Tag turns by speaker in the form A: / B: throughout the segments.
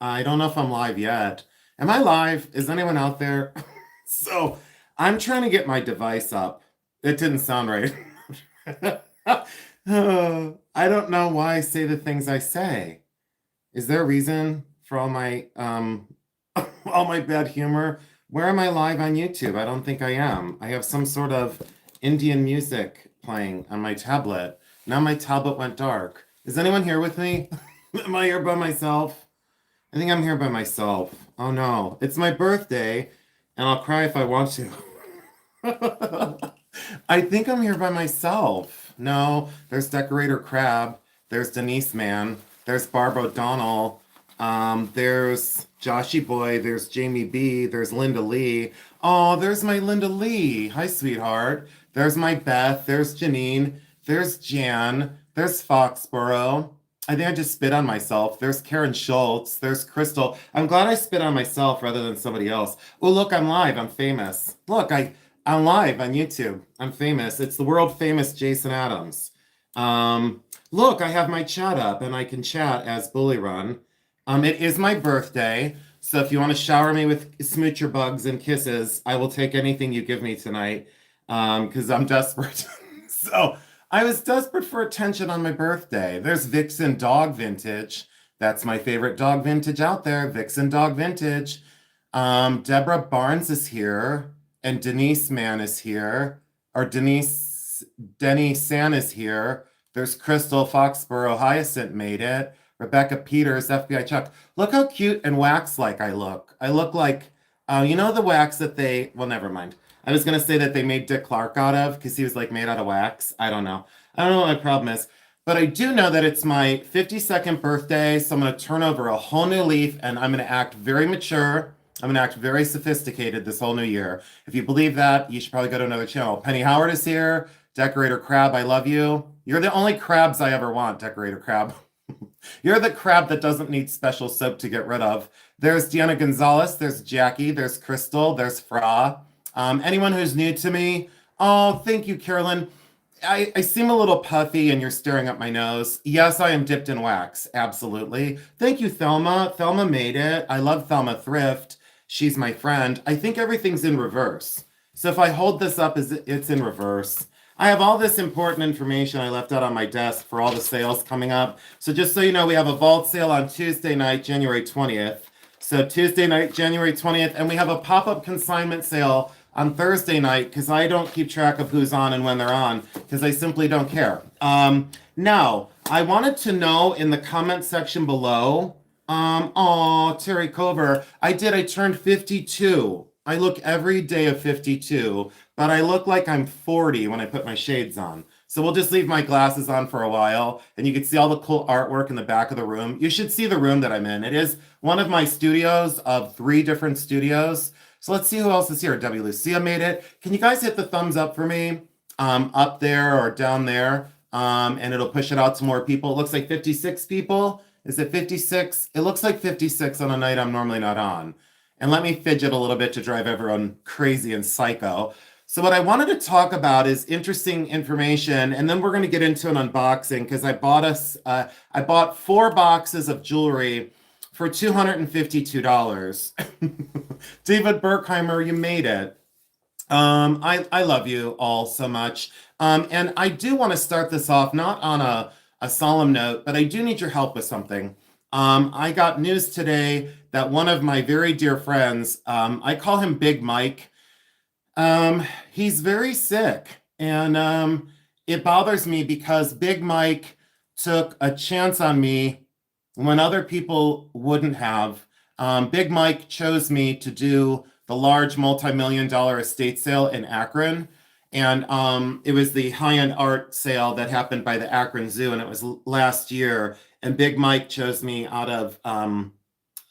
A: I don't know if I'm live yet. Am I live? Is anyone out there? So I'm trying to get my device up. It didn't sound right. I don't know why I say the things I say. Is there a reason for all my all my bad humor? Where am I live on YouTube? I don't think I am. I have some sort of Indian music playing on my tablet. Now my tablet went dark. Is anyone here with me? Am I here by myself? I think I'm here by myself. Oh no, it's my birthday, and I'll cry if I want to. I think I'm here by myself. No, there's Decorator Crab, there's Denise Man, there's Barb O'Donnell, there's Joshy Boy, there's Jamie B, there's Linda Lee. Oh, there's my Linda Lee. Hi, sweetheart. There's my Beth, there's Janine, there's Jan, there's Foxborough. I think I just spit on myself. There's Karen Schultz. There's Crystal. I'm glad I spit on myself rather than somebody else. Oh, look, I'm live. I'm famous. Look, I'm live on YouTube. I'm famous. It's the world famous Jason Adams. Look, I have my chat up and I can chat as Bully Run. It is my birthday. So if you want to shower me with smoocher bugs and kisses, I will take anything you give me tonight. Because I'm desperate. So I was desperate for attention on my birthday. There's Vixen Dog Vintage. That's my favorite dog vintage out there. Vixen Dog Vintage. Deborah Barnes is here, and Denise Mann is here, or Denny San is here. There's Crystal Foxborough Hyacinth made it. Rebecca Peters, FBI Chuck. Look how cute and wax-like I look. I look like, you know the wax that well, never mind. I was going to say that they made Dick Clark out of because he was like made out of wax. I don't know. I don't know what my problem is. But I do know that it's my 52nd birthday. So I'm going to turn over a whole new leaf and I'm going to act very mature. I'm going to act very sophisticated this whole new year. If you believe that, you should probably go to another channel. Penny Howard is here. Decorator Crab, I love you. You're the only crabs I ever want, Decorator Crab. You're the crab that doesn't need special soap to get rid of. There's Deanna Gonzalez. There's Jackie. There's Crystal. There's Fra. Anyone who's new to me, oh, thank you, Carolyn. I seem a little puffy and you're staring up my nose. Yes, I am dipped in wax. Absolutely. Thank you, Thelma. Thelma made it. I love Thelma Thrift. She's my friend. I think everything's in reverse. So if I hold this up, it's in reverse. I have all this important information I left out on my desk for all the sales coming up. So just so you know, we have a vault sale on Tuesday night, January 20th. So Tuesday night, January 20th, and we have a pop-up consignment sale on Thursday night because I don't keep track of who's on and when they're on because I simply don't care. Now, I wanted to know in the comment section below, Terry Cover, I turned 52. I look every day of 52, but I look like I'm 40 when I put my shades on. So we'll just leave my glasses on for a while, and you can see all the cool artwork in the back of the room. You should see the room that I'm in. It is one of my studios of 3 different studios. So let's see who else is here. W. Lucia made it. Can you guys hit the thumbs up for me? Up there or down there. And it'll push it out to more people. It looks like 56 people. Is it 56? It looks like 56 on a night I'm normally not on. And let me fidget a little bit to drive everyone crazy and psycho. So what I wanted to talk about is interesting information, and then we're going to get into an unboxing because I bought 4 boxes of jewelry for $252. David Berkheimer, you made it. I love you all so much. And I do want to start this off not on a solemn note, but I do need your help with something. I got news today that one of my very dear friends, I call him Big Mike. He's very sick, and it bothers me because Big Mike took a chance on me when other people wouldn't have. Big Mike chose me to do the large multi-million-dollar estate sale in Akron, and it was the high-end art sale that happened by the Akron Zoo, and it was last year. And Big Mike chose me out of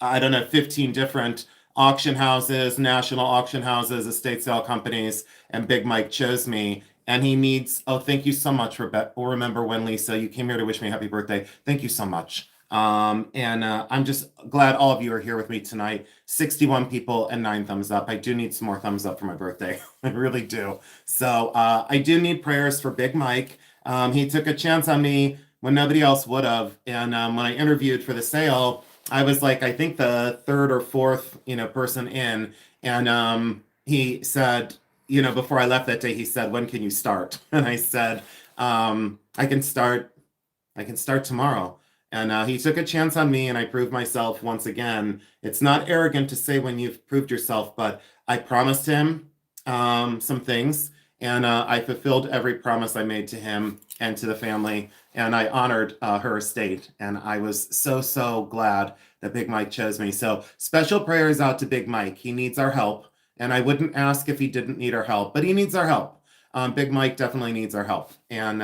A: I don't know, 15 different auction houses, national auction houses, estate sale companies, and Big Mike chose me. And he needs, oh, thank you so much, Rebecca. Remember when, Lisa, you came here to wish me a happy birthday. Thank you so much. I'm just glad all of you are here with me tonight. 61 people and 9 thumbs up. I do need some more thumbs up for my birthday. I really do. So I do need prayers for Big Mike. He took a chance on me when nobody else would have. And when I interviewed for the sale, I was like, I think the third or fourth, person in, and he said, before I left that day, he said, "When can you start?" And I said, "I can start. I can start tomorrow." And he took a chance on me, and I proved myself once again. It's not arrogant to say when you've proved yourself, but I promised him some things, and I fulfilled every promise I made to him and to the family, and I honored her estate. And I was so, so glad that Big Mike chose me. So special prayers out to Big Mike. He needs our help, and I wouldn't ask if he didn't need our help, but he needs our help. Big Mike definitely needs our help, and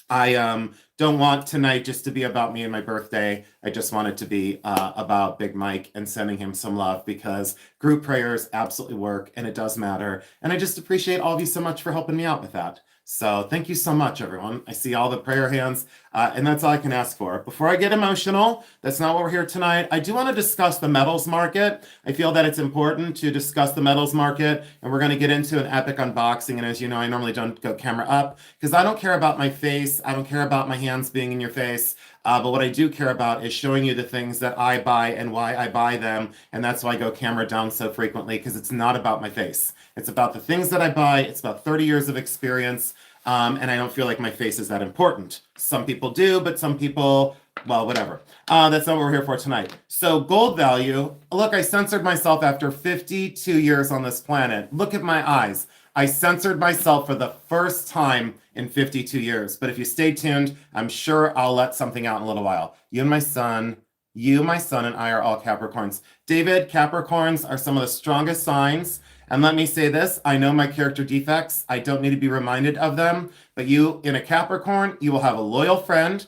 A: I don't want tonight just to be about me and my birthday. I just want it to be about Big Mike and sending him some love because group prayers absolutely work and it does matter. And I just appreciate all of you so much for helping me out with that. So thank you so much, everyone. I see all the prayer hands, and that's all I can ask for. Before I get emotional, that's not what we're here tonight. I do want to discuss the metals market. I feel that it's important to discuss the metals market, and we're going to get into an epic unboxing. And as you know, I normally don't go camera up because I don't care about my face. I don't care about my hands being in your face. But what I do care about is showing you the things that I buy and why I buy them. And that's why I go camera down so frequently because it's not about my face. It's about the things that I buy. It's about 30 years of experience. And I don't feel like my face is that important. Some people do, but some people, well, whatever. That's not what we're here for tonight. So gold value, look, I censored myself after 52 years on this planet. Look at my eyes. I censored myself for the first time in 52 years. But if you stay tuned, I'm sure I'll let something out in a little while. You, my son, and I are all Capricorns. David, Capricorns are some of the strongest signs. And let me say this, I know my character defects. I don't need to be reminded of them. But you, in a Capricorn, you will have a loyal friend.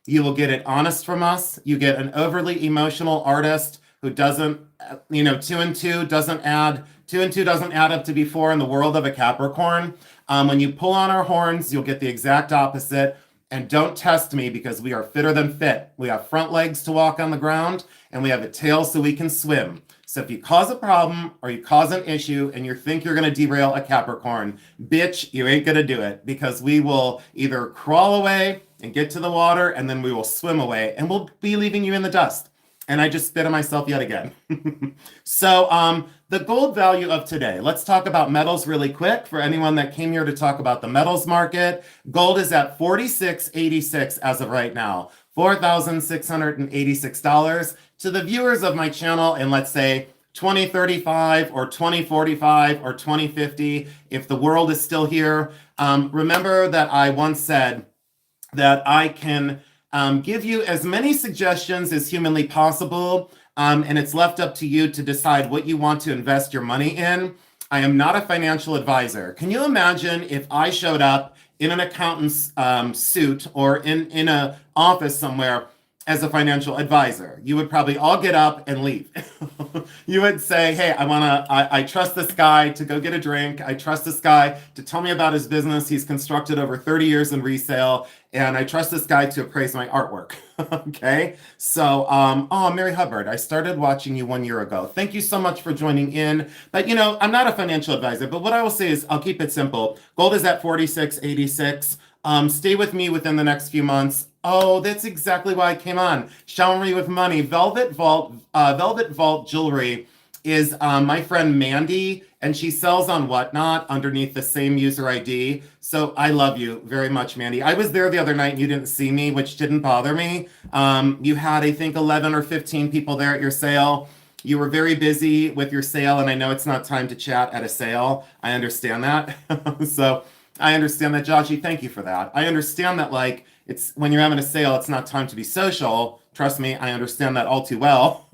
A: You will get it honest from us. You get an overly emotional artist who doesn't, two and two doesn't add up to be four in the world of a Capricorn. When you pull on our horns, you'll get the exact opposite. And don't test me because we are fitter than fit. We have front legs to walk on the ground, and we have a tail so we can swim. So if you cause a problem or you cause an issue and you think you're going to derail a Capricorn, bitch, you ain't going to do it because we will either crawl away and get to the water and then we will swim away and we'll be leaving you in the dust. And I just spit on myself yet again. So the gold value of today. Let's talk about metals really quick for anyone that came here to talk about the metals market. Gold is at $46.86 as of right now. $4,686. To the viewers of my channel in, let's say, 2035 or 2045 or 2050, if the world is still here, remember that I once said that I can give you as many suggestions as humanly possible, and it's left up to you to decide what you want to invest your money in. I am not a financial advisor. Can you imagine if I showed up in an accountant's suit or in an office somewhere as a financial advisor? You would probably all get up and leave. You would say, hey, I trust this guy to go get a drink. I trust this guy to tell me about his business. He's constructed over 30 years in resale. And I trust this guy to appraise my artwork. Okay. So, Mary Hubbard, I started watching you 1 year ago. Thank you so much for joining in. But, I'm not a financial advisor, but what I will say is I'll keep it simple. Gold is at 46.86. Stay with me within the next few months. Oh, that's exactly why I came on. Shower me with money. Velvet Vault Jewelry is my friend Mandy, and she sells on Whatnot underneath the same user ID. So I love you very much, Mandy. I was there the other night and you didn't see me, which didn't bother me. You had, I think, 11 or 15 people there at your sale. You were very busy with your sale, and I know it's not time to chat at a sale. I understand that. So I understand that, Joshi. Thank you for that. I understand that, like, it's when you're having a sale, it's not time to be social. Trust me, I understand that all too well.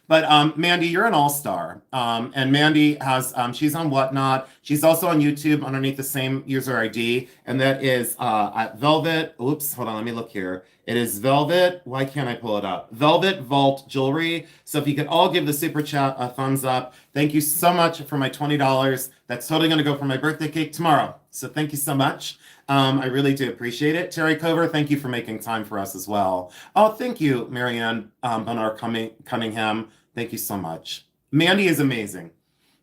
A: But Mandy, you're an all-star. And Mandy has, she's on Whatnot. She's also on YouTube underneath the same user ID. And that is at Velvet. Oops, hold on, let me look here. It is Velvet. Why can't I pull it up? Velvet Vault Jewelry. So if you could all give the super chat a thumbs up. Thank you so much for my $20. That's totally going to go for my birthday cake tomorrow. So thank you so much. I really do appreciate it. Terry Cover, thank you for making time for us as well. Oh, thank you, Marianne Bonar Cunningham. Thank you so much. Mandy is amazing.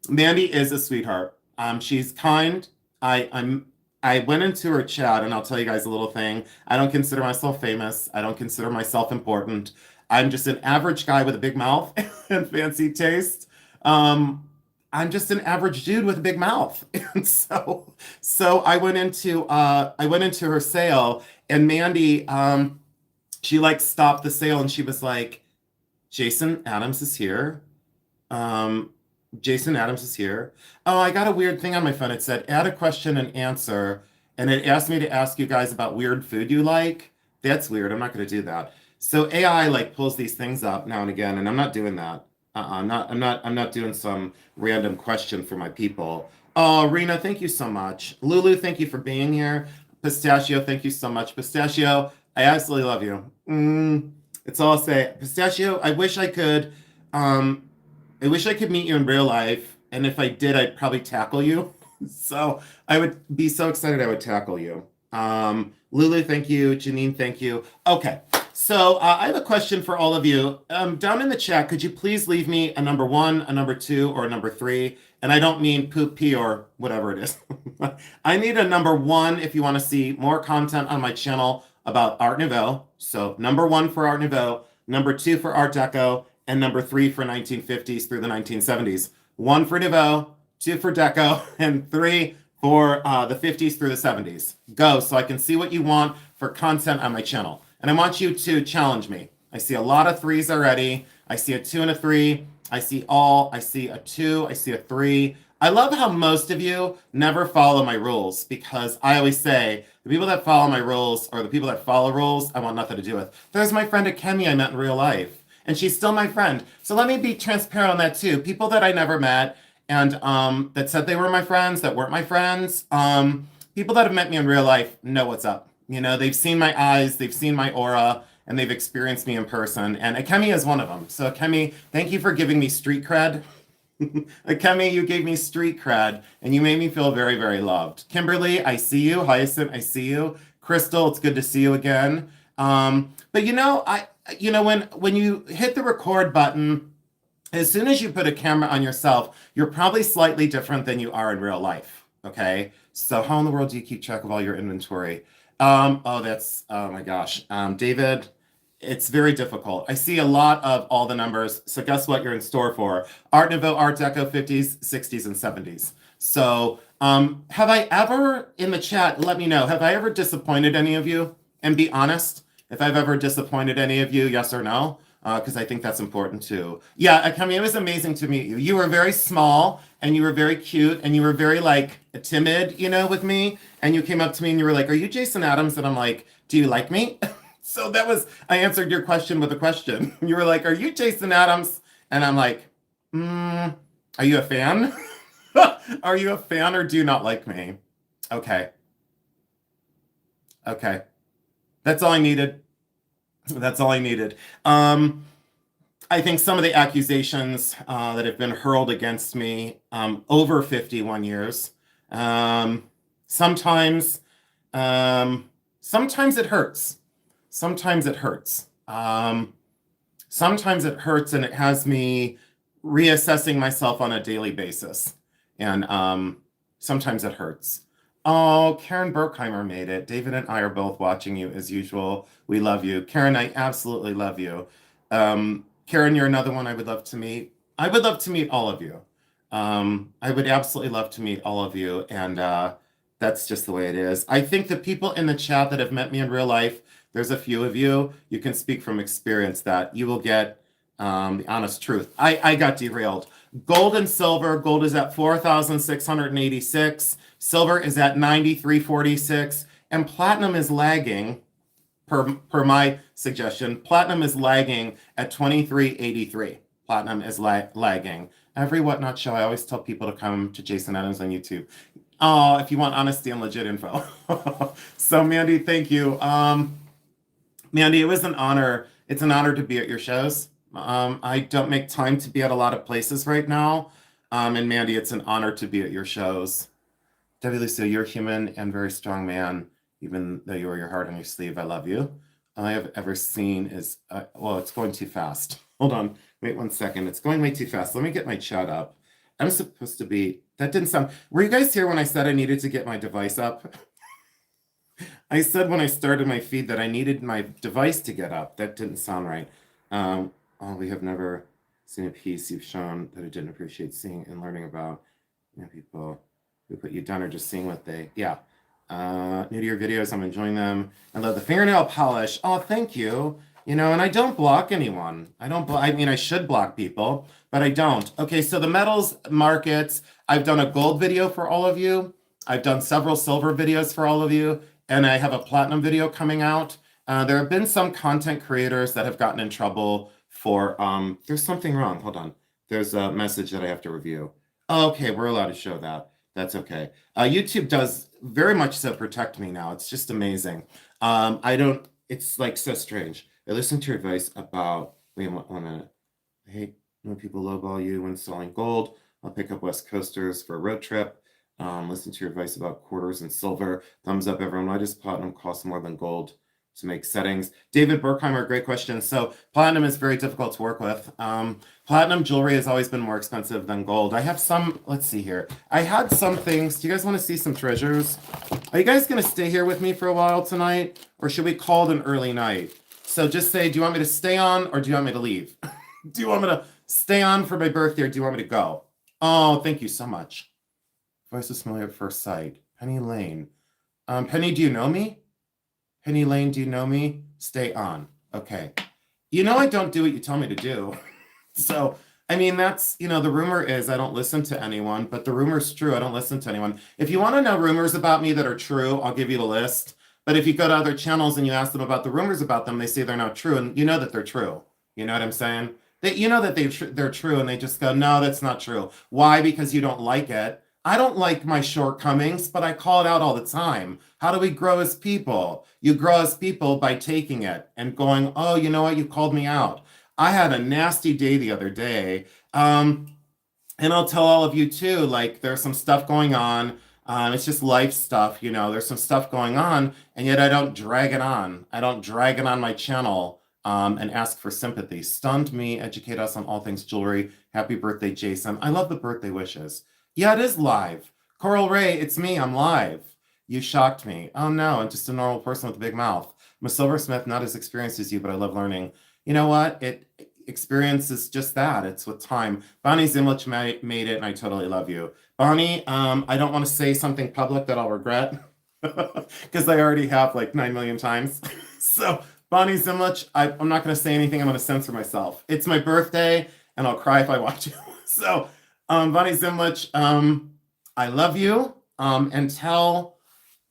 A: Mandy is a sweetheart. She's kind. I went into her chat, and I'll tell you guys a little thing. I don't consider myself famous. I don't consider myself important. I'm just an average guy with a big mouth and fancy taste. Um, I'm just an average dude with a big mouth. And so I went into her sale, and Mandy, she like stopped the sale and she was like, Jason Adams is here. Um, Jason Adams is here. Oh, I got a weird thing on my phone. It said add a question and answer, and it asked me to ask you guys about weird food you like. That's weird. I'm not going to do that. So AI like pulls these things up now and again, and I'm not doing that. I'm not doing some random question for my people. Oh, Rena, thank you so much. Lulu, thank you for being here. Pistachio, thank you so much. Pistachio, I absolutely love you. It's all I'll say. Pistachio, um, I wish I could meet you in real life, and if I did, I'd probably tackle you. So I would be so excited I would tackle you. Lulu, thank you. Janine, thank you. Okay, so I have a question for all of you. Down in the chat, could you please leave me a number one, a number two, or a number three? And I don't mean poop, pee, or whatever it is. I need a number one if you want to see more content on my channel about Art Nouveau. So number one for Art Nouveau, number two for Art Deco, and number three for 1950s through the 1970s. One for Nouveau, two for Deco, and three for the 50s through the 70s. Go, so I can see what you want for content on my channel. And I want you to challenge me. I see a lot of threes already. I see a two and a three. I see all. I see a two. I see a three. I love how most of you never follow my rules, because I always say the people that follow my rules, or the people that follow rules, I want nothing to do with. There's my friend Akemi I met in real life, and she's still my friend. So let me be transparent on that too. People that I never met and that said they were my friends, that weren't my friends, people that have met me in real life know what's up. You know, they've seen my eyes, they've seen my aura, and they've experienced me in person. And Akemi is one of them. So Akemi, thank you for giving me street cred. Akemi, you gave me street cred, and you made me feel very, very loved. Kimberly, I see you. Hyacinth, I see you. Crystal, it's good to see you again. But when you hit the record button, as soon as you put a camera on yourself, you're probably slightly different than you are in real life. Okay, so how in the world do you keep track of all your inventory? Oh my gosh, David, it's very difficult. I see a lot of all the numbers. So guess what you're in store for? Art Nouveau, Art Deco, 50s, 60s, and 70s. So have I ever, in the chat, let me know, have I ever disappointed any of you? And be honest, if I've ever disappointed any of you, yes or no? Because I think that's important too. Yeah, Akemi, it was amazing to meet you. You were very small, and you were very cute, and you were very like timid, with me. And you came up to me and you were like, "Are you Jason Adams?" And I'm like, "Do you like me?" So I answered your question with a question. You were like, "Are you Jason Adams?" And I'm like, "Are you a fan? Are you a fan, or do you not like me?" Okay. Okay. That's all I needed. That's all I needed. I think some of the accusations that have been hurled against me over 51 years, sometimes, sometimes it hurts. Sometimes it hurts. Sometimes it hurts, and it has me reassessing myself on a daily basis. And sometimes it hurts. Oh, Karen Berkheimer made it. David and I are both watching you as usual. We love you. Karen, I absolutely love you. Karen, you're another one I would love to meet. I would love to meet all of you. I would absolutely love to meet all of you. And that's just the way it is. I think the people in the chat that have met me in real life, there's a few of you. You can speak from experience that you will get the honest truth. I got derailed. Gold and silver. Gold is at 4,686. Silver is at 93.46, and platinum is lagging, per my suggestion. Platinum is lagging at 23.83. Platinum is lagging. Every Whatnot show, I always tell people to come to Jason Adams on YouTube. Oh, if you want honesty and legit info. So Mandy, thank you. Mandy, it was an honor. It's an honor to be at your shows. I don't make time to be at a lot of places right now. And Mandy, it's an honor to be at your shows. Debbie Lucio, you're human and very strong man, even though you wear your heart on your sleeve. I love you. All I have ever seen is, well, it's going too fast. Hold on. Wait 1 second. It's going way too fast. Let me get my chat up. I'm supposed to be, that didn't sound, were you guys here when I said I needed to get my device up? I said when I started my feed that I needed my device to get up. That didn't sound right. Um, oh, we have never seen a piece you've shown that I didn't appreciate seeing and learning about. People who put you down or just seeing what they, yeah. New to your videos, I'm enjoying them. I love the fingernail polish. Oh, thank you. And I don't block anyone. I don't I mean, I should block people, but I don't. Okay, so the metals markets, I've done a gold video for all of you. I've done several silver videos for all of you, and I have a platinum video coming out. There have been some content creators that have gotten in trouble for, there's something wrong. Hold on. There's a message that I have to review. Okay, we're allowed to show that. That's okay. YouTube does very much so protect me now. It's just amazing. I don't, it's like so strange. I listened to your advice about, wait one minute. I hate when people lowball you when selling gold. I'll pick up West Coasters for a road trip. Listen to your advice about quarters and silver. Thumbs up, everyone. Why does platinum cost more than gold to make settings? David Burkheimer, great question. So platinum is very difficult to work with. Platinum jewelry has always been more expensive than gold. I have some, let's see here. I had some things. Do you guys want to see some treasures? Are you guys going to stay here with me for a while tonight? Or should we call it an early night? So just say, do you want me to stay on or do you want me to leave? Do you want me to stay on for my birthday or do you want me to go? Oh, thank you so much. Voice is familiar at first sight. Penny Lane. Penny, do you know me? Penny Lane, do you know me? Stay on. Okay. I don't do what you tell me to do. So, I mean, that's, the rumor is I don't listen to anyone, but the rumor's true. I don't listen to anyone. If you want to know rumors about me that are true, I'll give you the list. But if you go to other channels and you ask them about the rumors about them, they say they're not true. And you know that they're true. You know what I'm saying? You know that they're true and they just go, no, that's not true. Why? Because you don't like it. I don't like my shortcomings, but I call it out all the time. How do we grow as people? You grow as people by taking it and going, oh, you know what? You called me out. I had a nasty day the other day. And I'll tell all of you too, like there's some stuff going on. It's just life stuff, there's some stuff going on, and yet I don't drag it on. I don't drag it on my channel and ask for sympathy. Stunned me, educate us on all things jewelry. Happy birthday, Jason. I love the birthday wishes. Yeah, it is live. Coral Ray, it's me. I'm live. You shocked me. Oh no, I'm just a normal person with a big mouth. I'm a silversmith, not as experienced as you, but I love learning. You know what? Experience is just that. It's with time. Bonnie Zimlich made it, and I totally love you. Bonnie, I don't want to say something public that I'll regret because I already have like 9 million times. So, Bonnie Zimlich, I'm not going to say anything. I'm going to censor myself. It's my birthday, and I'll cry if I watch it. So, Bonnie Zimlich, I love you, and tell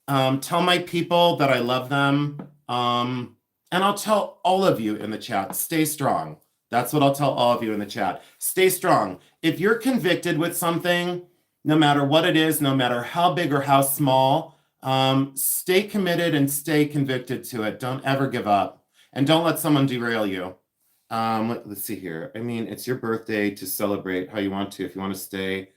A: my people that I love them. And I'll tell all of you in the chat, stay strong. That's what I'll tell all of you in the chat. Stay strong. If you're convicted with something, no matter what it is, no matter how big or how small, stay committed and stay convicted to it. Don't ever give up. And don't let someone derail you. Let's see here. I mean, it's your birthday to celebrate how you want to. If you want to stay.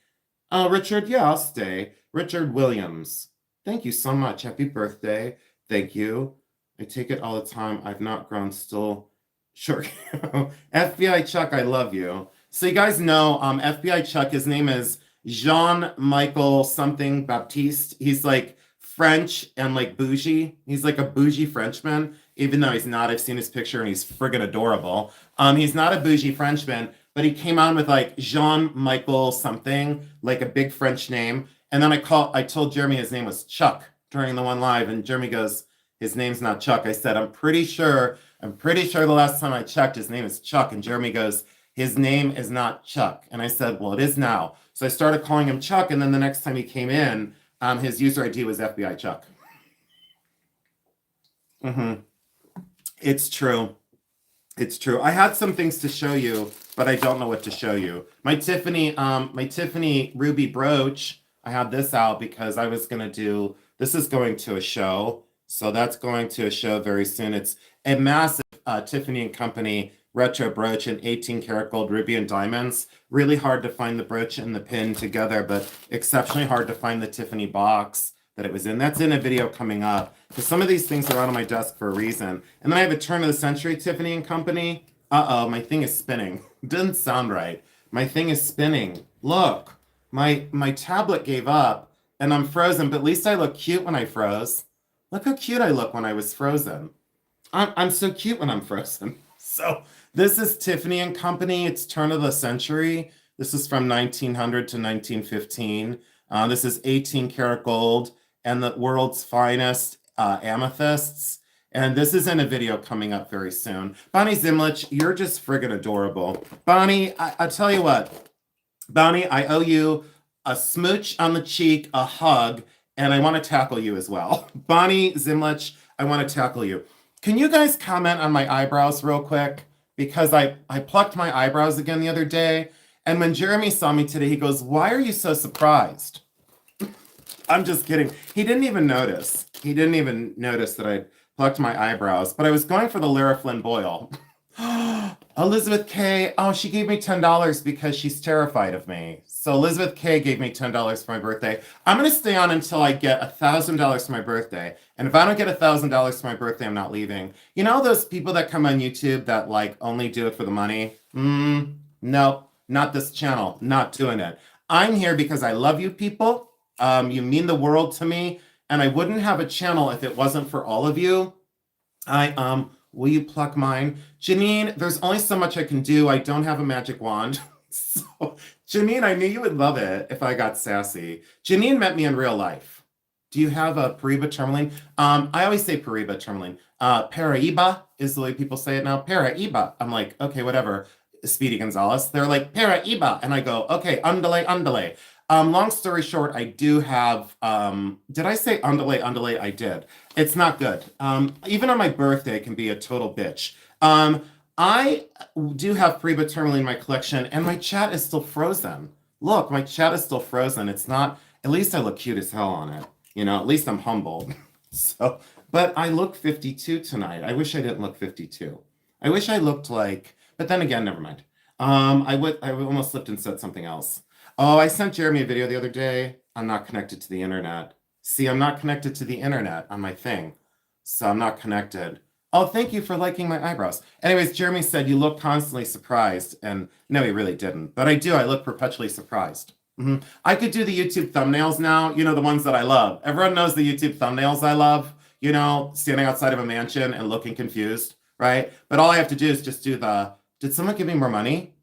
A: Richard, yeah, I'll stay. Richard Williams. Thank you so much. Happy birthday. Thank you. I take it all the time. I've not grown still. Sure. FBI Chuck, I love you. So you guys know FBI Chuck, his name is Jean-Michel something Baptiste. He's like French and like bougie. He's like a bougie Frenchman, even though he's not. I've seen his picture and he's friggin' adorable. He's not a bougie Frenchman, but he came on with like Jean-Michel something, like a big French name. And then I told Jeremy his name was Chuck during the one live, and Jeremy goes, his name's not Chuck. I said, I'm pretty sure the last time I checked, his name is Chuck. And Jeremy goes, his name is not Chuck. And I said, well, it is now. So I started calling him Chuck. And then the next time he came in, his user ID was FBI Chuck. It's true. It's true. I had some things to show you, but I don't know what to show you. My Tiffany ruby brooch, I had this out because I was going to do, this is going to a show. So that's going to a show very soon. It's a massive Tiffany & Company retro brooch in 18 karat gold ruby and diamonds. Really hard to find the brooch and the pin together, but exceptionally hard to find the Tiffany box that it was in. That's in a video coming up. Because some of these things are out on my desk for a reason. And then I have a turn of the century Tiffany & Company. Uh-oh, my thing is spinning. Didn't sound right. My thing is spinning. Look, my tablet gave up and I'm frozen, but at least I look cute when I froze. Look how cute I look when I was frozen. I'm so cute when I'm frozen. So This is Tiffany and Company. It's turn of the century. This is from 1900 to 1915. This is 18 karat gold and the world's finest amethysts. And this is in a video coming up very soon. Bonnie Zimlich, you're just friggin' adorable. Bonnie, I'll tell you what. Bonnie, I owe you a smooch on the cheek, a hug, and I want to tackle you as well. Bonnie Zimlich, I want to tackle you. Can you guys comment on my eyebrows real quick? Because I plucked my eyebrows again the other day. And when Jeremy saw me today, he goes, "Why are you so surprised?" I'm just kidding. He didn't even notice. He didn't even notice that I plucked my eyebrows. But I was going for the Lara Flynn Boyle. Elizabeth K. Oh, she gave me $10 because she's terrified of me. So Elizabeth K. gave me $10 for my birthday. I'm going to stay on until I get $1,000 for my birthday. And if I don't get $1,000 for my birthday, I'm not leaving. You know those people that come on YouTube that like only do it for the money? No, not this channel. Not doing it. I'm here because I love you people. You mean the world to me. And I wouldn't have a channel if it wasn't for all of you. Will you pluck mine? Janine, there's only so much I can do. I don't have a magic wand. So, Janine, I knew you would love it if I got sassy. Janine met me in real life. Do you have a Paraiba tourmaline? I always say Paraiba tourmaline. Paraiba is the way people say it now. Paraiba. I'm like, okay, whatever. Speedy Gonzalez. They're like, Paraiba. And I go, okay, undale, undale. Long story short, I do have, did I say undale, undale? I did. It's not good. Even on my birthday, it can be a total bitch. I do have Paraiba tourmaline in my collection, and my chat is still frozen. Look, my chat is still frozen. It's not, at least I look cute as hell on it. You know, at least I'm humble. So, but I look 52 tonight. I wish I didn't look 52. I wish I looked like, but then again, never mind. I almost slipped and said something else. Oh, I sent Jeremy a video the other day. I'm not connected to the internet. See, I'm not connected to the internet on my thing. So I'm not connected. Oh, thank you for liking my eyebrows. Anyways, Jeremy said you look constantly surprised. And no, he really didn't. But I do. I look perpetually surprised. I could do the YouTube thumbnails now. You know, the ones that I love. Everyone knows the YouTube thumbnails I love. You know, standing outside of a mansion and looking confused, right? But all I have to do is just do the, did someone give me more money?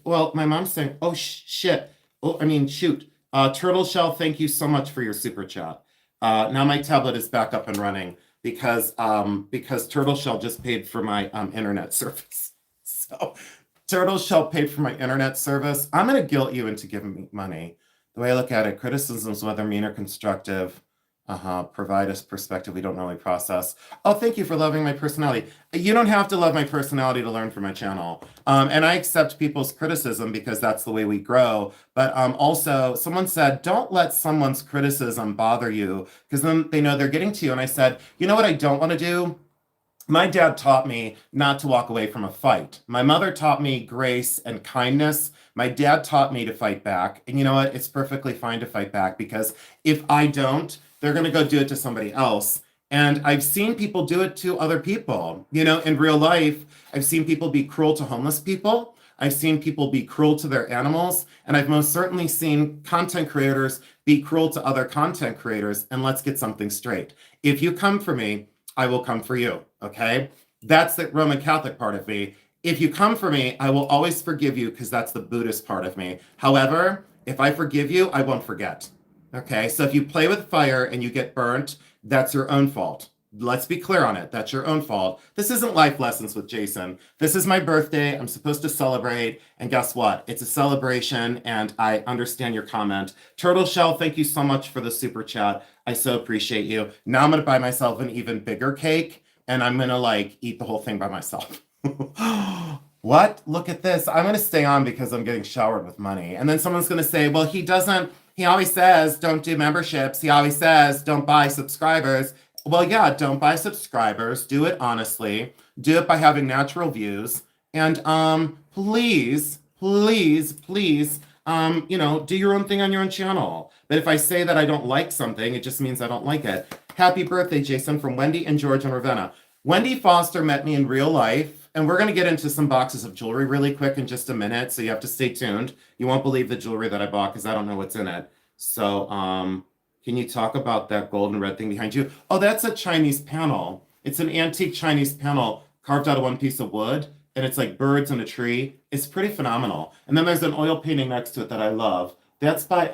A: Well, my mom's saying, oh, shit. Oh, I mean, shoot. Turtle Shell, thank you so much for your super chat. Now my tablet is back up and running because Turtle Shell just paid for my internet service. So Turtle Shell paid for my internet service. I'm going to guilt you into giving me money. The way I look at it, criticisms, whether mean or constructive, provide us perspective we don't normally process. Oh, thank you for loving my personality. You don't have to love my personality to learn from my channel. And I accept people's criticism because that's the way we grow. But also, someone said, don't let someone's criticism bother you because then they know they're getting to you. And I said, you know what I don't want to do? My dad taught me not to walk away from a fight. My mother taught me grace and kindness. My dad taught me to fight back. And you know what? It's perfectly fine to fight back because if I don't, they're going to go do it to somebody else. And I've seen people do it to other people. You know, in real life, I've seen people be cruel to homeless people. I've seen people be cruel to their animals. And I've most certainly seen content creators be cruel to other content creators. And let's get something straight. If you come for me, I will come for you. Okay? That's the Roman Catholic part of me. If you come for me, I will always forgive you because that's the Buddhist part of me. However, if I forgive you, I won't forget. Okay, so if you play with fire and you get burnt, that's your own fault. Let's be clear on it. That's your own fault. This isn't life lessons with Jason. This is my birthday. I'm supposed to celebrate. And guess what? It's a celebration, and I understand your comment. Turtle Shell, thank you so much for the super chat. I so appreciate you. Now I'm going to buy myself an even bigger cake, and I'm going to like eat the whole thing by myself. What? Look at this. I'm going to stay on because I'm getting showered with money. And then someone's going to say, well, he always says, don't do memberships. He always says, don't buy subscribers. Well, yeah, don't buy subscribers. Do it honestly. Do it by having natural views. And please, please, please, you know, do your own thing on your own channel. But if I say that I don't like something, it just means I don't like it. Happy birthday, Jason, from Wendy and George and Ravenna. Wendy Foster met me in real life. And we're going to get into some boxes of jewelry really quick in just a minute. So you have to stay tuned. You won't believe the jewelry that I bought because I don't know what's in it. So can you talk about that gold and red thing behind you? Oh, that's a Chinese panel. It's an antique Chinese panel carved out of one piece of wood. and it's like birds in a tree. It's pretty phenomenal. And then there's an oil painting next to it that I love. That's by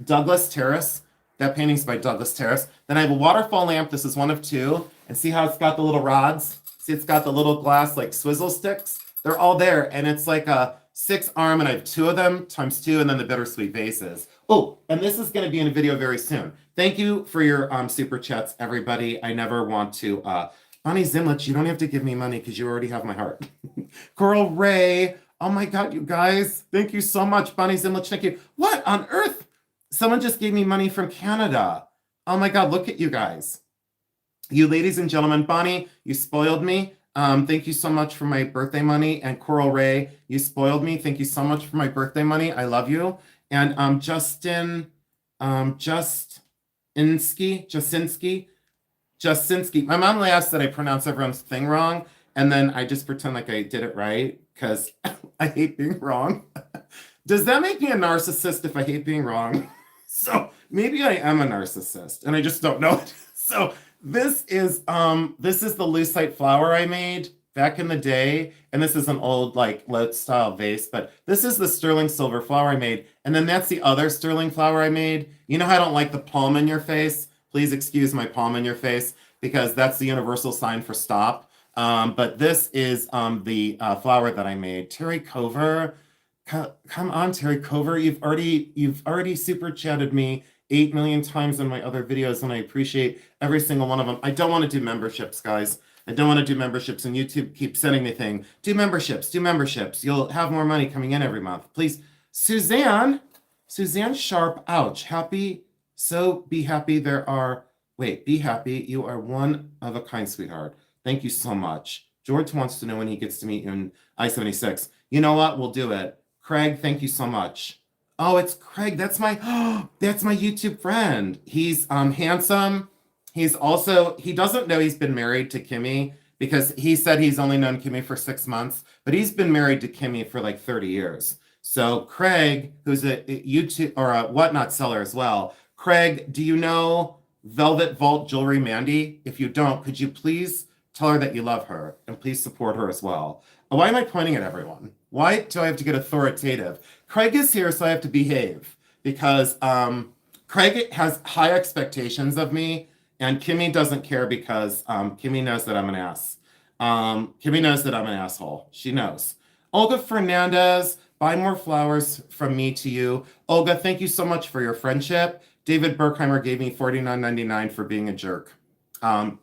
A: Douglas Terrace. That painting's by Douglas Terrace. Then I have a waterfall lamp. This is one of two. And see how it's got the little rods? See, it's got the little glass like swizzle sticks. They're all there. And it's like a 6-arm, and I have 2 of them times 2, and then the bittersweet vases. Oh, and this is going to be in a video very soon. Thank you for your super chats, everybody. I never want to. Bonnie Zimlich, you don't have to give me money because you already have my heart. Coral Ray. Oh my God, you guys. Thank you so much. Bonnie Zimlich, thank you. What on earth? Someone just gave me money from Canada. Oh my God, look at you guys. You ladies and gentlemen, Bonnie, you spoiled me. Thank you so much for my birthday money. And Coral Ray, you spoiled me. Thank you so much for my birthday money. I love you. And Jasinski. My mom laughs that I pronounce everyone's thing wrong, and then I just pretend like I did it right because I hate being wrong. Does that make me a narcissist if I hate being wrong? So maybe I am a narcissist and I just don't know it. So this is the lucite flower I made back in the day, and this is an old like Lot style vase, but this is the sterling silver flower I made, and then that's the other sterling flower I made. You know how I don't like the palm in your face? Please excuse my palm in your face because that's the universal sign for stop. But this is the flower that I made. Terry Cover, come on, Terry Cover. You've already super chatted me 8 million times in my other videos, and I appreciate every single one of them. I don't want to do memberships, guys. I don't want to do memberships, and YouTube keeps sending me thing. Do memberships. You'll have more money coming in every month. Please. Suzanne Sharp, ouch. Happy. So be happy be happy. You are one of a kind, sweetheart. Thank you so much. George wants to know when he gets to meet you in I-76. You know what? We'll do it. Craig, thank you so much. Oh, it's Craig. That's my YouTube friend. He's handsome. He doesn't know he's been married to Kimmy because he said he's only known Kimmy for 6 months, but he's been married to Kimmy for like 30 years. So Craig, who's a YouTube or a whatnot seller as well. Craig, do you know Velvet Vault Jewelry Mandy? If you don't, could you please tell her that you love her and please support her as well? Why am I pointing at everyone? Why do I have to get authoritative? Craig is here, so I have to behave because Craig has high expectations of me, and Kimmy doesn't care because Kimmy knows that I'm an ass. Kimmy knows that I'm an asshole. She knows. Olga Fernandez, buy more flowers from me to you. Olga, thank you so much for your friendship. David Berkheimer gave me $49.99 for being a jerk. Thank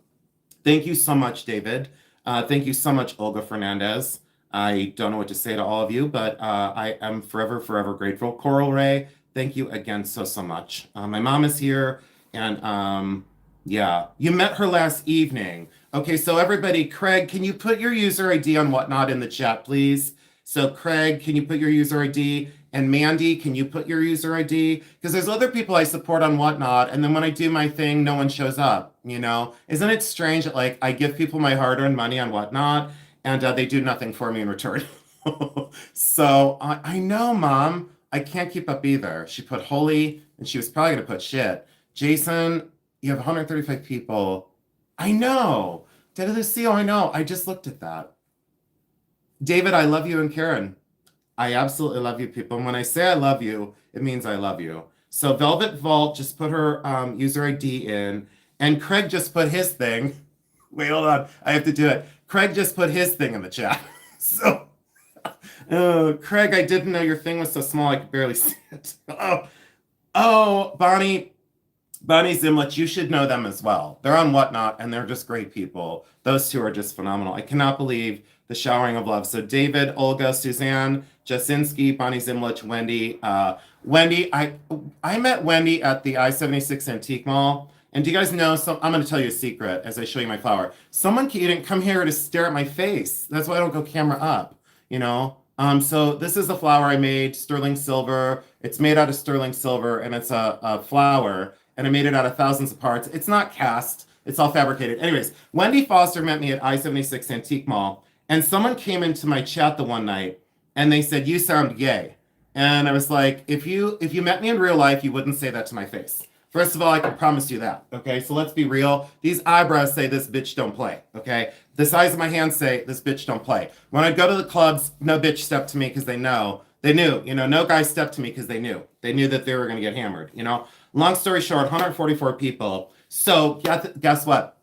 A: you so much, David. Thank you so much, Olga Fernandez. I don't know what to say to all of you, but I am forever, forever grateful. Coral Ray, thank you again so much. My mom is here, and yeah, you met her last evening. Okay, so everybody, Craig, can you put your user ID on Whatnot in the chat, please? So Craig, can you put your user ID? And Mandy, can you put your user ID? Because there's other people I support on Whatnot, and then when I do my thing, no one shows up, you know? Isn't it strange that, like, I give people my hard-earned money on Whatnot, and they do nothing for me in return? So, I know, Mom. I can't keep up either. She put holy, and she was probably going to put shit. Jason, you have 135 people. I know. Dead of the Seal, I know. I just looked at that. David, I love you, and Karen. I absolutely love you, people. And when I say I love you, it means I love you. So Velvet Vault just put her user ID in, and Craig just put his thing. Wait, hold on. I have to do it. Craig just put his thing in the chat. So, Craig, I didn't know your thing was so small I could barely see it. Oh, Bonnie Zimlich, you should know them as well. They're on Whatnot, and they're just great people. Those two are just phenomenal. I cannot believe the showering of love. So David, Olga, Suzanne, Jasinski, Bonnie Zimlich, Wendy. Wendy, I met Wendy at the I-76 Antique Mall. And do you guys know, I'm going to tell you a secret as I show you my flower. Someone didn't come here to stare at my face. That's why I don't go camera up, you know? So this is a flower I made, sterling silver. It's made out of sterling silver, and it's a flower. And I made it out of thousands of parts. It's not cast. It's all fabricated. Anyways, Wendy Foster met me at I-76 Antique Mall. And someone came into my chat the one night, and they said, "You sound gay." And I was like, if you met me in real life, you wouldn't say that to my face. First of all, I can promise you that, okay? So let's be real. These eyebrows say this bitch don't play, okay? The size of my hands say, this bitch don't play. When I go to the clubs, no bitch stepped to me because they knew, no guy stepped to me because they knew. They knew that they were going to get hammered. Long story short, 144 people. So guess what?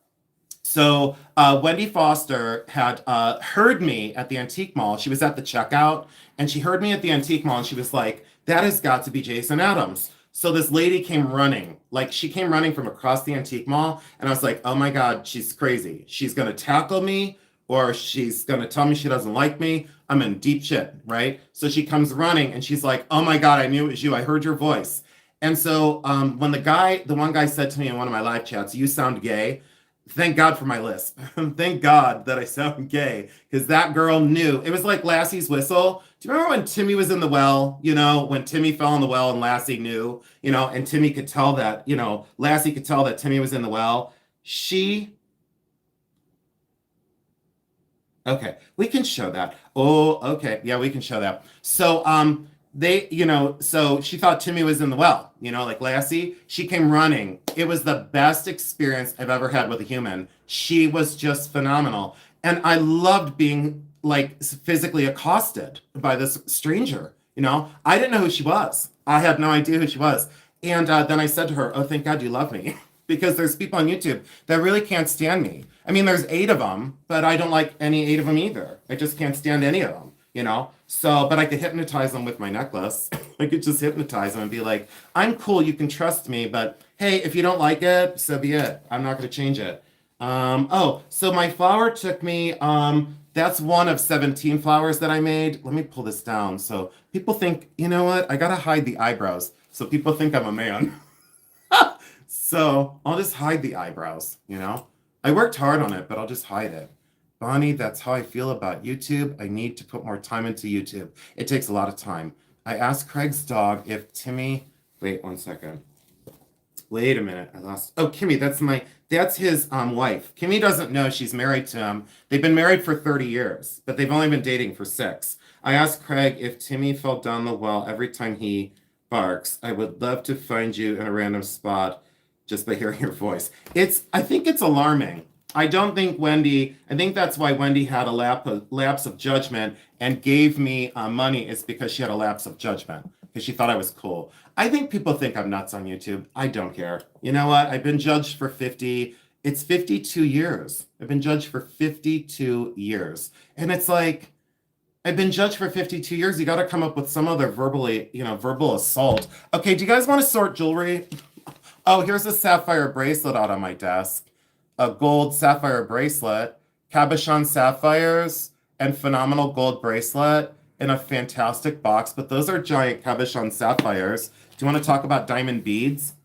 A: So Wendy Foster had heard me at the antique mall. She was at the checkout and she heard me at the antique mall and she was like, that has got to be Jason Adams. So this lady came running, like she came running from across the antique mall. And I was like, oh my God, she's crazy. She's going to tackle me or she's going to tell me she doesn't like me. I'm in deep shit, right? So she comes running and she's like, oh my God, I knew it was you. I heard your voice. And so when the one guy said to me in one of my live chats, you sound gay. Thank God for my lisp. Thank God that I sound gay because that girl knew. It was like Lassie's whistle. Do you remember when Timmy was in the well? When Timmy fell in the well and Lassie knew, and Timmy could tell that, Lassie could tell that Timmy was in the well. Okay, we can show that. Oh, okay. Yeah, we can show that. So, so she thought Timmy was in the well, like Lassie. She came running. It was the best experience I've ever had with a human. She was just phenomenal. And I loved being like physically accosted by this stranger. I didn't know who she was. I had no idea who she was. And then I said to her, oh, thank God you love me. Because there's people on YouTube that really can't stand me. I mean, there's 8 of them, but I don't like any 8 of them either. I just can't stand any of them. So, but I could hypnotize them with my necklace. I could just hypnotize them and be like, I'm cool, you can trust me, but hey, if you don't like it, so be it. I'm not going to change it. So my flower took me, that's one of 17 flowers that I made. Let me pull this down. So people think, you know what? I got to hide the eyebrows. So people think I'm a man. So I'll just hide the eyebrows. I worked hard on it, but I'll just hide it. Bonnie, that's how I feel about YouTube. I need to put more time into YouTube. It takes a lot of time. I asked Craig's dog if Timmy... Wait 1 second. Wait a minute. I lost... Oh, Kimmy, that's his wife. Kimmy doesn't know she's married to him. They've been married for 30 years, but they've only been dating for 6. I asked Craig if Timmy fell down the well every time he barks. I would love to find you in a random spot just by hearing your voice. I think it's alarming. I don't think I think that's why Wendy had a lapse of judgment and gave me money is because she had a lapse of judgment because she thought I was cool. I think people think I'm nuts on YouTube. I don't care. You know what? I've been judged for 52 years. I've been judged for 52 years. And it's like, I've been judged for 52 years. You got to come up with some other verbal assault. Okay, do you guys want to sort jewelry? Oh, here's a sapphire bracelet out on my desk. A gold sapphire bracelet, cabochon sapphires, and phenomenal gold bracelet in a fantastic box. But those are giant cabochon sapphires. Do you want to talk about diamond beads?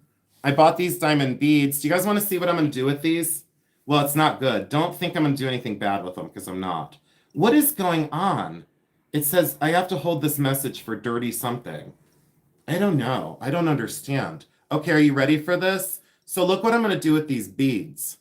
A: I bought these diamond beads. Do you guys want to see what I'm going to do with these? Well, it's not good. Don't think I'm going to do anything bad with them because I'm not. What is going on? It says I have to hold this message for dirty something. I don't know. I don't understand. Okay, are you ready for this? So look what I'm going to do with these beads.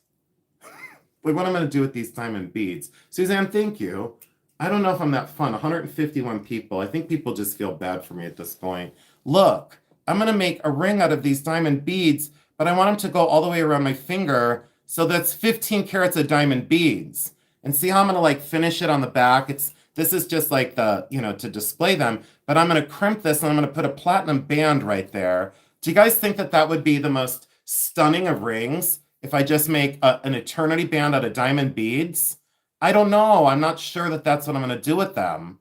A: Look what I'm going to do with these diamond beads. Suzanne, thank you. I don't know if I'm that fun. 151 people. I think people just feel bad for me at this point. Look, I'm going to make a ring out of these diamond beads, but I want them to go all the way around my finger. So that's 15 carats of diamond beads. And see how I'm going to like finish it on the back? This is just like to display them, but I'm going to crimp this and I'm going to put a platinum band right there. Do you guys think that would be the most stunning of rings if I just make an eternity band out of diamond beads? I don't know. I'm not sure that that's what I'm going to do with them.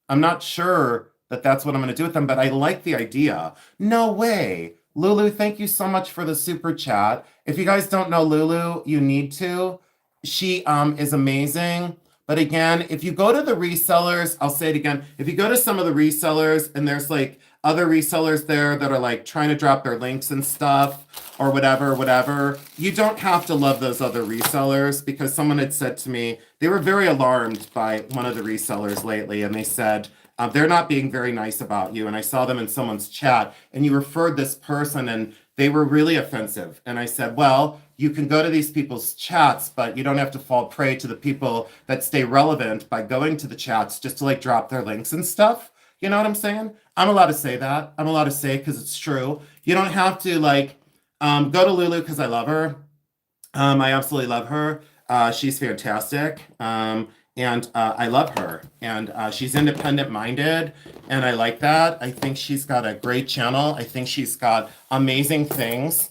A: I'm not sure that that's what I'm going to do with them, but I like the idea. No way. Lulu, thank you so much for the super chat. If you guys don't know Lulu, you need to. She is amazing. But again, if you go to the resellers, I'll say it again. If you go to some of the resellers and there's like other resellers there that are like trying to drop their links and stuff or whatever, you don't have to love those other resellers because someone had said to me, they were very alarmed by one of the resellers lately. And they said, they're not being very nice about you. And I saw them in someone's chat and you referred this person and they were really offensive. And I said, well, you can go to these people's chats, but you don't have to fall prey to the people that stay relevant by going to the chats just to like drop their links and stuff. You know what I'm saying? I'm allowed to say that. I'm allowed to say it because it's true. You don't have to like go to Lulu because I love her. I absolutely love her. She's fantastic. And I love her. And she's independent minded. And I like that. I think she's got a great channel. I think she's got amazing things.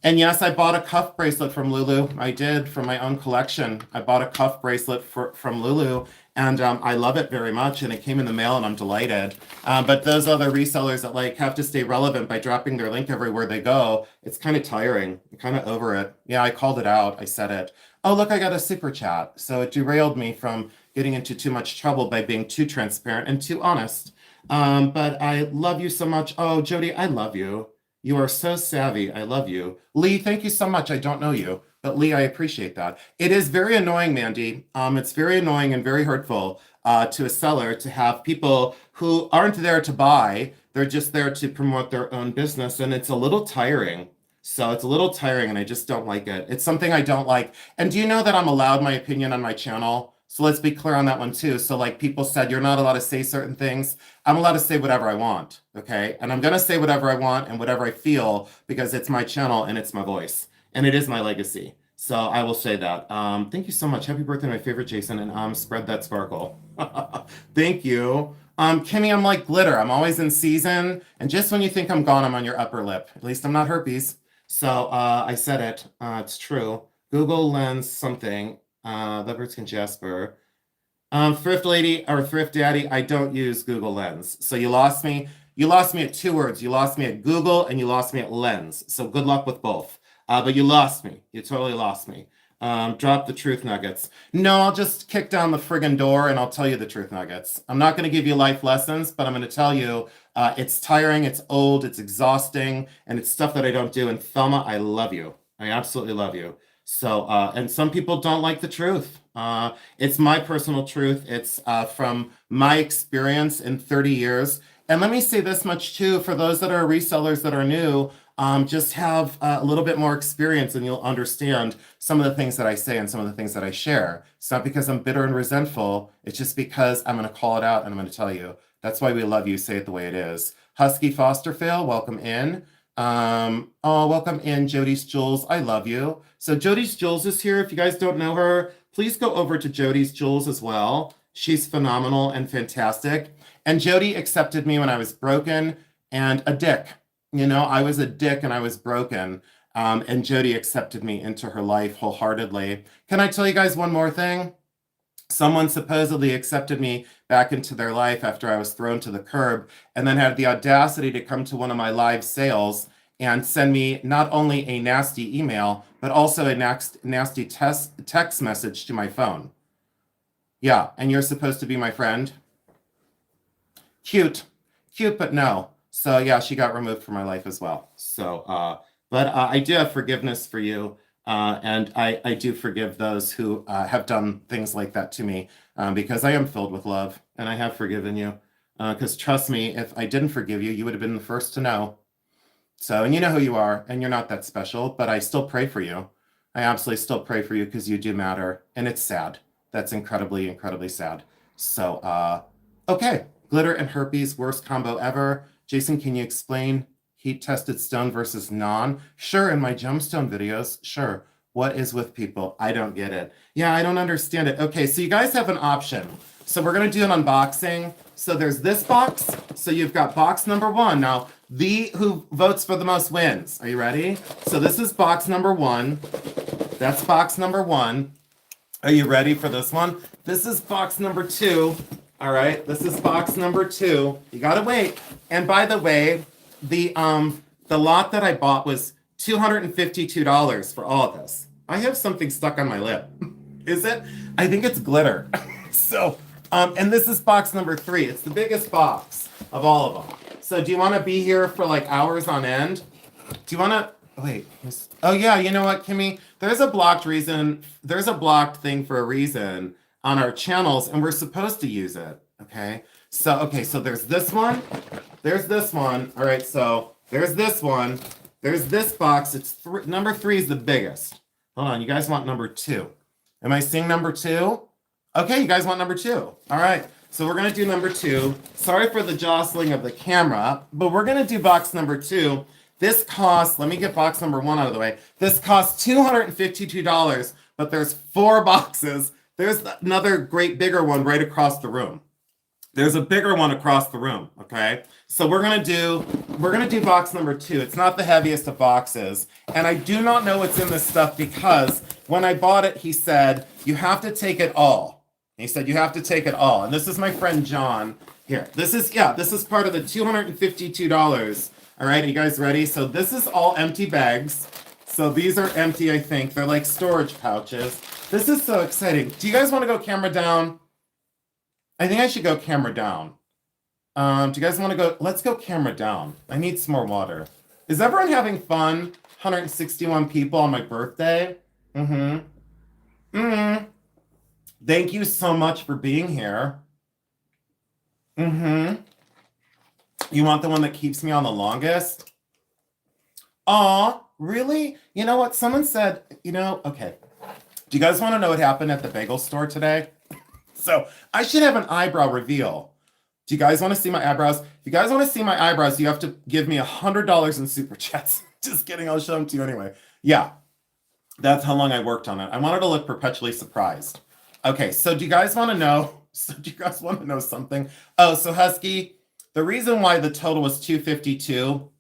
A: And yes, I bought a cuff bracelet from Lulu. I did from my own collection. I bought a cuff bracelet from Lulu, and I love it very much. And it came in the mail, and I'm delighted. But those other resellers that like have to stay relevant by dropping their link everywhere they go, it's kind of tiring. I'm kind of over it. Yeah, I called it out. I said it. Oh, look, I got a super chat. So it derailed me from getting into too much trouble by being too transparent and too honest. But I love you so much. Oh, Jody, I love you. You are so savvy. I love you. Lee, thank you so much. I don't know you, but Lee, I appreciate that. It is very annoying, Mandy. It's very annoying and very hurtful to a seller to have people who aren't there to buy. They're just there to promote their own business, and it's a little tiring. So it's a little tiring, and I just don't like it. It's something I don't like. And do you know that I'm allowed my opinion on my channel? So let's be clear on that one too. So like people said, you're not allowed to say certain things. I'm allowed to say whatever I want, okay? And I'm gonna say whatever I want and whatever I feel because it's my channel and it's my voice and it is my legacy. So I will say that. Thank you so much. Happy birthday, my favorite Jason, and spread that sparkle. Thank you. Kimmy, I'm like glitter. I'm always in season, and just when you think I'm gone, I'm on your upper lip. At least I'm not herpes. So I said it. It's true. Google Lens something. Leopardskin Jasper. Thrift Lady or Thrift Daddy, I don't use Google Lens. So you lost me. You lost me at two words. You lost me at Google and you lost me at Lens. So good luck with both. But you lost me. You totally lost me. Drop the truth nuggets. No, I'll just kick down the friggin' door and I'll tell you the truth nuggets. I'm not going to give you life lessons, but I'm going to tell you it's tiring, it's old, it's exhausting, and it's stuff that I don't do. And Thelma, I love you. I absolutely love you. So, and some people don't like the truth. It's my personal truth. It's from my experience in 30 years. And let me say this much too, for those that are resellers that are new, just have a little bit more experience and you'll understand some of the things that I say and some of the things that I share. It's not because I'm bitter and resentful. It's just because I'm going to call it out and I'm going to tell you. That's why we love you. Say it the way it is. Husky Fosterfield, welcome in. Welcome in, Jody's Jewels. I love you. So Jody's Jewels is here. If you guys don't know her, please go over to Jody's Jewels as well. She's phenomenal and fantastic. And Jody accepted me when I was broken and a dick. You know, I was a dick and I was broken. And Jody accepted me into her life wholeheartedly. Can I tell you guys one more thing? Someone supposedly accepted me back into their life after I was thrown to the curb and then had the audacity to come to one of my live sales and send me not only a nasty email, but also a nasty text message to my phone. Yeah, and you're supposed to be my friend? Cute, but no. So yeah, she got removed from my life as well. So, but I do have forgiveness for you. And I do forgive those who have done things like that to me because I am filled with love and I have forgiven you. Because trust me, if I didn't forgive you, you would have been the first to know. So, and you know who you are and you're not that special, but I still pray for you. I absolutely still pray for you because you do matter. And it's sad. That's incredibly, incredibly sad. So, okay. Glitter and herpes, worst combo ever. Jason, can you explain heat-tested stone versus non? Sure, in my gemstone videos, sure. What is with people? I don't get it. Yeah, I don't understand it. Okay, so you guys have an option. So we're going to do an unboxing. So there's this box. So you've got box number one. Now, who votes for the most wins. Are you ready? So this is box number one. That's box number one. Are you ready for this one? This is box number two. All right, this is box number two. You got to wait. And by the way, the lot that I bought was $252 for all of this. I have something stuck on my lip. Is it? I think it's glitter. So, and this is box number three. It's the biggest box of all of them. So do you want to be here for like hours on end? Do you want to, wait. Oh yeah, you know what, Kimmy? There's a blocked thing for a reason on our channels and we're supposed to use it, okay? So there's this one. There's this one. All right, so there's this one. There's this box. It's number three is the biggest. Hold on, you guys want number two. Am I seeing number two? Okay, you guys want number two. All right, so we're gonna do number two. Sorry for the jostling of the camera, but we're gonna do box number two. This costs, let me get box number one out of the way. This costs $252, but there's 4 boxes. There's another great bigger one right across the room. There's a bigger one across the room, okay? So we're gonna do box number 2. It's not the heaviest of boxes, and I do not know what's in this stuff because when I bought it, he said you have to take it all. He said you have to take it all, and this is my friend John. Here, this is part of the $252. All right, are you guys ready? So this is all empty bags. So these are empty, I think. They're like storage pouches. This is so exciting. Do you guys want to go camera down? I think I should go camera down. Do you guys want to go? Let's go camera down. I need some more water. Is everyone having fun? 161 people on my birthday. Thank you so much for being here. You want the one that keeps me on the longest? Aw, really? You know what? Someone said, okay. Do you guys want to know what happened at the bagel store today? So I should have an eyebrow reveal. Do you guys want to see my eyebrows? If you guys want to see my eyebrows, you have to give me $100 in super chats. Just kidding. I'll show them to you anyway. Yeah, that's how long I worked on it. I wanted to look perpetually surprised. Okay, so do you guys want to know? Something? Oh, so Husky, the reason why the total was 252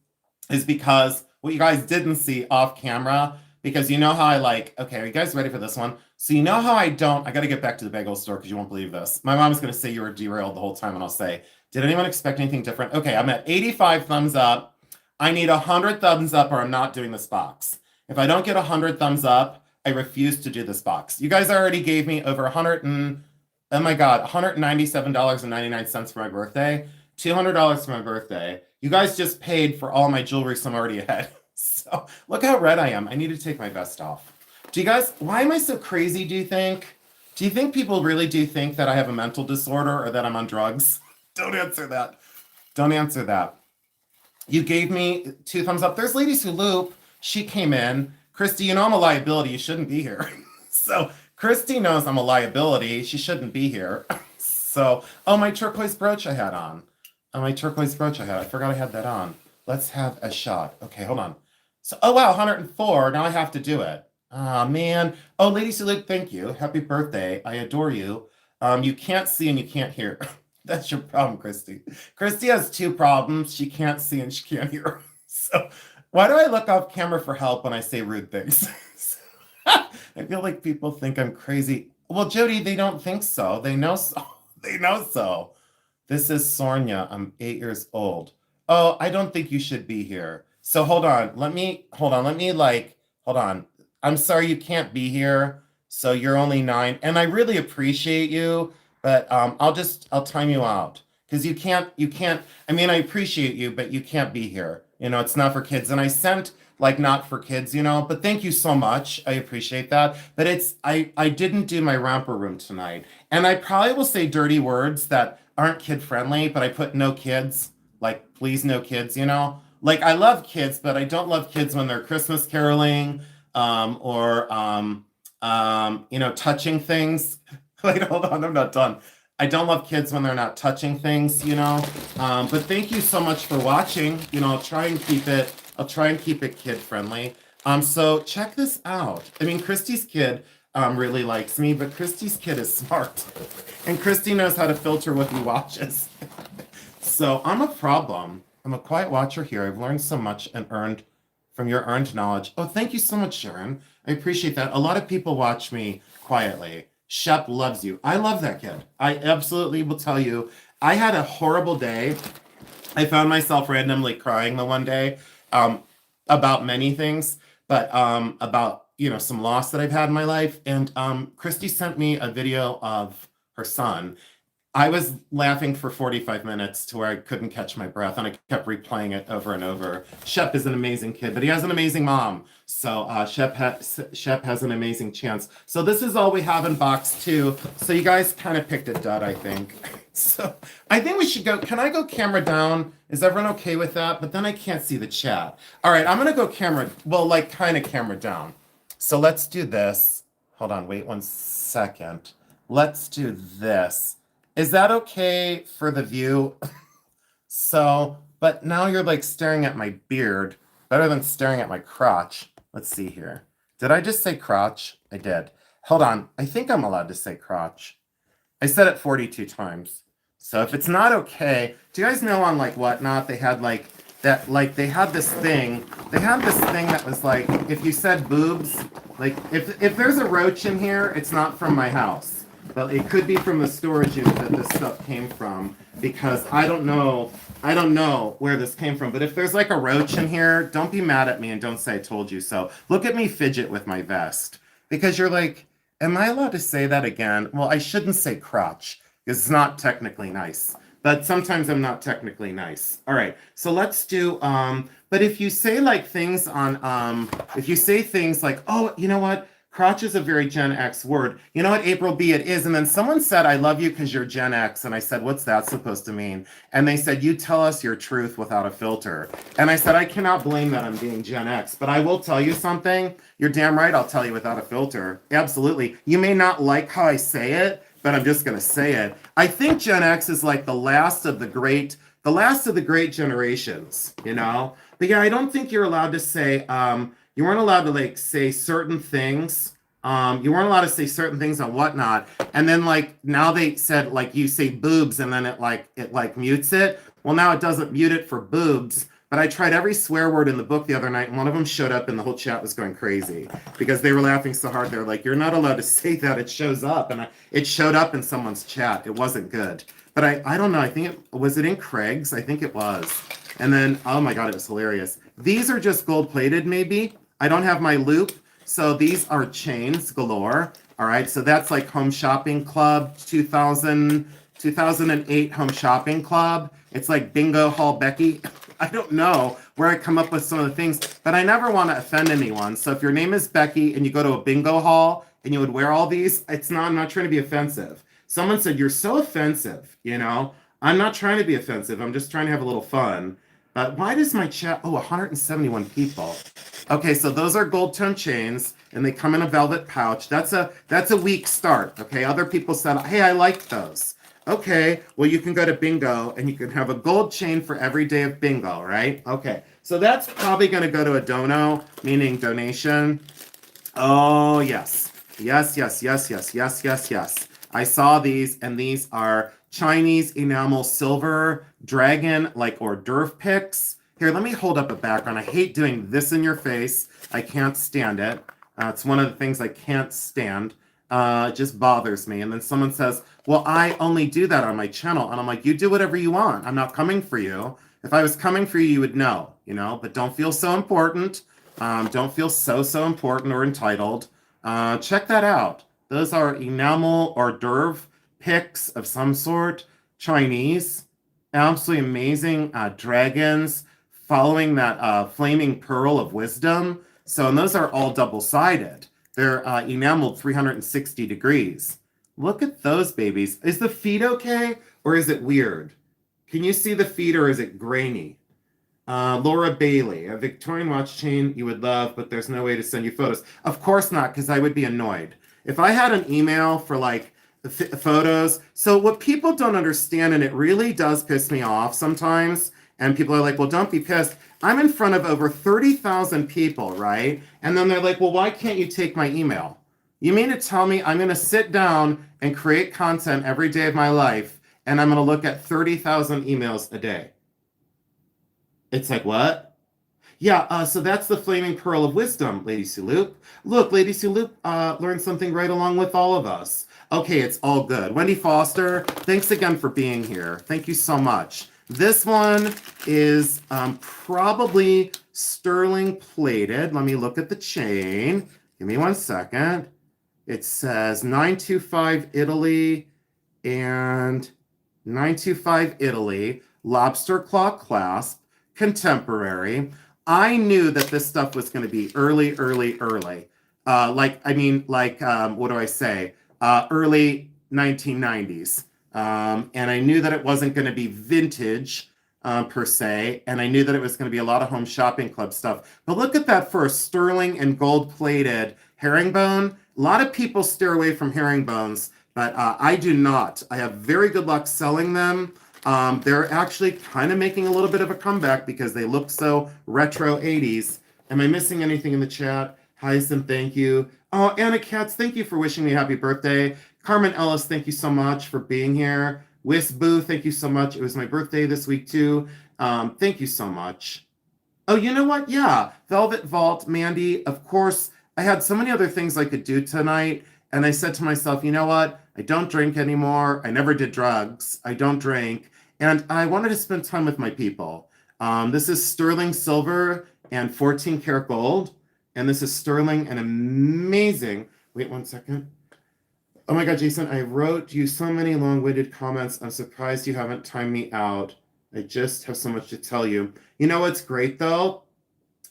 A: is because what you guys didn't see off camera, because you know how okay, are you guys ready for this one? So you know how I got to get back to the bagel store because you won't believe this. My mom's going to say you were derailed the whole time, and I'll say, did anyone expect anything different? Okay, I'm at 85 thumbs up. I need 100 thumbs up or I'm not doing this box. If I don't get 100 thumbs up, I refuse to do this box. You guys already gave me over $197.99 for my birthday, $200 for my birthday. You guys just paid for all my jewelry, so I'm already ahead. So look how red I am. I need to take my vest off. Do you guys, why am I so crazy, do you think? Do you think people really do think that I have a mental disorder or that I'm on drugs? Don't answer that. Don't answer that. You gave me 2 thumbs up. There's Ladies Who Loop. She came in. Christy, you know I'm a liability. You shouldn't be here. So Christy knows I'm a liability. She shouldn't be here. So, oh, my turquoise brooch I had on. I forgot I had that on. Let's have a shot. Okay, hold on. So, oh, wow, 104. Now I have to do it. Ah, man. Oh, Lady Sulik, thank you. Happy birthday. I adore you. You can't see and you can't hear. That's your problem, Christy. Christy has 2 problems. She can't see and she can't hear. So why do I look off camera for help when I say rude things? I feel like people think I'm crazy. Well, Jody, they don't think so. They know so. They know so. This is Sonia. I'm 8 years old. Oh, I don't think you should be here. So hold on. Hold on. I'm sorry you can't be here. So you're only 9. And I really appreciate you, but I'll time you out. Because you can't, I mean, I appreciate you, but you can't be here. It's not for kids. And I sent not for kids, but thank you so much. I appreciate that. But I didn't do my romper room tonight. And I probably will say dirty words that aren't kid friendly, but I put no kids, please no kids, I love kids, but I don't love kids when they're Christmas caroling, or touching things. Wait, hold on, I'm not done. I don't love kids when they're not touching things, but thank you so much for watching. I'll try and keep it kid friendly. So check this out. I mean, Christy's kid really likes me, but Christy's kid is smart. And Christy knows how to filter what he watches. So I'm a problem. I'm a quiet watcher here. I've learned so much and earned from your earned knowledge. Oh, thank you so much, Sharon. I appreciate that. A lot of people watch me quietly. Shep loves you. I love that kid. I absolutely will tell you. I had a horrible day. I found myself randomly crying the one day about many things, but about some loss that I've had in my life. And Christy sent me a video of her son. I was laughing for 45 minutes to where I couldn't catch my breath, and I kept replaying it over and over. Shep is an amazing kid, but he has an amazing mom. So Shep has an amazing chance. So this is all we have in box 2. So you guys kind of picked a dud, I think. So I think we should go. Can I go camera down? Is everyone okay with that? But then I can't see the chat. All right, I'm going to go kind of camera down. So let's do this. Hold on, wait 1 second. Let's do this. Is that okay for the view? So, but now you're staring at my beard, better than staring at my crotch. Let's see here. Did I just say crotch? I did. Hold on. I think I'm allowed to say crotch. I said it 42 times. So if it's not okay, do you guys know on like Whatnot they had like that like they had this thing. They had this thing that was like if you said boobs, like if there's a roach in here, it's not from my house. But it could be from the storage unit that this stuff came from because I don't know where this came from. But if there's like a roach in here, don't be mad at me and don't say I told you so. Look at me fidget with my vest because you're like, am I allowed to say that again? Well, I shouldn't say crotch because it's not technically nice. But sometimes I'm not technically nice. All right. So let's do but if you say like things on if you say things like, "Oh, you know what? Crotch is a very Gen X word." You know what, April B, it is. And then someone said, "I love you because you're Gen X." And I said, "What's that supposed to mean?" And they said, "You tell us your truth without a filter." And I said, "I cannot blame that I'm being Gen X, but I will tell you something. You're damn right I'll tell you without a filter. Absolutely. You may not like how I say it, but I'm just going to say it. I think Gen X is like the last of the great generations, you know? But yeah, I don't think you're allowed to say, you weren't allowed to like say certain things. You weren't allowed to say certain things on Whatnot. And then like now they said like you say boobs and then it like mutes it. Well, now it doesn't mute it for boobs. But I tried every swear word in the book the other night, and one of them showed up, and the whole chat was going crazy because they were laughing so hard. They're like, "You're not allowed to say that. It shows up," and it showed up in someone's chat. It wasn't good, but I don't know. I think it was it in Craig's. I think it was. And then oh my god, it was hilarious. These are just gold plated, maybe. I don't have my loop, so these are chains galore. All right, so that's like Home Shopping Club 2008 Home Shopping Club. It's like Bingo Hall Becky. I don't know where I come up with some of the things, but I never want to offend anyone. So if your name is Becky and you go to a bingo hall and you would wear all these, I'm not trying to be offensive. Someone said, "You're so offensive," you know? I'm not trying to be offensive. I'm just trying to have a little fun. But why does my chat, 171 people. Okay, so those are gold tone chains and they come in a velvet pouch. That's a weak start. Okay, other people said, "Hey, I like those." Okay, well, you can go to bingo and you can have a gold chain for every day of bingo, right? Okay, so that's probably going to go to a dono, meaning donation. Oh, yes. Yes, yes, yes, yes, yes, yes, yes. I saw these, and these are Chinese enamel silver dragon, like hors d'oeuvre picks. Here, let me hold up a background. I hate doing this in your face. I can't stand it. It's one of the things I can't stand. It just bothers me. And then someone says, "Well, I only do that on my channel." And I'm like, "You do whatever you want. I'm not coming for you. If I was coming for you, you would know, you know, but don't feel so important. Don't feel so important or entitled. Check that out. Those are enamel hors d'oeuvre picks of some sort, Chinese. Absolutely amazing dragons following that flaming pearl of wisdom. So, and those are all double-sided. They're enameled 360 degrees. Look at those babies. Is the feet okay or is it weird? Can you see the feet or is it grainy? Laura Bailey, a Victorian watch chain you would love, but there's no way to send you photos. Of course not, because I would be annoyed. If I had an email for like photos, so what people don't understand, and it really does piss me off sometimes, and people are like, "Well, don't be pissed." I'm in front of over 30,000 people, right? And then they're like, "Well, why can't you take my email?" You mean to tell me I'm going to sit down and create content every day of my life, and I'm going to look at 30,000 emails a day? It's like, what? Yeah, so that's the flaming pearl of wisdom, Lady Sulup. Look, Lady Sulup learned something right along with all of us. Okay, it's all good. Wendy Foster, thanks again for being here. Thank you so much. This one is probably sterling plated. Let me look at the chain. Give me 1 second. It says 925 Italy and 925 Italy, lobster claw clasp, contemporary. I knew that this stuff was going to be early. What do I say? Early 1990s. And I knew that it wasn't going to be vintage per se. And I knew that it was going to be a lot of Home Shopping Club stuff. But look at that for a sterling and gold plated herringbone. A lot of people steer away from herringbones, but I do not. I have very good luck selling them. They're actually kind of making a little bit of a comeback because they look so retro 80s. Am I missing anything in the chat? Hyson, thank you. Oh, Anna Katz, thank you for wishing me happy birthday. Carmen Ellis, thank you so much for being here. Whis Boo, thank you so much. It was my birthday this week too. Thank you so much. Oh, you know what? Yeah, Velvet Vault, Mandy. Of course, I had so many other things I could do tonight, and I said to myself, you know what? I don't drink anymore. I never did drugs. I don't drink, and I wanted to spend time with my people. This is sterling silver and 14 karat gold, and this is sterling and amazing. Wait 1 second. Oh my God, Jason, I wrote you so many long-winded comments. I'm surprised you haven't timed me out. I just have so much to tell you. You know what's great though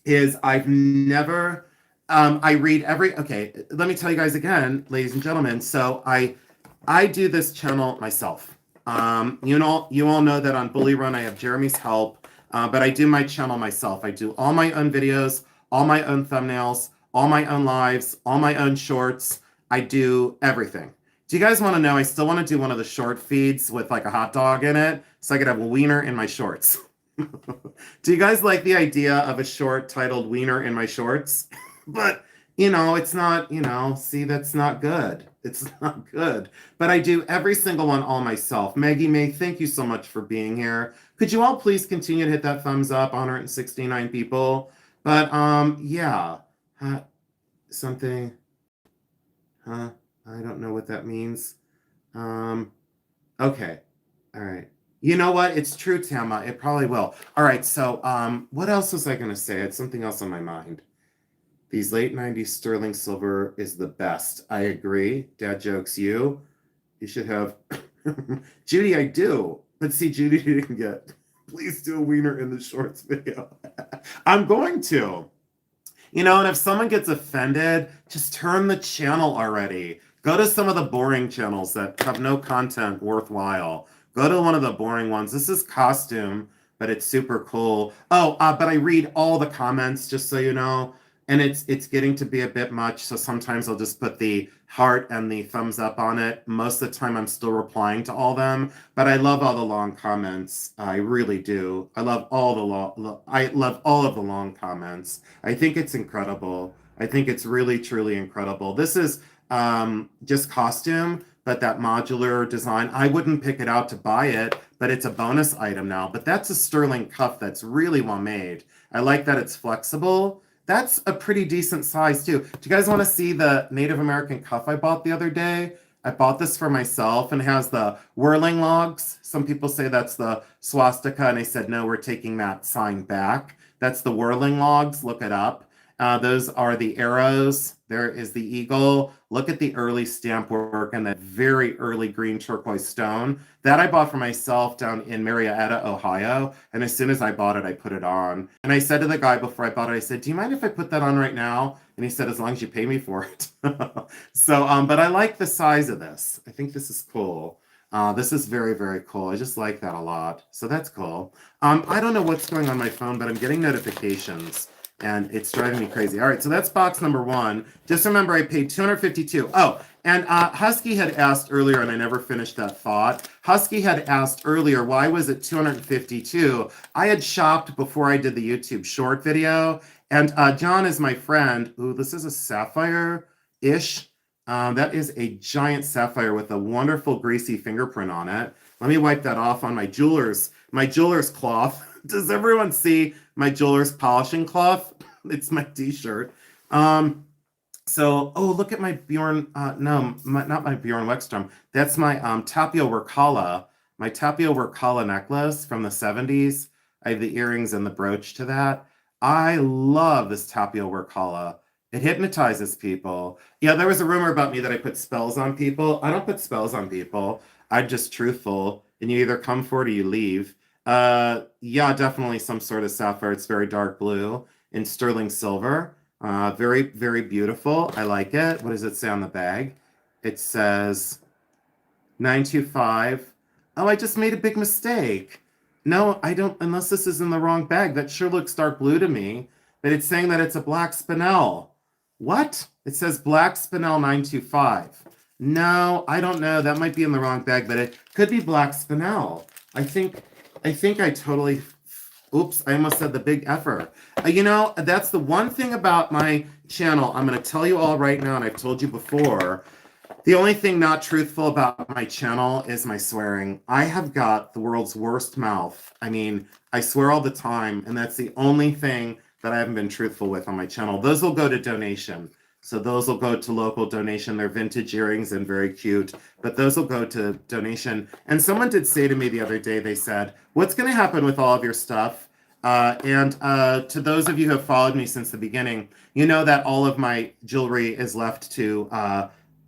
A: is I've never I read every okay, let me tell you guys again, ladies and gentlemen. So I do this channel myself. You all know that on Bully Run I have Jeremy's help, but I do my channel myself. I do all my own videos, all my own thumbnails, all my own lives, all my own shorts. I do everything. Do you guys want to know? I still want to do one of the short feeds with like a hot dog in it, so I could have a wiener in my shorts. Do you guys like the idea of a short titled Wiener in my shorts? But, it's not, see, that's not good. It's not good. But I do every single one all myself. Maggie May, thank you so much for being here. Could you all please continue to hit that thumbs up, 169 people? But, yeah. Something, huh? I don't know what that means. Okay. All right. You know what? It's true, Tama. It probably will. All right. So, what else was I going to say? I had something else on my mind. These late 90s sterling silver is the best. I agree. Dad jokes you. You should have. Judy, I do. But see, Judy didn't get. Please do a wiener in the shorts video. I'm going to. And if someone gets offended, just turn the channel already. Go to some of the boring channels that have no content worthwhile. Go to one of the boring ones. This is costume, but it's super cool. Oh, but I read all the comments, just so you know. And it's getting to be a bit much, so sometimes I'll just put the heart and the thumbs up on it. Most of the time I'm still replying to all them, but I love all the long comments. I really do. I love all of the long comments. I think it's incredible. I think it's really truly incredible. This is just costume, but that modular design, I wouldn't pick it out to buy it, but it's a bonus item now. But that's a sterling cuff that's really well made. I like that it's flexible. That's a pretty decent size too. Do you guys want to see the Native American cuff I bought the other day? I bought this for myself and it has the whirling logs. Some people say that's the swastika, and I said, no, we're taking that sign back. That's the whirling logs. Look it up. Those are the arrows. There is the eagle. Look at the early stamp work and that very early green turquoise stone. That I bought for myself down in Marietta, Ohio. And as soon as I bought it, I put it on. And I said to the guy before I bought it, I said, do you mind if I put that on right now? And he said, as long as you pay me for it. So, but I like the size of this. I think this is cool. This is very, very cool. I just like that a lot. So that's cool. I don't know what's going on my phone, but I'm getting notifications. And it's driving me crazy. All right, so that's box number one. Just remember, I paid $252. Oh, and Husky had asked earlier, and I never finished that thought. Husky had asked earlier, why was it $252? I had shopped before I did the YouTube short video, and John is my friend. Ooh, this is a sapphire-ish. That is a giant sapphire with a wonderful greasy fingerprint on it. Let me wipe that off on my jeweler's cloth. Does everyone see my jeweler's polishing cloth? It's my t-shirt. So, look at my Bjorn, not my Bjorn Wexstrom. That's my Tapio Workala, necklace from the 70s. I have the earrings and the brooch to that. I love this Tapio Workala. It hypnotizes people. Yeah, there was a rumor about me that I put spells on people. I don't put spells on people. I'm just truthful, and you either come for it or you leave. Yeah, definitely some sort of sapphire. It's very dark blue in sterling silver. Very, very beautiful. I like it. What does it say on the bag? It says 925. Oh, I just made a big mistake. No, I don't, unless this is in the wrong bag. That sure looks dark blue to me. But it's saying that it's a black spinel. What? It says black spinel 925. No, I don't know. That might be in the wrong bag, but it could be black spinel. I think I totally Oops, I almost said the big effer. That's the one thing about my channel. I'm going to tell you all right now, and I've told you before. The only thing not truthful about my channel is my swearing. I have got the world's worst mouth. I mean, I swear all the time, and that's the only thing that I haven't been truthful with on my channel. Those will go to donation. So those will go to local donation. They're vintage earrings and very cute, but those will go to donation. And someone did say to me the other day, they said, what's going to happen with all of your stuff? And to those of you who have followed me since the beginning, you know that all of my jewelry is left to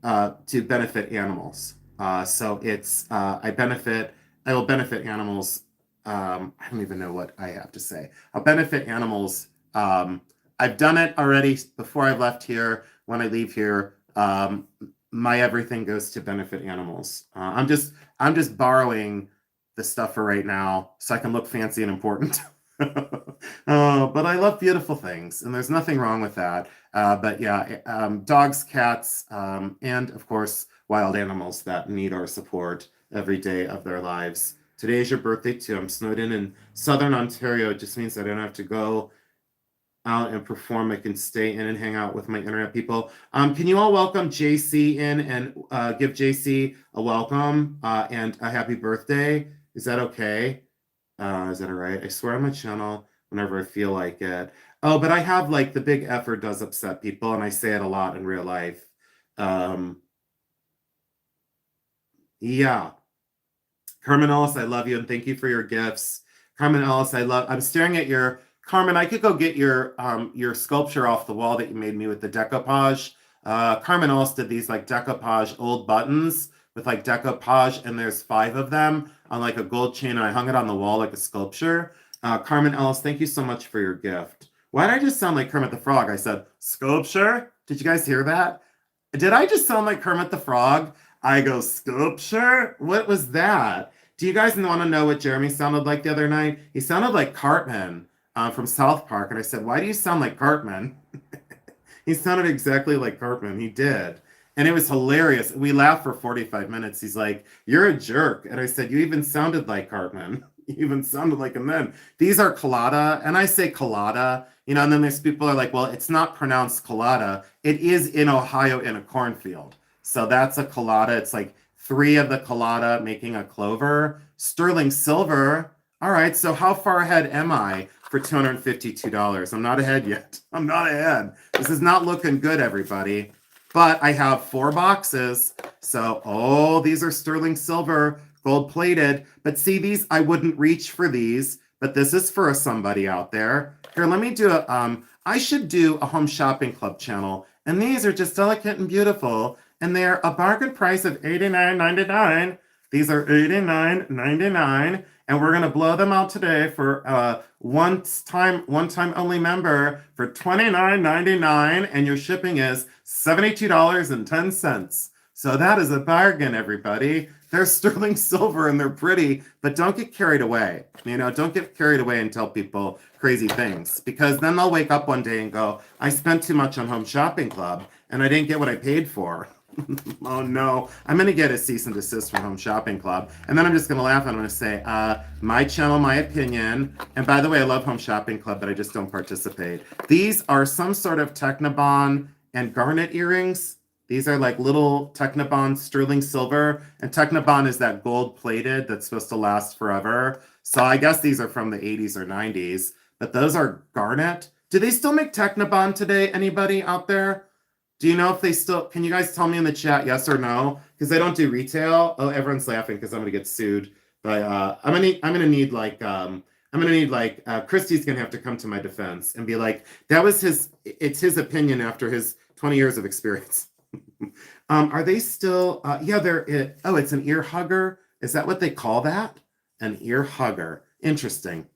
A: benefit animals. So it's I will benefit animals. I don't even know what I have to say. I'll benefit animals. I've done it already before I left here. When I leave here, my everything goes to benefit animals. I'm just borrowing the stuff for right now so I can look fancy and important. But I love beautiful things, and there's nothing wrong with that. But yeah, dogs, cats, and of course, wild animals that need our support every day of their lives. Today is your birthday too. I'm snowed in Southern Ontario. It just means I don't have to go out and perform. I can stay in and hang out with my internet people. Can you all welcome JC in and give JC a welcome and a happy birthday? Is that okay? Is that all right? I swear on my channel whenever I feel like it. Oh, but I have like the big effort does upset people, and I say it a lot in real life. Yeah. Carmen Ellis, I love you and thank you for your gifts. Carmen Ellis, I'm staring at your Carmen, I could go get your sculpture off the wall that you made me with the decoupage. Carmen Ellis did these like decoupage old buttons with like decoupage, and there's 5 of them on like a gold chain, and I hung it on the wall like a sculpture. Carmen Ellis, thank you so much for your gift. Why did I just sound like Kermit the Frog? I said, sculpture? Did you guys hear that? Did I just sound like Kermit the Frog? I go, sculpture? What was that? Do you guys want to know what Jeremy sounded like the other night? He sounded like Cartman from South Park. And I said, why do you sound like Cartman? He sounded exactly like Cartman. He did. And it was hilarious. We laughed for 45 minutes. He's like, you're a jerk. And I said, you even sounded like Cartman. You even sounded like him then. These are colada. And I say colada, and then there's people are like, well, it's not pronounced colada. It is in Ohio in a cornfield. So that's a colada. It's like 3 of the colada making a clover. Sterling silver. All right. So how far ahead am I for $252? I'm not ahead yet. I'm not ahead. This is not looking good, everybody. But I have 4 boxes. So, these are sterling silver, gold plated. But see, these, I wouldn't reach for these. But this is for somebody out there. Here, let me do I should do a home shopping club channel. And these are just delicate and beautiful. And they're a bargain price of $89.99. These are $89.99. And we're going to blow them out today for one-time only member for $29.99. And your shipping is $72.10. So that is a bargain, everybody. They're sterling silver and they're pretty, but don't get carried away. Don't get carried away and tell people crazy things, because then they'll wake up one day and go, I spent too much on Home Shopping Club and I didn't get what I paid for. Oh no, I'm going to get a cease and desist from Home Shopping Club. And then I'm just going to laugh and I'm going to say, my channel, my opinion. And by the way, I love Home Shopping Club, but I just don't participate. These are some sort of Technobon and garnet earrings. These are like little Technobon sterling silver. And Technobon is that gold plated that's supposed to last forever. So I guess these are from the 80s or 90s. But those are garnet. Do they still make Technobon today? Anybody out there? Do you know if they still, can you guys tell me in the chat yes or no? Because I don't do retail. Oh, everyone's laughing because I'm gonna get sued. But I'm gonna need Christy's gonna have to come to my defense and be like, it's his opinion after his 20 years of experience. Are they still, it's an ear hugger. Is that what they call that? An ear hugger. Interesting.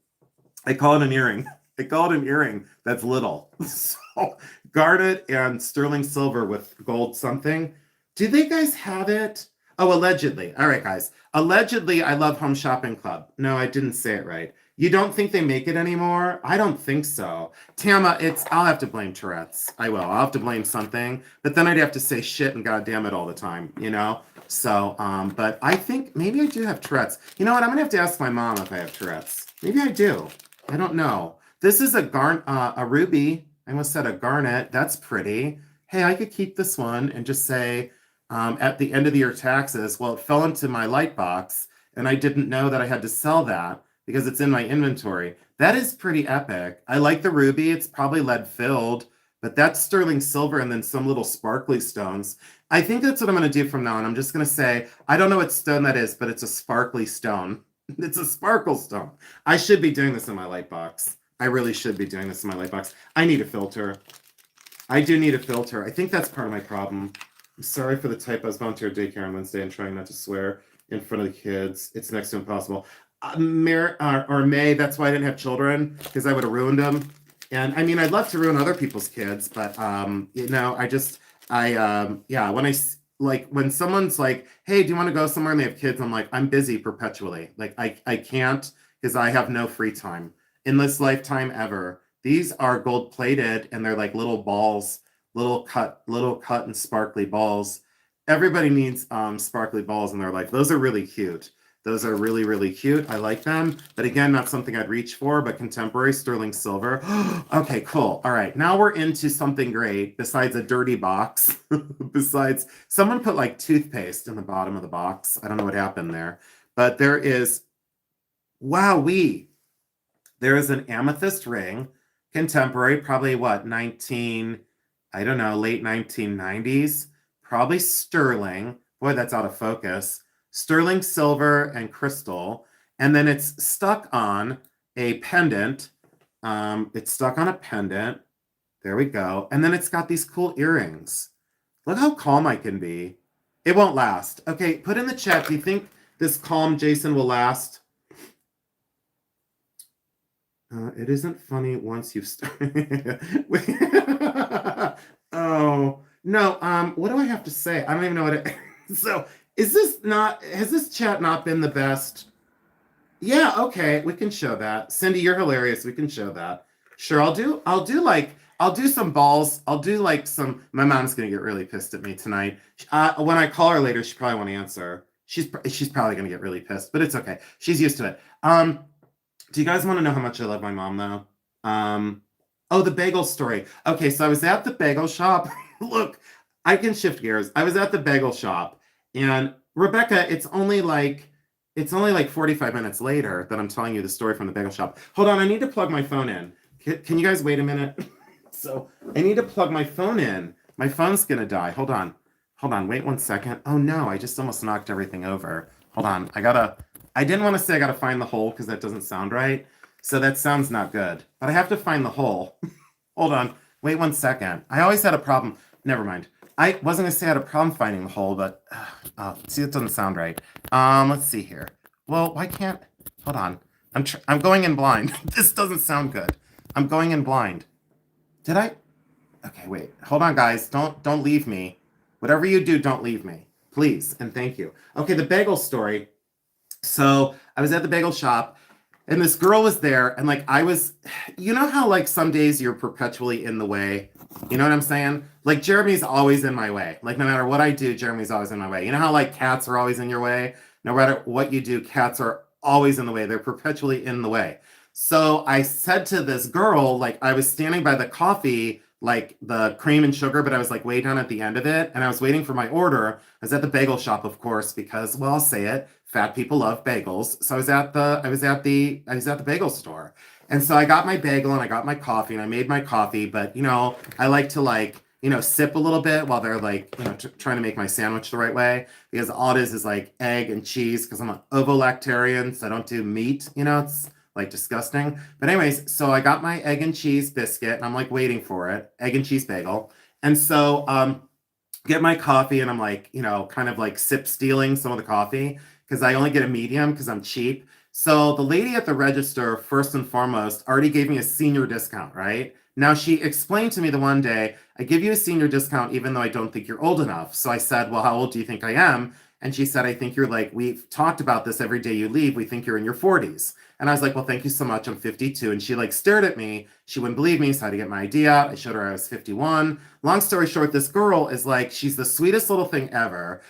A: I call it an earring. I call it an earring that's little. So garnet and sterling silver with gold something. Do they guys have it? Oh, allegedly. All right, guys. Allegedly, I love Home Shopping Club. No, I didn't say it right. You don't think they make it anymore? I don't think so. Tama, I'll have to blame Tourette's. I will. I'll have to blame something. But then I'd have to say shit and goddamn it all the time, So, but I think maybe I do have Tourette's. You know what? I'm going to have to ask my mom if I have Tourette's. Maybe I do. I don't know. This is a ruby. I almost said a garnet. That's pretty. Hey, I could keep this one and just say, at the end of the year taxes, well, it fell into my light box, and I didn't know that I had to sell that because it's in my inventory. That is pretty epic. I like the ruby. It's probably lead filled, but that's sterling silver and then some little sparkly stones. I think that's what I'm going to do from now on. I'm just going to say, I don't know what stone that is, but it's a sparkly stone. It's a sparkle stone. I should be doing this in my light box. I really should be doing this in my light box. I need a filter. I do need a filter. I think that's part of my problem. I'm sorry for the typos. Volunteer daycare on Wednesday and trying not to swear in front of the kids. It's next to impossible. Or May, that's why I didn't have children, because I would have ruined them. And I mean, I'd love to ruin other people's kids, but yeah, like when someone's like, "Hey, do you want to go somewhere?" and they have kids, I'm like, I'm busy perpetually. Like I can't because I have no free time in this lifetime ever. These are gold plated and they're like little balls, little cut and sparkly balls. Everybody needs sparkly balls in their life. Those are really cute. Those are really, really cute. I like them. But again, not something I'd reach for, but contemporary sterling silver. Okay, cool. All right. Now we're into something great besides a dirty box. Besides, someone put like toothpaste in the bottom of the box. I don't know what happened there. But there is, wowee. There is an amethyst ring, contemporary, probably what, I don't know, late 1990s. Probably sterling. Boy, that's out of focus. Sterling silver and crystal, and then it's stuck on a pendant. It's stuck on a pendant. There we go. And then it's got these cool earrings. Look how calm I can be. It won't last. Okay, put in the chat. Do you think this calm Jason will last? It isn't funny once you've started. Oh, no. What do I have to say? I don't even know what it is. So has this chat not been the best? Yeah, okay, we can show that. Cindy, you're hilarious. We can show that. Sure, I'll do some balls. I'll do like my mom's gonna get really pissed at me tonight. When I call her later, she probably won't answer. She's probably gonna get really pissed, but it's okay. She's used to it. Do you guys want to know how much I love my mom though? Oh, the bagel story. Okay, so I was at the bagel shop. Look, I can shift gears. I was at the bagel shop, and Rebecca, it's only like 45 minutes later that I'm telling you the story from the bagel shop. Hold on, I need to plug my phone in. Can you guys wait a minute? So I need to plug my phone in. My phone's gonna die. Hold on, wait 1 second. Oh no, I just almost knocked everything over. Hold on, I didn't want to say I gotta find the hole because that doesn't sound right. So that sounds not good. But I have to find the hole. Hold on. Wait 1 second. I always had a problem. Never mind. I wasn't gonna say I had a problem finding the hole, but see, it doesn't sound right. Let's see here. Well, why can't? Hold on. I'm going in blind. This doesn't sound good. I'm going in blind. Did I? Okay, wait. Hold on, guys. Don't leave me. Whatever you do, don't leave me, please, and thank you. Okay, the bagel story. So I was at the bagel shop. And this girl was there, and like you know how like some days you're perpetually in the way? You know what I'm saying? Like Jeremy's always in my way. Like no matter what I do, Jeremy's always in my way. You know how like cats are always in your way? No matter what you do, cats are always in the way. They're perpetually in the way. So I said to this girl, like I was standing by the coffee, like the cream and sugar, but I was like way down at the end of it, and I was waiting for my order. I was at the bagel shop, of course, because well, I'll say it. Fat people love bagels. So I was at the bagel store. And so I got my bagel and I got my coffee and I made my coffee, but you know, I like to like, you know, sip a little bit while they're like, you know, trying to make my sandwich the right way, because all it is like egg and cheese, because I'm an ovo-lactarian, so I don't do meat, you know, it's like disgusting. But anyways, so I got my egg and cheese biscuit and I'm like waiting for it, egg and cheese bagel. And so get my coffee and I'm like, you know, kind of like sip stealing some of the coffee because I only get a medium because I'm cheap. So the lady at the register, first and foremost, already gave me a senior discount, right? Now she explained to me the one day, I give you a senior discount even though I don't think you're old enough. So I said, well, how old do you think I am? And she said, I think you're like, we've talked about this every day you leave. We think you're in your 40s. And I was like, well, thank you so much. I'm 52. And she like stared at me. She wouldn't believe me. So I had to get my ID out. I showed her I was 51. Long story short, this girl is like, she's the sweetest little thing ever.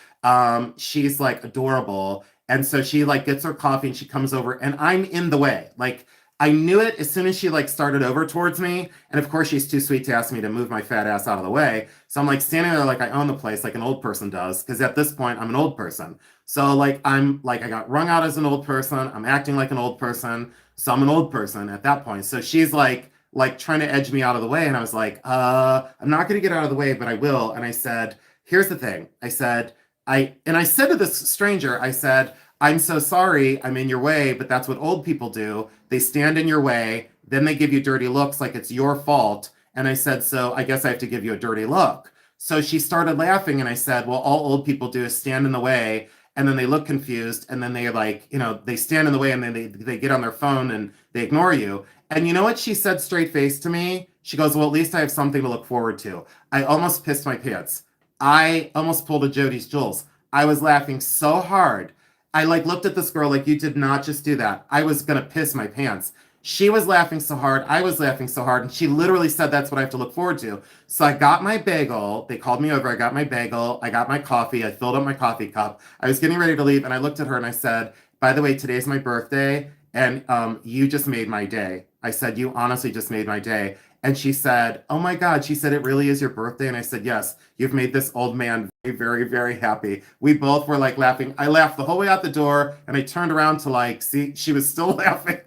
A: She's like adorable. And so she like gets her coffee and she comes over and I'm in the way. Like I knew it as soon as she like started over towards me. And of course, she's too sweet to ask me to move my fat ass out of the way. So I'm like standing there like I own the place, like an old person does. Because at this point, I'm an old person. So like I'm like I got wrung out as an old person. I'm acting like an old person. So I'm an old person at that point. So she's like trying to edge me out of the way. And I was like, I'm not gonna get out of the way, but I will. And I said, here's the thing. I said to this stranger, I said, I'm so sorry, I'm in your way, but that's what old people do. They stand in your way, then they give you dirty looks like it's your fault. And I said, so I guess I have to give you a dirty look. So she started laughing, and I said, well, all old people do is stand in the way, and then they look confused, and then they like, they stand in the way, and then they get on their phone and they ignore you. And you know what she said straight face to me? She goes, well, at least I have something to look forward to. I almost pissed my pants. I almost pulled a Jody's Jules. I was laughing so hard. I like looked at this girl like you did not just do that. I was gonna piss my pants. She was laughing so hard, I was laughing so hard, and she literally said that's what I have to look forward to. So I got my bagel. They called me over. I got my bagel. I got my coffee. I filled up my coffee cup. I was getting ready to leave, and I looked at her and I said, "By the way, today's my birthday, and you just made my day." I said, "You honestly just made my day." And she said, "Oh my God." She said, "It really is your birthday." And I said, "Yes, you've made this old man very, very, very happy." We both were like laughing. I laughed the whole way out the door, and I turned around to like see she was still laughing.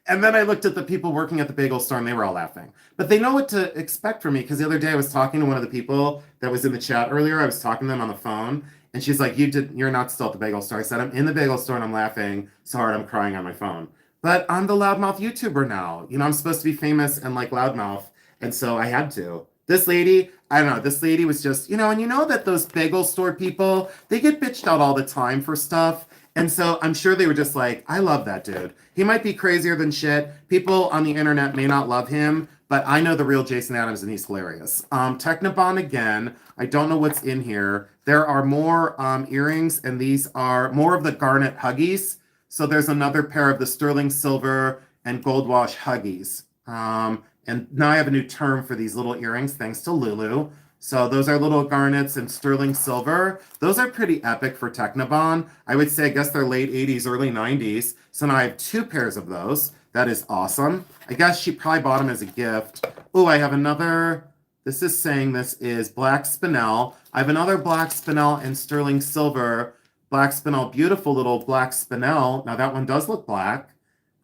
A: And then I looked at the people working at the bagel store, and they were all laughing. But they know what to expect from me because the other day I was talking to one of the people that was in the chat earlier. I was talking to them on the phone, and she's like, You're not still at the bagel store." I said, "I'm in the bagel store and I'm laughing so hard I'm crying on my phone." But I'm the loudmouth YouTuber now. I'm supposed to be famous and like loudmouth. And so I had to. This lady, I don't know, this lady was just, and you know that those bagel store people, they get bitched out all the time for stuff. And so I'm sure they were just like, I love that dude. He might be crazier than shit. People on the internet may not love him, but I know the real Jason Adams and he's hilarious. Technobon again. I don't know what's in here. There are more earrings, and these are more of the garnet huggies. So there's another pair of the sterling silver and gold wash huggies. And now I have a new term for these little earrings, thanks to Lulu. So those are little garnets and sterling silver. Those are pretty epic for Technobon. I would say, I guess they're late 80s, early 90s. So now I have two pairs of those. That is awesome. I guess she probably bought them as a gift. Oh, I have another. This is saying this is black spinel. I have another black spinel and sterling silver. Black spinel, beautiful little black spinel. Now that one does look black.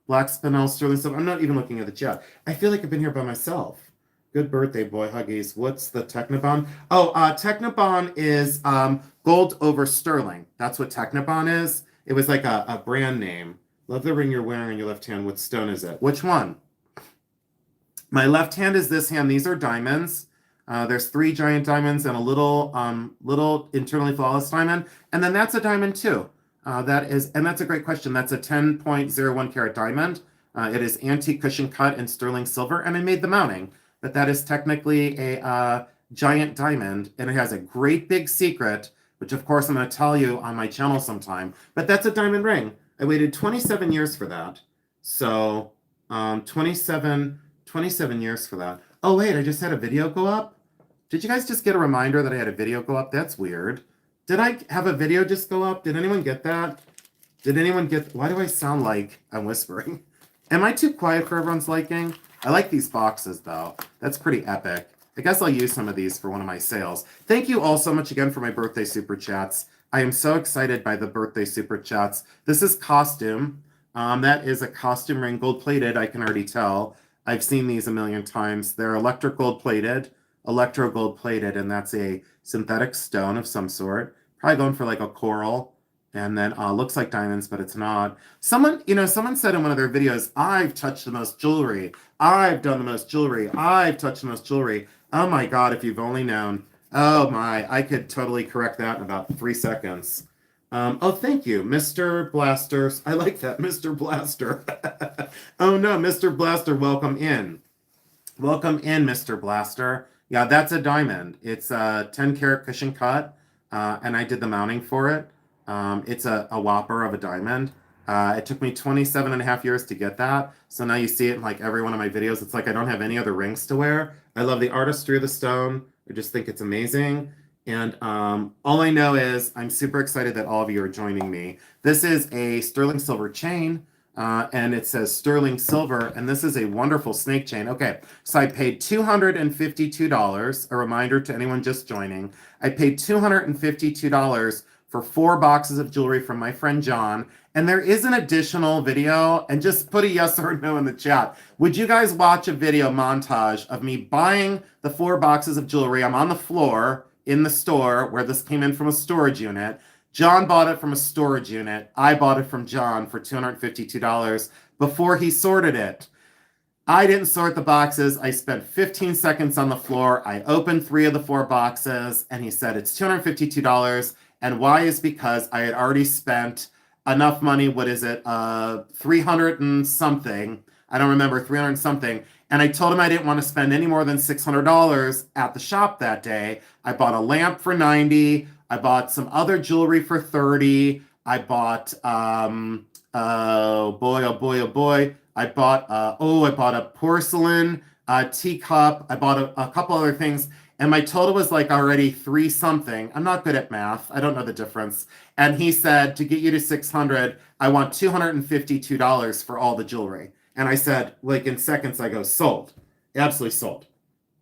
A: Black spinel, sterling silver. I'm not even looking at the chat. I feel like I've been here by myself. Good birthday, boy huggies. What's the Technobon? Oh, Technobon is gold over sterling. That's what Technobon is. It was like a brand name. Love the ring you're wearing on your left hand. What stone is it? Which one? My left hand is this hand. These are diamonds. There's 3 giant diamonds and a little internally flawless diamond. And then that's a diamond too. That's a great question. That's a 10.01 carat diamond. It is antique cushion cut in sterling silver, and I made the mounting. But that is technically a giant diamond, and it has a great big secret, which of course I'm going to tell you on my channel sometime. But that's a diamond ring. I waited 27 years for that. So 27 years for that. Oh wait, I just had a video go up. Did you guys just get a reminder that I had a video go up? That's weird. Did I have a video just go up? Did anyone get that? Why do I sound like I'm whispering? Am I too quiet for everyone's liking? I like these boxes though. That's pretty epic. I guess I'll use some of these for one of my sales. Thank you all so much again for my birthday super chats. I am so excited by the birthday super chats. This is costume. That is a costume ring, gold plated, I can already tell. I've seen these a million times. They're electro gold plated, and that's a synthetic stone of some sort. Probably going for like a coral, and then looks like diamonds, but it's not. Someone said in one of their videos, I've touched the most jewelry. I've done the most jewelry. I've touched the most jewelry. Oh my God, if you've only known. Oh my, I could totally correct that in about 3 seconds. Oh, thank you, Mr. Blaster. I like that, Mr. Blaster. Oh no, Mr. Blaster, welcome in. Welcome in, Mr. Blaster. Yeah, that's a diamond. It's a 10 karat cushion cut, and I did the mounting for it. It's a whopper of a diamond. It took me 27 and a half years to get that. So now you see it in like every one of my videos. It's like I don't have any other rings to wear. I love the artistry of the stone. I just think it's amazing. And all I know is I'm super excited that all of you are joining me. This is a sterling silver chain. And it says sterling silver, and this is a wonderful snake chain. Okay, so I paid $252. A reminder to anyone just joining. I paid $252 for 4 boxes of jewelry from my friend John. And there is an additional video, and just put a yes or no in the chat. Would you guys watch a video montage of me buying the 4 boxes of jewelry? I'm on the floor in the store where this came in from a storage unit. John bought it from a storage unit. I bought it from John for $252 before he sorted it. I didn't sort the boxes. I spent 15 seconds on the floor. I opened 3 of the 4 boxes, and he said it's $252. And why is because I had already spent enough money. What is it? 300 and something. I don't remember, 300 and something. And I told him I didn't want to spend any more than $600 at the shop that day. I bought a lamp for 90. I bought some other jewelry for 30. I bought oh boy, oh boy, oh boy. I bought a porcelain teacup. I bought a couple other things, and my total was like already 3 something. I'm not good at math. I don't know the difference. And he said, to get you to 600, I want $252 for all the jewelry. And I said, like in seconds, I go, sold. Absolutely sold.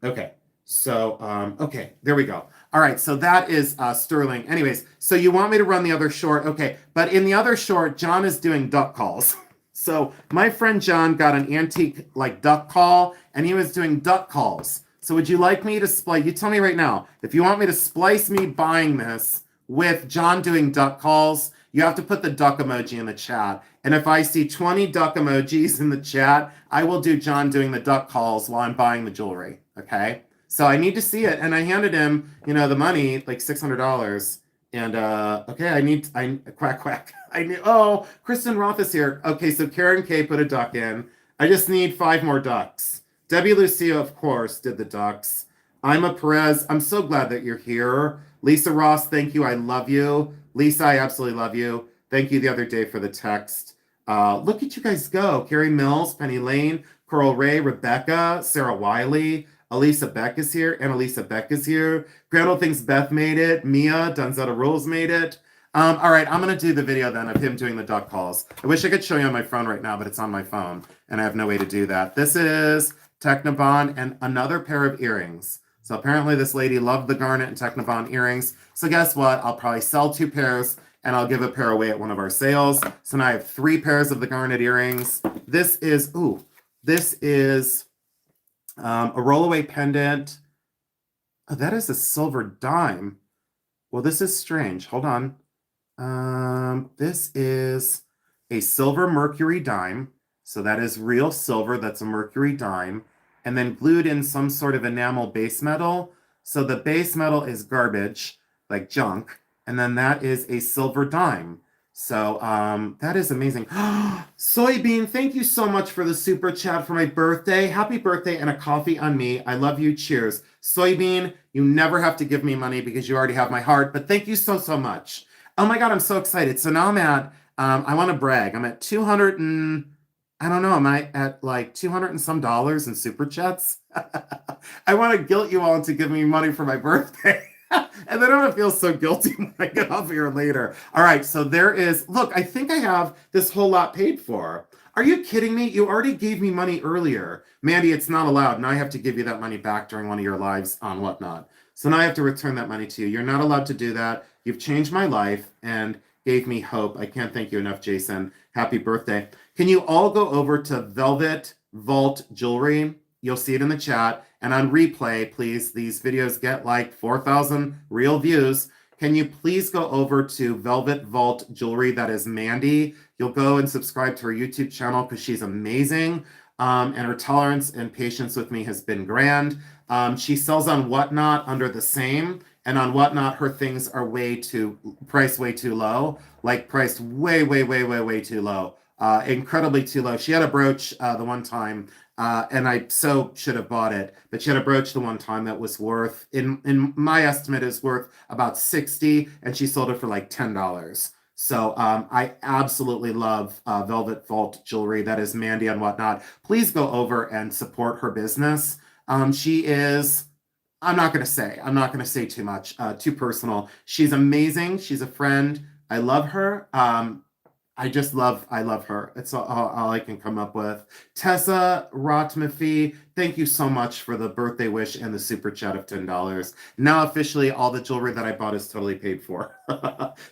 A: Okay. So, okay, there we go. All right, so that is sterling. Anyways, so you want me to run the other short? Okay, but in the other short, John is doing duck calls. So my friend John got an antique like duck call, and he was doing duck calls. So would you like me to splice? You tell me right now. If you want me to splice me buying this with John doing duck calls, you have to put the duck emoji in the chat. And if I see 20 duck emojis in the chat, I will do John doing the duck calls while I'm buying the jewelry. Okay? So I need to see it. And I handed him, the money, like $600. And okay, I quack quack. Kristen Roth is here. Okay, so Karen K put a duck in. I just need 5 more ducks. Debbie Lucia, of course, did the ducks. Ima Perez, I'm so glad that you're here. Lisa Ross, thank you. I love you. Lisa, I absolutely love you. Thank you the other day for the text. Look at you guys go. Carrie Mills, Penny Lane, Coral Ray, Rebecca, Sarah Wiley, Elisa Beck is here, and Elisa Beck is here. Gretel thinks Beth made it. Mia, Donzetta Rules made it. All right, I'm going to do the video then of him doing the duck calls. I wish I could show you on my phone right now, but it's on my phone, and I have no way to do that. This is Technobond and another pair of earrings. So apparently this lady loved the garnet and Technobond earrings. So guess what? I'll probably sell 2 pairs, and I'll give a pair away at one of our sales. So now I have 3 pairs of the garnet earrings. This is a rollaway pendant. Oh, that is a silver dime. Well, this is strange. Hold on. This is a silver mercury dime. So that is real silver. That's a mercury dime. And then glued in some sort of enamel base metal. So the base metal is garbage, like junk. And then that is a silver dime. So that is amazing. Soybean, thank you so much for the super chat for my birthday. Happy birthday and a coffee on me. I love you. Cheers. Soybean, you never have to give me money because you already have my heart, but thank you so, so much. Oh my God, I'm so excited. So now I'm at, I want to brag. I'm at 200 and, I don't know, am I at like 200 and some dollars in super chats? I want to guilt you all into giving me money for my birthday. And then I'm going to feel so guilty when I get off here later. All right, so there is, look, I think I have this whole lot paid for. Are you kidding me? You already gave me money earlier. Mandy, it's not allowed. Now I have to give you that money back during one of your lives on Whatnot. So now I have to return that money to you. You're not allowed to do that. You've changed my life and gave me hope. I can't thank you enough, Jason. Happy birthday. Can you all go over to Velvet Vault Jewelry? You'll see it in the chat. And on replay, please, these videos get like 4,000 real views. Can you please go over to Velvet Vault Jewelry? That is Mandy. You'll go and subscribe to her YouTube channel because she's amazing. And her tolerance and patience with me has been grand. She sells on Whatnot under the same. And on Whatnot, her things are priced way too low. Like priced way, way, way, way, way too low. Incredibly too low. She had a brooch the one time. And I so should have bought it, but she had a brooch the one time that was worth, in my estimate, is worth about $60, and she sold it for like $10. So I absolutely love Velvet Vault Jewelry. That is Mandy on Whatnot. Please go over and support her business. She is, I'm not going to say too much, too personal. She's amazing. She's a friend. I love her. I love her. It's all I can come up with. Tessa Rotmafi, thank you so much for the birthday wish and the super chat of $10. Now officially all the jewelry that I bought is totally paid for.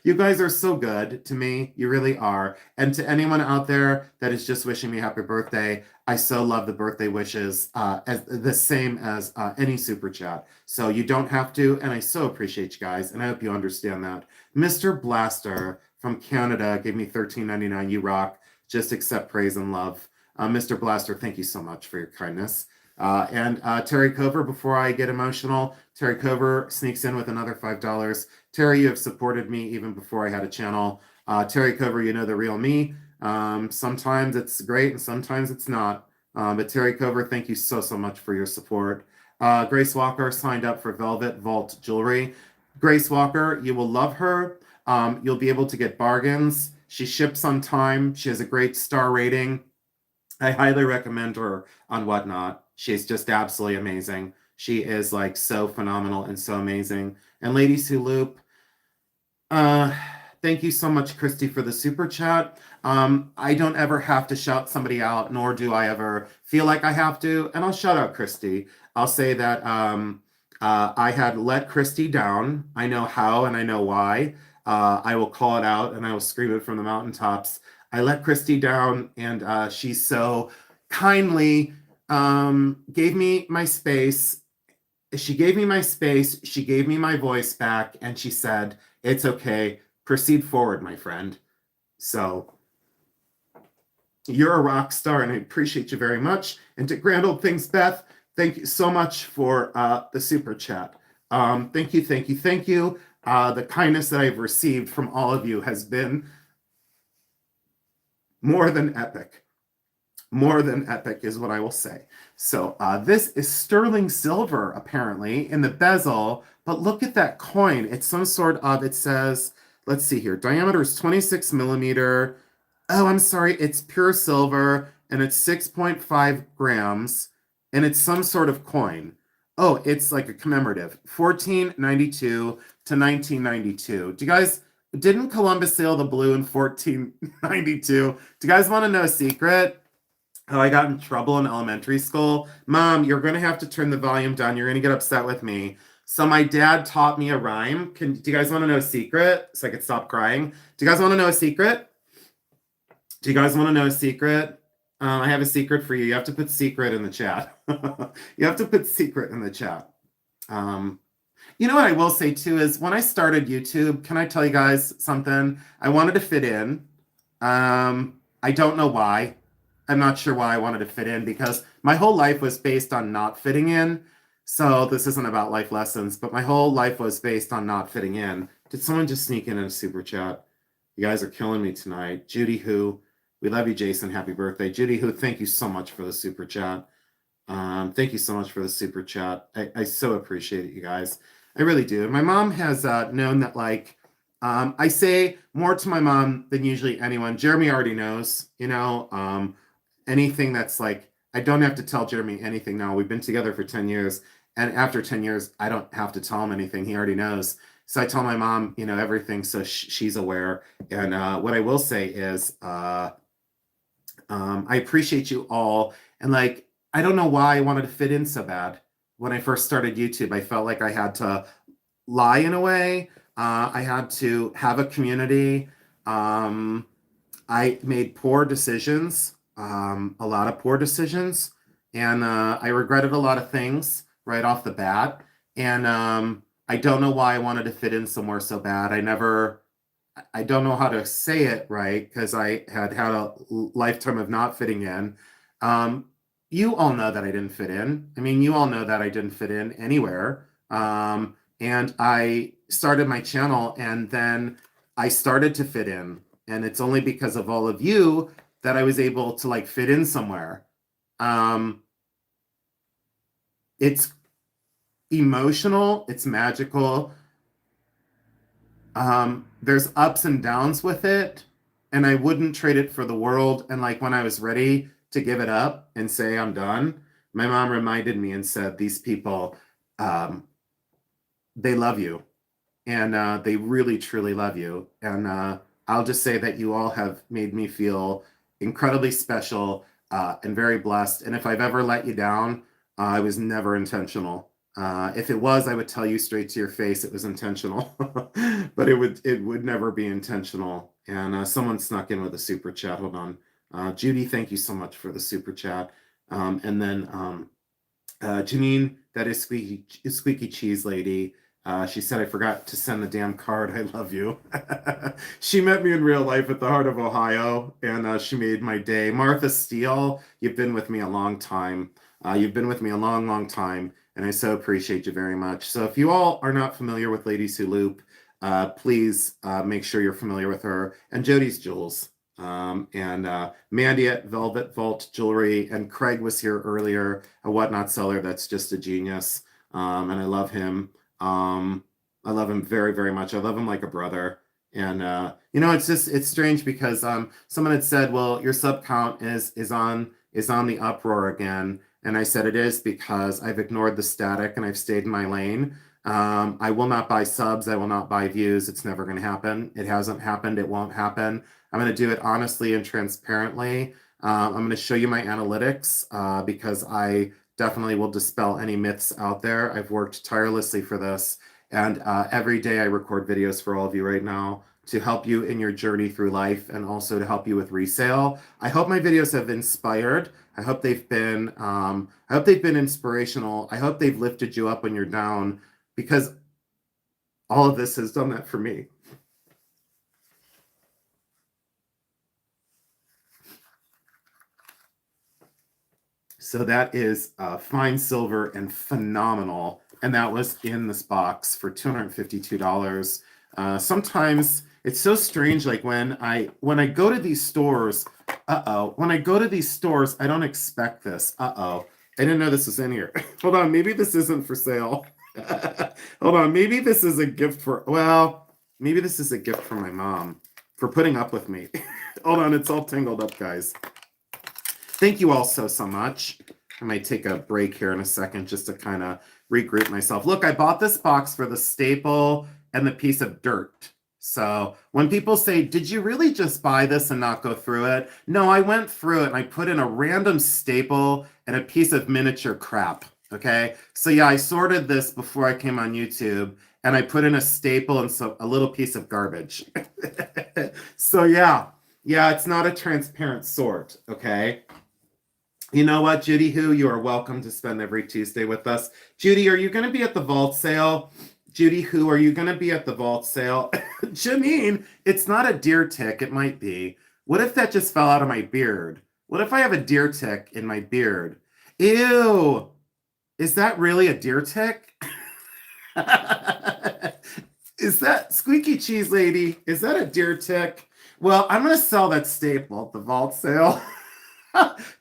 A: You guys are so good to me. You really are. And to anyone out there that is just wishing me happy birthday, I so love the birthday wishes, as the same as any super chat. So you don't have to, and I so appreciate you guys, and I hope you understand that. Mr. Blaster from Canada gave me $13.99. You rock. Just accept praise and love. Mr. Blaster, thank you so much for your kindness. And Terry Cover, before I get emotional, Terry Cover sneaks in with another $5. Terry, you have supported me even before I had a channel. Terry Cover, you know the real me. Sometimes it's great and sometimes it's not. But Terry Cover, thank you so, so much for your support. Grace Walker signed up for Velvet Vault Jewelry. Grace Walker, you will love her. You'll be able to get bargains. She ships on time. She has a great star rating. I highly recommend her on Whatnot. She's just absolutely amazing. She is like so phenomenal and so amazing. And Ladies Who Loop, uh, thank you so much, Christy, for the super chat. I don't ever have to shout somebody out, nor do I ever feel like I have to. And I'll shout out Christy. I'll say that I had let Christy down. I know how and I know why. I will call it out and I will scream it from the mountaintops. I let Christy down, and she so kindly gave me my space. She gave me my space. She gave me my voice back, and she said, "It's okay. Proceed forward, my friend." So you're a rock star, and I appreciate you very much. And to Grand Old Things, Beth, thank you so much for the super chat. Thank you, thank you, thank you. The kindness that I've received from all of you has been more than epic. More than epic is what I will say. So this is sterling silver, apparently, in the bezel. But look at that coin. It's some sort of, it says, let's see here. Diameter is 26 millimeter. Oh, I'm sorry. It's pure silver, and it's 6.5 grams, and it's some sort of coin. Oh, it's like a commemorative. 1492 to 1992. Do you guys, didn't Columbus sail the blue in 1492? Do you guys want to know a secret? How I got in trouble in elementary school? Mom, you're going to have to turn the volume down. You're going to get upset with me. So my dad taught me a rhyme. Do you guys want to know a secret? So I could stop crying. Do you guys want to know a secret? Do you guys want to know a secret? I have a secret for you. You have to put secret in the chat. You have to put secret in the chat. You know what I will say too is when I started YouTube, can I tell you guys something? I wanted to fit in. I don't know why. I'm not sure why I wanted to fit in because my whole life was based on not fitting in. So this isn't about life lessons, but my whole life was based on not fitting in. Did someone just sneak in a super chat? You guys are killing me tonight. Judy Who, we love you, Jason. Happy birthday. Judy Who, thank you so much for the super chat. Thank you so much for the super chat. I so appreciate it, you guys. I really do. My mom has known that, like, I say more to my mom than usually anyone. Jeremy already knows, you know. Anything that's like, I don't have to tell Jeremy anything now. We've been together for 10 years. And after 10 years, I don't have to tell him anything. He already knows. So I tell my mom, you know, everything. So she's aware. And what I will say is, I appreciate you all. And like, I don't know why I wanted to fit in so bad. When I first started YouTube, I felt like I had to lie in a way. I had to have a community. I made poor decisions, a lot of poor decisions, and I regretted a lot of things right off the bat. And I don't know why I wanted to fit in somewhere so bad. I don't know how to say it right because I had had a lifetime of not fitting in. Um, you all know that I didn't fit in. I mean, you all know that I didn't fit in anywhere. And I started my channel and then I started to fit in. And it's only because of all of you that I was able to like fit in somewhere. It's emotional, it's magical. There's ups and downs with it, and I wouldn't trade it for the world. And like when I was ready to give it up and say I'm done, my mom reminded me and said, "These people, they love you, and they really truly love you." And I'll just say that you all have made me feel incredibly special and very blessed. And if I've ever let you down, I was never intentional. If it was, I would tell you straight to your face it was intentional, but it would never be intentional. And someone snuck in with a super chat. Hold on, Judy, thank you so much for the super chat. And then Janine, that is squeaky cheese lady. She said, I forgot to send the damn card. I love you. She met me in real life at the heart of Ohio, and she made my day. Martha Steele, you've been with me a long time. You've been with me a long, long time, and I so appreciate you very much. So if you all are not familiar with Ladies Who Loop, please make sure you're familiar with her. And Jody's Jewels. And Mandy at Velvet Vault Jewelry, and Craig was here earlier, a whatnot seller that's just a genius. And I love him. I love him very, very much. I love him like a brother. And it's strange because someone had said, well, your sub count is on the uproar again. And I said it is because I've ignored the static and I've stayed in my lane. I will not buy subs. I will not buy views. It's never going to happen. It hasn't happened. It won't happen. I'm going to do it honestly and transparently. I'm going to show you my analytics because I definitely will dispel any myths out there. I've worked tirelessly for this. And every day I record videos for all of you right now to help you in your journey through life and also to help you with resale. I hope my videos have inspired. I hope they've been inspirational. I hope they've lifted you up when you're down, because all of this has done that for me. So that is fine silver and phenomenal. And that was in this box for $252. Sometimes it's so strange, like when I go to these stores, when I go to these stores, I don't expect this. I didn't know this was in here. Hold on, maybe this isn't for sale. Hold on, maybe this is a gift maybe this is a gift for my mom for putting up with me. Hold on, it's all tangled up, guys. Thank you all so much. I might take a break here in a second just to kind of regroup myself. Look, I bought this box for the staple and the piece of dirt. So when people say, did you really just buy this and not go through it? No, I went through it and I put in a random staple and a piece of miniature crap. Okay. So yeah, I sorted this before I came on YouTube, and I put in a staple and a little piece of garbage. So yeah, it's not a transparent sort. Okay. You know what, Judy Who, you are welcome to spend every Tuesday with us. Judy, are you going to be at the vault sale? Judy Who, are you going to be at the vault sale? Janine, it's not a deer tick. It might be. What if that just fell out of my beard? What if I have a deer tick in my beard? Ew. Is that really a deer tick? Is that squeaky cheese lady? Is that a deer tick? Well, I'm going to sell that staple at the vault sale.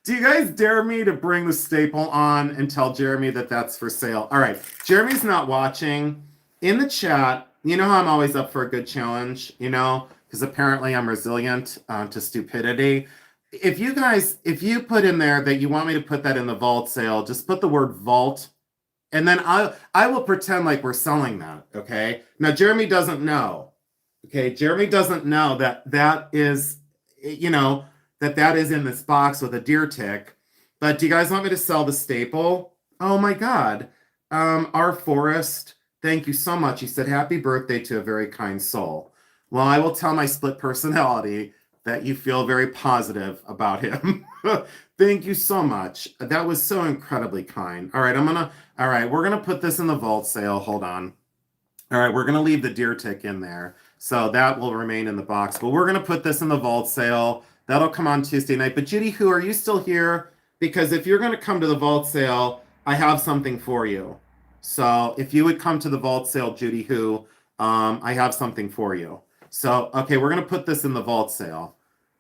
A: Do you guys dare me to bring the staple on and tell Jeremy that that's for sale? All right. Jeremy's not watching. In the chat, you know how I'm always up for a good challenge, because apparently I'm resilient to stupidity. If you put in there that you want me to put that in the vault sale, just put the word vault, and then I will pretend like we're selling that, okay? Now, Jeremy doesn't know, okay? Jeremy doesn't know that is, that is in this box with a deer tick. But do you guys want me to sell the staple? Oh my God. Our Forest, thank you so much. He said, happy birthday to a very kind soul. Well, I will tell my split personality that you feel very positive about him. Thank you so much. That was so incredibly kind. All right, we're going to put this in the vault sale. Hold on. All right, we're going to leave the deer tick in there. So that will remain in the box. But we're going to put this in the vault sale. That'll come on Tuesday night. But Judy Who, are you still here? Because if you're going to come to the vault sale, I have something for you. So if you would come to the vault sale, Judy Who, I have something for you. So, okay, we're going to put this in the vault sale.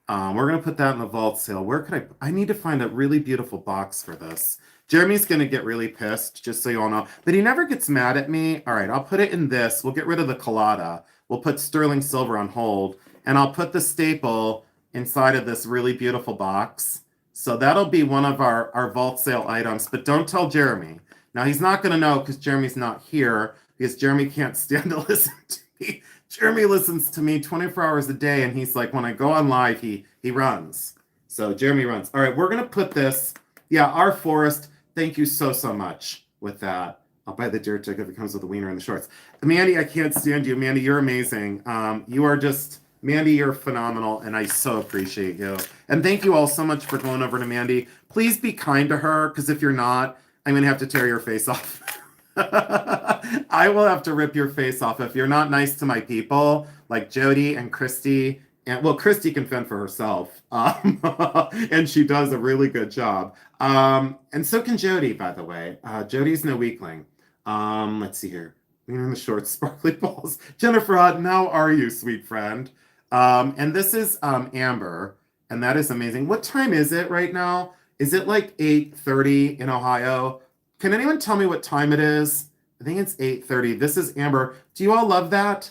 A: We're going to put that in the vault sale. Where I need to find a really beautiful box for this. Jeremy's going to get really pissed, just so you all know. But he never gets mad at me. All right, I'll put it in this. We'll get rid of the colada. We'll put sterling silver on hold. And I'll put the staple inside of this really beautiful box. So that'll be one of our vault sale items. But don't tell Jeremy. Now, he's not going to know because Jeremy's not here, because Jeremy can't stand to listen to me Jeremy listens to me 24 hours a day, and he's like, when I go on live, he runs. So Jeremy runs. All right, we're gonna put this. Yeah, our forest. Thank you so much with that. I'll buy the deer ticket if it comes with the wiener and the shorts. Mandy, I can't stand you. Mandy, you're amazing. You are just Mandy, you're phenomenal, and I so appreciate you. And thank you all so much for going over to Mandy. Please be kind to her, because if you're not, I'm gonna have to tear your face off. I will have to rip your face off if you're not nice to my people, like Jody and Christy. And well, Christy can fend for herself, and she does a really good job. And so can Jody, by the way. Jody's no weakling. Let's see here. Lean in the short, sparkly balls. Jennifer Hutton, how are you, sweet friend? And this is Amber, and that is amazing. What time is it right now? Is it like 8:30 in Ohio? Can anyone tell me what time it is? I think it's 8:30. This is Amber. Do you all love that?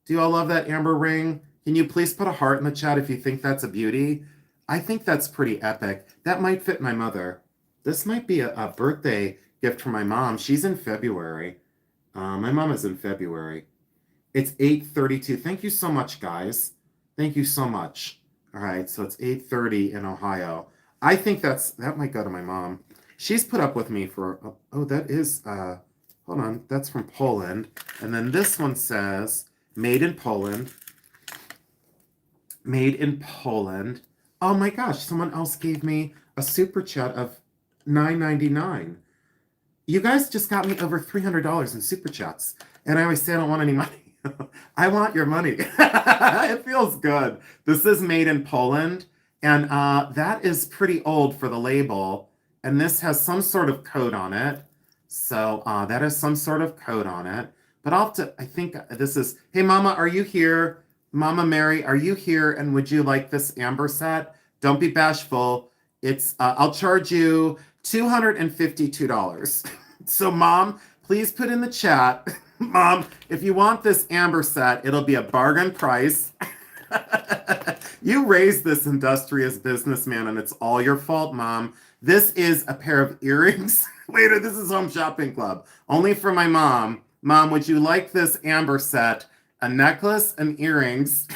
A: Do you all love that Amber ring? Can you please put a heart in the chat if you think that's a beauty? I think that's pretty epic. That might fit my mother. This might be a birthday gift for my mom. She's in February. My mom is in February. It's 8:32. Thank you so much, guys. Thank you so much. All right, so it's 8:30 in Ohio. I think that might go to my mom. She's put up with me for, oh, that is, hold on, that's from Poland. And then this one says, made in Poland. Made in Poland. Oh my gosh, someone else gave me a super chat of $9.99. You guys just got me over $300 in super chats. And I always say I don't want any money. I want your money. It feels good. This is made in Poland. And that is pretty old for the label. And this has some sort of code on it. So that has some sort of code on it. But I'll have to, I think this is, hey, Mama, are you here? Mama Mary, are you here? And would you like this Amber set? Don't be bashful. It's, I'll charge you $252. So Mom, please put in the chat. Mom, if you want this Amber set, it'll be a bargain price. You raised this industrious businessman, and it's all your fault, Mom. This is a pair of earrings. Later, this is Home Shopping Club. Only for my mom. Mom, would you like this Amber set? A necklace, and earrings,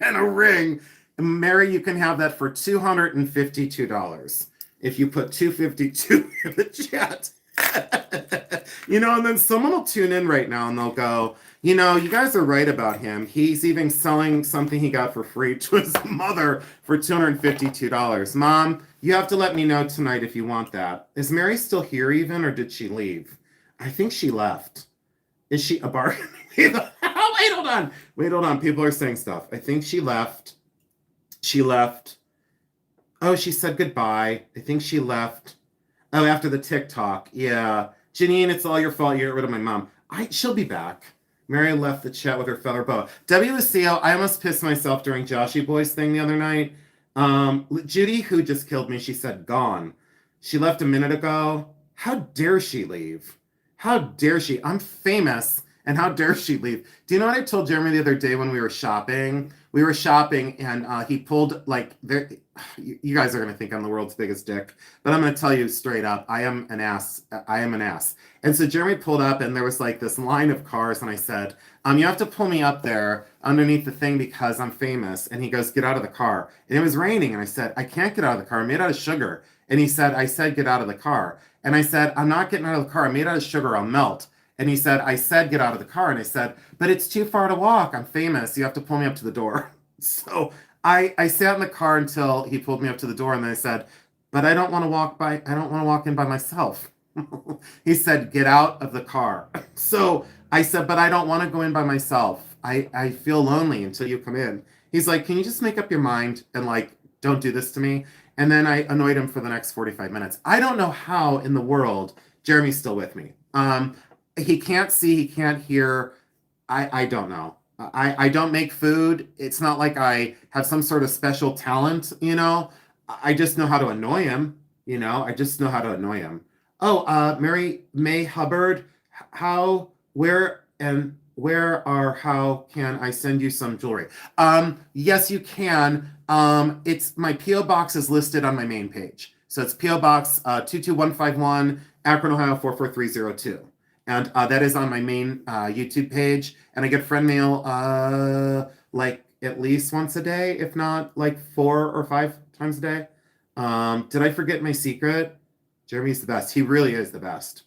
A: and a ring. Mary, you can have that for $252. If you put $252 in the chat. And then someone will tune in right now and they'll go, you guys are right about him. He's even selling something he got for free to his mother for $252. Mom, you have to let me know tonight if you want that. Is Mary still here even, or did she leave? I think she left. Is she a bargain? Wait, hold on. Wait, hold on. People are saying stuff. I think she left. She left. Oh, she said goodbye. I think she left. Oh, after the TikTok. Yeah. Janine, it's all your fault. You got rid of my mom. She'll be back. Mary left the chat with her feather boa. W. Lucio, I almost pissed myself during Joshy Boy's thing the other night. Judy, who just killed me, she said gone. She left a minute ago. How dare she leave? How dare she? I'm famous, and how dare she leave? Do you know what I told Jeremy the other day when we were shopping? We were shopping, and he pulled, you guys are going to think I'm the world's biggest dick, but I'm going to tell you straight up, I am an ass. I am an ass. And so Jeremy pulled up, and there was this line of cars, and I said, you have to pull me up there underneath the thing because I'm famous. And he goes, get out of the car. And it was raining, and I said, I can't get out of the car. I'm made out of sugar. And he said, I said, get out of the car. And I said, I'm not getting out of the car. I'm made out of sugar. I'll melt. And he said, I said, get out of the car. And I said, but it's too far to walk. I'm famous. You have to pull me up to the door. So I sat in the car until he pulled me up to the door. And then I said, but I don't want to walk in by myself. He said, get out of the car. So I said, but I don't want to go in by myself. I feel lonely until you come in. He's like, can you just make up your mind and don't do this to me? And then I annoyed him for the next 45 minutes. I don't know how in the world Jeremy's still with me. He can't see, he can't hear. I don't know. I don't make food. It's not like I have some sort of special talent, I just know how to annoy him, I just know how to annoy him. Oh, Mary May Hubbard, how can I send you some jewelry? Yes, you can. It's my P.O. box is listed on my main page. So it's P.O. Box 22151, Akron, Ohio 44302. And that is on my main YouTube page. And I get friend mail like at least once a day, if not like 4 or 5 times a day. Did I forget my secret? Jeremy's the best. He really is the best.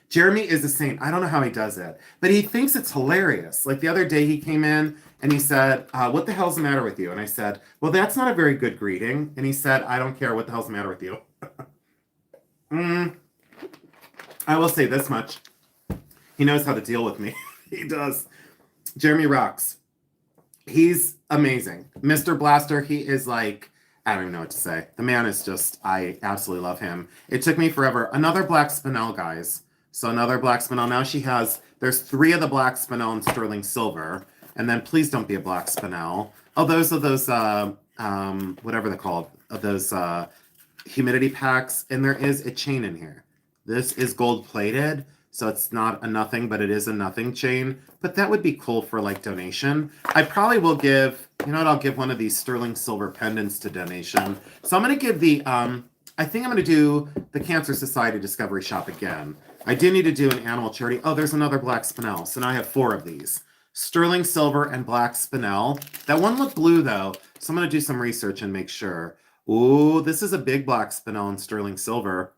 A: Jeremy is a saint. I don't know how he does it, but he thinks it's hilarious. Like the other day, he came in and he said, "What the hell's the matter with you?" And I said, "Well, that's not a very good greeting." And he said, "I don't care. What the hell's the matter with you?" I will say this much. He knows how to deal with me. He does. Jeremy rocks. He's amazing. Mr. Blaster, he is like, I don't even know what to say. The man is just, I absolutely love him. It took me forever. Another black spinel, guys. So another black spinel. Now there's 3 of the black spinel in sterling silver. And then please don't be a black spinel. Oh, those are those, whatever they're called, those humidity packs. And there is a chain in here. This is gold plated. So it's not a nothing, but it is a nothing chain. But that would be cool for like donation. I probably will give, you know what, I'll give one of these sterling silver pendants to donation. So I'm going to give I think I'm going to do the Cancer Society Discovery Shop again. I do need to do an animal charity. Oh, there's another black spinel. So now I have 4 of these. Sterling silver and black spinel. That one looked blue though. So I'm going to do some research and make sure. Ooh, this is a big black spinel in sterling silver.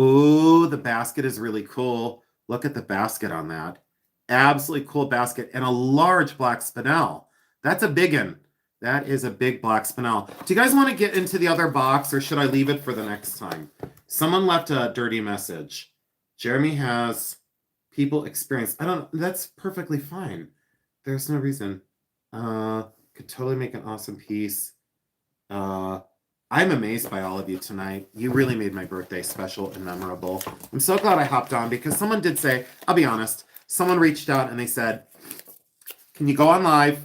A: Ooh, the basket is really cool. Look at the basket on that. Absolutely cool basket. And a large black spinel. That's a big one. That is a big black spinel. Do you guys want to get into the other box, or should I leave it for the next time? Someone left a dirty message. Jeremy has people experience. That's perfectly fine. There's no reason. Could totally make an awesome piece. I'm amazed by all of you tonight. You really made my birthday special and memorable. I'm so glad I hopped on because someone did say, I'll be honest, someone reached out and they said, can you go on live?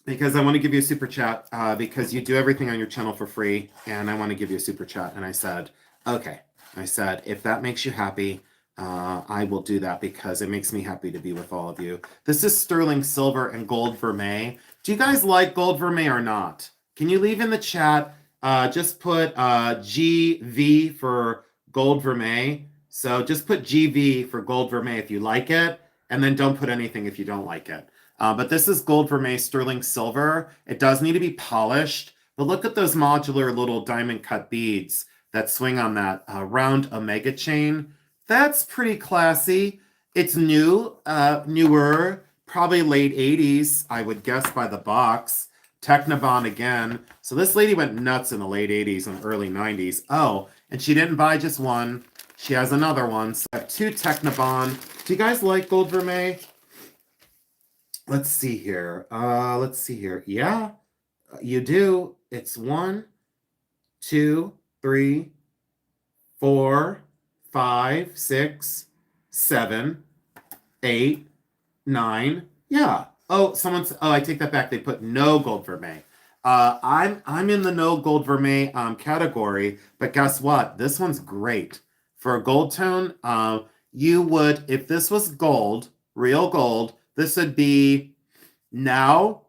A: Because I want to give you a super chat because you do everything on your channel for free and I want to give you a super chat. And I said, okay. I said, if that makes you happy, I will do that because it makes me happy to be with all of you. This is sterling silver and gold vermeil. Do you guys like gold vermeil or not? Can you leave in the chat? Just put GV for gold vermeil. So just put GV for gold vermeil if you like it, and then don't put anything if you don't like it. But this is gold vermeil sterling silver. It does need to be polished, but look at those modular little diamond cut beads that swing on that round omega chain. That's pretty classy. It's newer, probably late 80s, I would guess by the box. Technobond again. So this lady went nuts in the late 80s and early 90s. Oh, and she didn't buy just one. She has another one. So I have 2 Technobond. Do you guys like gold vermeil? Let's see here. Yeah, you do. It's 1, 2, 3, 4, 5, 6, 7, 8, 9. Yeah. Oh, I take that back. They put no gold vermeil. I'm in the no gold vermeil category, but guess what? This one's great. For a gold tone, you would, if this was gold, real gold, this would be now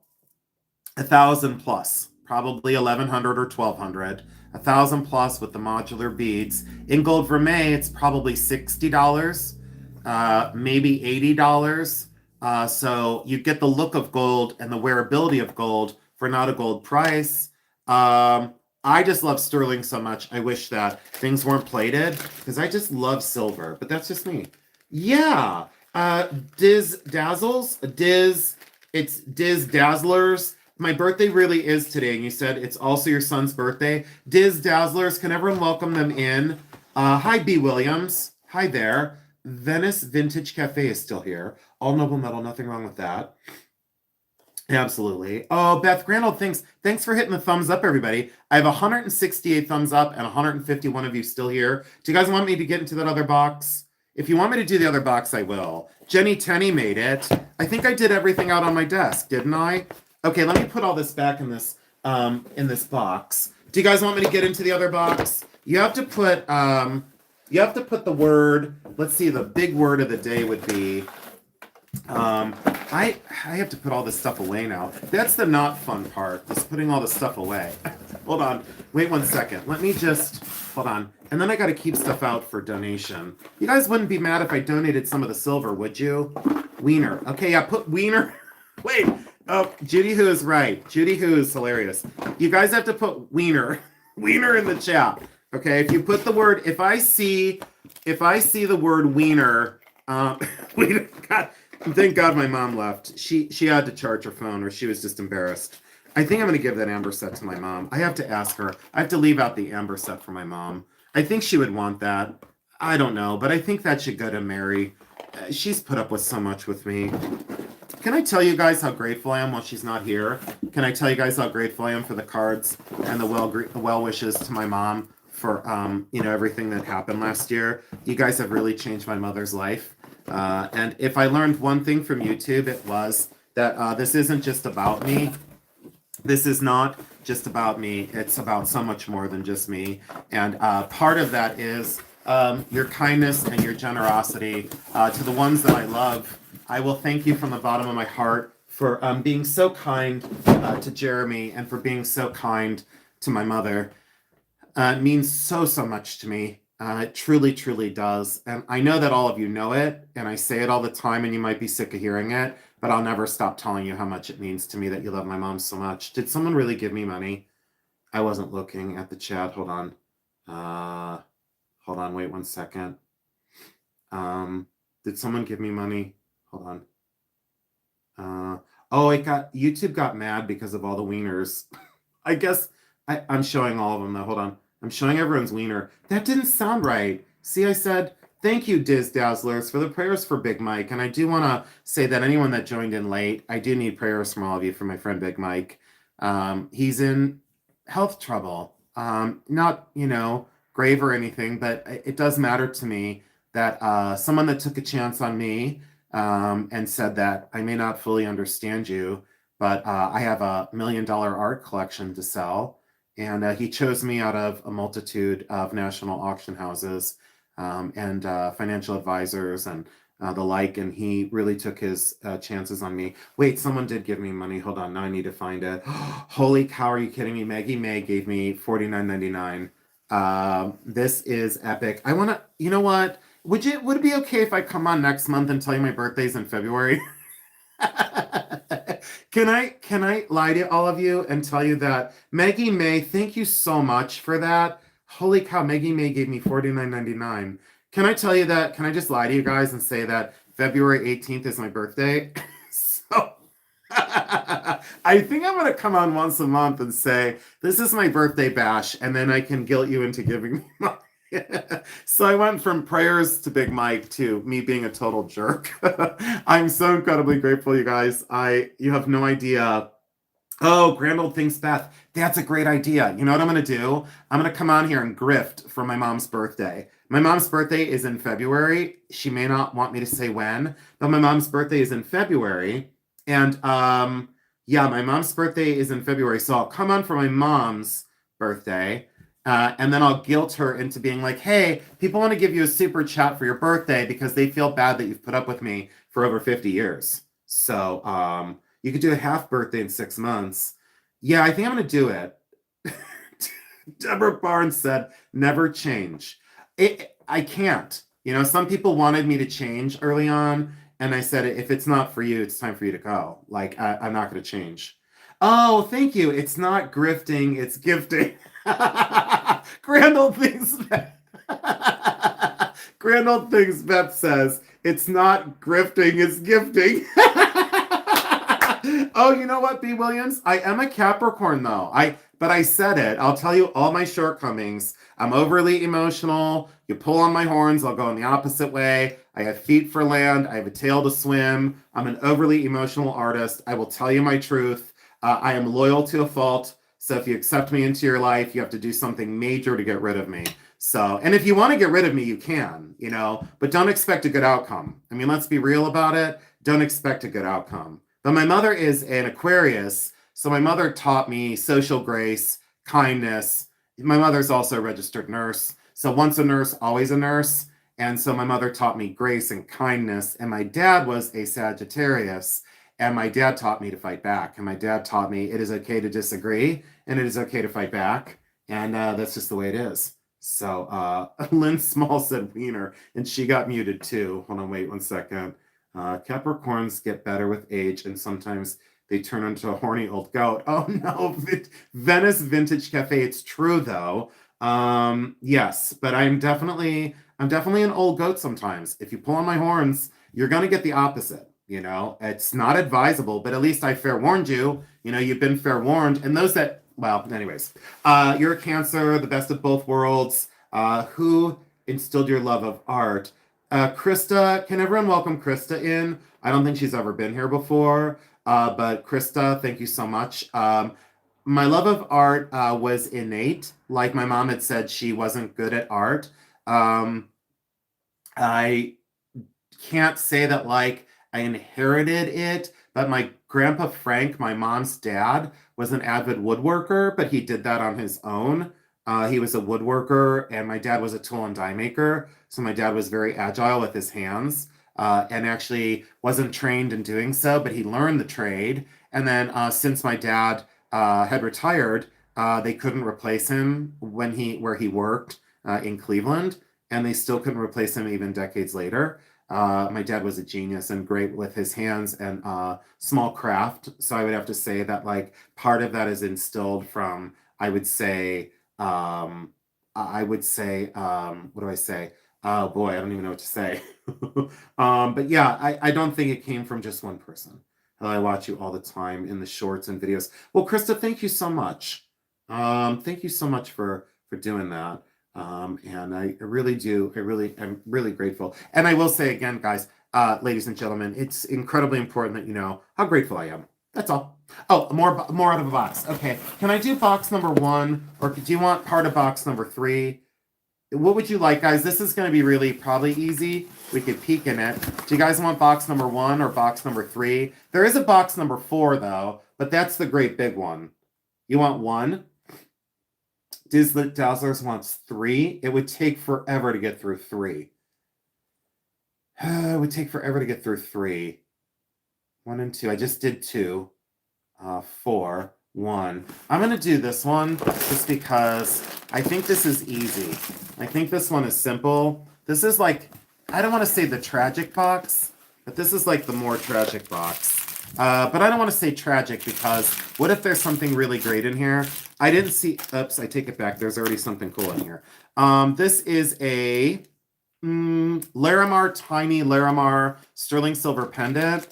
A: 1,000 plus, probably 1,100 or 1,200. 1,000 plus with the modular beads. In gold vermeil, it's probably $60, maybe $80. So you get the look of gold and the wearability of gold for not a gold price. I just love sterling so much. I wish that things weren't plated because I just love silver, but that's just me. Yeah. Diz Dazzles. It's Diz Dazzlers. My birthday really is today, and you said it's also your son's birthday. Diz Dazzlers, can everyone welcome them in? Hi, B. Williams. Hi there. Venice Vintage Cafe is still here. All noble metal, nothing wrong with that. Absolutely. Oh, Beth Granold, thanks for hitting the thumbs up, everybody. I have 168 thumbs up and 151 of you still here. Do you guys want me to get into that other box? If you want me to do the other box, I will. Jenny Tenny made it. I think I did everything out on my desk, didn't I? Okay, let me put all this back in this box. Do you guys want me to get into the other box? You have to put the word. Let's see. The big word of the day would be. I have to put all this stuff away now. That's the not fun part. Is putting all this stuff away. Hold on. Wait 1 second. Let me just hold on. And then I got to keep stuff out for donation. You guys wouldn't be mad if I donated some of the silver, would you? Wiener. Okay, yeah, put wiener. Wait. Oh, Judy Who is right. Judy Who is hilarious. You guys have to put wiener. Wiener in the chat. Okay, if you put the word, if I see the word wiener, wiener, God, thank God my mom left. She had to charge her phone or she was just embarrassed. I think I'm going to give that amber set to my mom. I have to ask her. I have to leave out the amber set for my mom. I think she would want that. I don't know, but I think that should go to Mary. She's put up with so much with me. Can I tell you guys how grateful I am while she's not here? Can I tell you guys how grateful I am for the cards and the well wishes to my mom for everything that happened last year? You guys have really changed my mother's life. And if I learned one thing from YouTube, it was that this isn't just about me. This is not just about me. It's about so much more than just me. And part of that is your kindness and your generosity to the ones that I love. I will thank you from the bottom of my heart for being so kind to Jeremy and for being so kind to my mother. It means so, so much to me. It truly, truly does. And I know that all of you know it, and I say it all the time, and you might be sick of hearing it, but I'll never stop telling you how much it means to me that you love my mom so much. Did someone really give me money? I wasn't looking at the chat. Hold on. Wait 1 second. Did someone give me money? Hold on. YouTube got mad because of all the wieners. I guess I'm showing all of them though. Hold on. I'm showing everyone's wiener. That didn't sound right. See, I said, thank you, Diz Dazzlers, for the prayers for Big Mike. And I do want to say that anyone that joined in late, I do need prayers from all of you for my friend Big Mike. He's in health trouble. Not, grave or anything, but it does matter to me that someone that took a chance on me and said that I may not fully understand you, but I have $1 million art collection to sell. And he chose me out of a multitude of national auction houses and financial advisors and the like. And he really took his chances on me. Wait, someone did give me money. Hold on. Now I need to find it. Holy cow, are you kidding me? Maggie May gave me $49.99. This is epic. I want to, you know what? Would it be okay if I come on next month and tell you my birthday's in February? Can I lie to all of you and tell you that Maggie May, thank you so much for that. Holy cow, Maggie May gave me $49.99. Can I tell you that? Can I just lie to you guys and say that February 18th is my birthday? So I think I'm gonna come on once a month and say, this is my birthday bash, and then I can guilt you into giving me money. So I went from prayers to Big Mike to me being a total jerk. I'm so incredibly grateful, you guys. You have no idea. Oh, Grand Old Things Beth. That's a great idea. You know what I'm going to do? I'm going to come on here and grift for my mom's birthday. My mom's birthday is in February. She may not want me to say when, but my mom's birthday is in February. And yeah, my mom's birthday is in February. So I'll come on for my mom's birthday. And then I'll guilt her into being like, hey, people want to give you a super chat for your birthday because they feel bad that you've put up with me for over 50 years. So you could do a half birthday in 6 months. Yeah, I think I'm going to do it. Deborah Barnes said, never change. I can't. Some people wanted me to change early on. And I said, if it's not for you, it's time for you to go. Like, I'm not going to change. Oh, thank you. It's not grifting, it's gifting. Grand Old Things Grand Old Things Beth says, it's not grifting, it's gifting. Oh, you know what, B. Williams? I am a Capricorn, though. But I said it. I'll tell you all my shortcomings. I'm overly emotional. You pull on my horns, I'll go in the opposite way. I have feet for land. I have a tail to swim. I'm an overly emotional artist. I will tell you my truth. I am loyal to a fault. So if you accept me into your life, you have to do something major to get rid of me. So, and if you want to get rid of me, you can, but don't expect a good outcome. I mean, let's be real about it. Don't expect a good outcome. But my mother is an Aquarius. So my mother taught me social grace, kindness. My mother's also a registered nurse. So once a nurse, always a nurse. And so my mother taught me grace and kindness. And my dad was a Sagittarius. And my dad taught me to fight back. And my dad taught me it is okay to disagree and it is okay to fight back. And that's just the way it is. So Lynn Small said wiener, and she got muted too. Hold on, wait 1 second. Capricorns get better with age, and sometimes they turn into a horny old goat. Oh no, Venice Vintage Cafe. It's true though. Yes, but I'm definitely an old goat sometimes. If you pull on my horns, you're gonna get the opposite. You know, it's not advisable, but at least I fair warned you. You know, you've been fair warned, and those that well, anyways, you're a Cancer, the best of both worlds. Who instilled your love of art? Krista, can everyone welcome Krista in? I don't think she's ever been here before, but Krista, thank you so much. My love of art was innate. Like my mom had said, she wasn't good at art. I can't say that like I inherited it, but my grandpa Frank, my mom's dad, was an avid woodworker, but he did that on his own. He was a woodworker, and my dad was a tool and die maker. So my dad was very agile with his hands, and actually wasn't trained in doing so, but he learned the trade. And then since my dad had retired, they couldn't replace him where he worked in Cleveland, and they still couldn't replace him even decades later. My dad was a genius and great with his hands and small craft. So I would have to say that like part of that is instilled from, I would say, what do I say? Oh boy, I don't even know what to say. But yeah, I don't think it came from just one person. I watch you all the time in the shorts and videos. Well, Krista, thank you so much. Thank you so much for doing that. And I really do. I'm really grateful. And I will say again, guys, ladies and gentlemen, it's incredibly important that you know how grateful I am. That's all. Oh, more out of a box. Okay. Can I do box number 1, or do you want part of box number 3? What would you like, guys? This is going to be really probably easy. We could peek in it. Do you guys want box number 1 or box number 3? There is a box number 4 though, but that's the great big one. You want 1? Dazzlers wants 3. It would take forever to get through 3. It would take forever to get through 3. 1 and 2. I just did 2. 4. 1. I'm going to do this one just because I think this is easy. I think this one is simple. This is like, I don't want to say the tragic box, but this is like the more tragic box. But I don't want to say tragic because what if there's something really great in here? I didn't see, oops, I take it back. There's already something cool in here. This is a Larimar, tiny Larimar sterling silver pendant.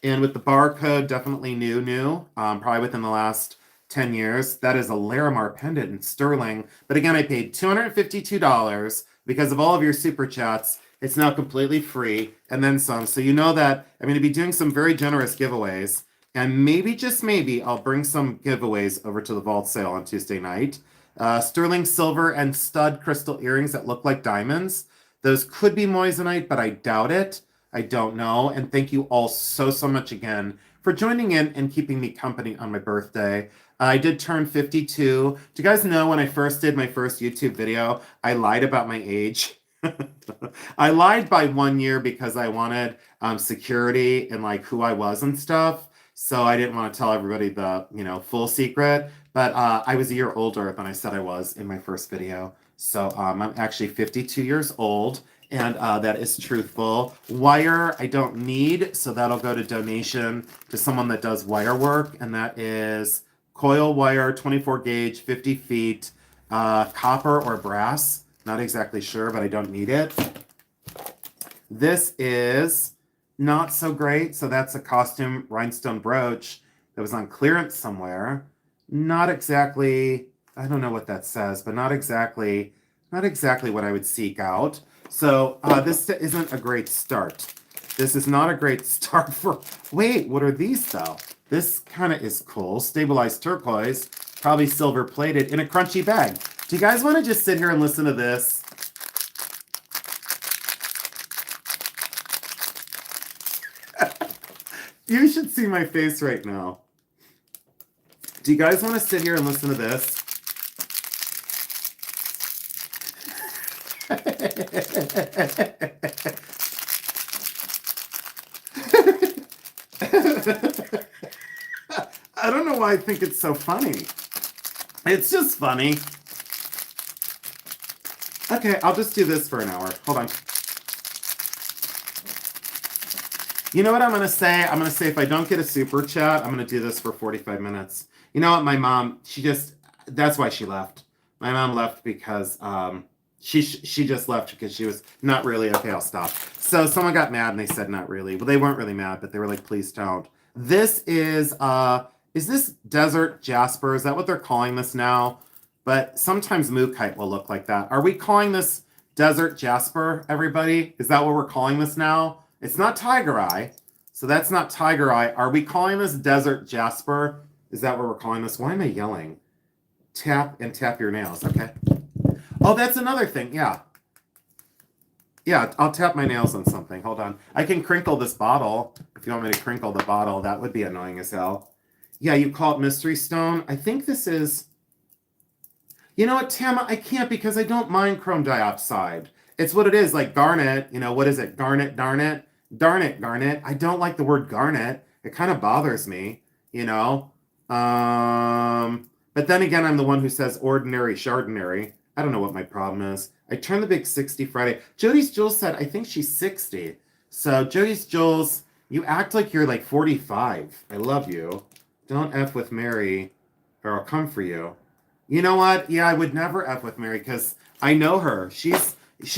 A: And with the barcode, definitely new, probably within the last 10 years. That is a Larimar pendant in sterling. But again, I paid $252 because of all of your super chats. It's now completely free and then some. So you know that I'm going to be doing some very generous giveaways. And maybe, just maybe, I'll bring some giveaways over to the vault sale on Tuesday night. Sterling silver and stud crystal earrings that look like diamonds. Those could be moissanite, but I doubt it. I don't know. And thank you all so much again for joining in and keeping me company on my birthday. I did turn 52. Do you guys know when I first did my first YouTube video, I lied about my age? I lied by 1 year because I wanted security and like who I was and stuff. So I didn't want to tell everybody the, full secret. But I was a year older than I said I was in my first video. So I'm actually 52 years old. And that is truthful. Wire, I don't need, so that'll go to donation to someone that does wire work. And that is coil wire, 24 gauge, 50 feet, copper or brass. Not exactly sure, but I don't need it. This is not so great. So that's a costume rhinestone brooch that was on clearance somewhere. Not exactly, I don't know what that says, but not exactly what I would seek out. So this isn't a great start. This is not a great start for, wait, what are these though? This kind of is cool. Stabilized turquoise, probably silver plated in a crunchy bag. Do you guys want to just sit here and listen to this? You should see my face right now. Do you guys want to sit here and listen to this? I don't know why I think it's so funny. It's just funny. Okay, I'll just do this for an hour. Hold on. You know what I'm going to say? I'm going to say if I don't get a super chat, I'm going to do this for 45 minutes. You know what? My mom, that's why she left. My mom left because she just left because she was not really, okay, I'll stop. So someone got mad and they said not really. Well, they weren't really mad, but they were like, please don't. This is this desert jasper? Is that what they're calling this now? But sometimes mookaite will look like that. Are we calling this desert jasper, everybody? Is that what we're calling this now? It's not tiger eye, so that's not tiger eye. Are we calling this desert jasper? Is that what we're calling this? Why am I yelling? Tap and tap your nails, okay? Oh, that's another thing, yeah. Yeah, I'll tap my nails on something. Hold on. I can crinkle this bottle. If you want me to crinkle the bottle, that would be annoying as hell. Yeah, you call it mystery stone. I think this is... You know what, Tama? I can't because I don't mind chrome dioxide. It's what it is, like garnet. You know, what is it? Garnet, darn it. Darn it, garnet. I don't like the word garnet. It kind of bothers me, you know? But then again, I'm the one who says ordinary chardonnay. I don't know what my problem is. I turned the big 60 Friday. Jody's Jules said, I think she's 60. So Jody's Jules, you act like you're like 45. I love you. Don't F with Mary or I'll come for you. You know what? Yeah, I would never F with Mary because I know her.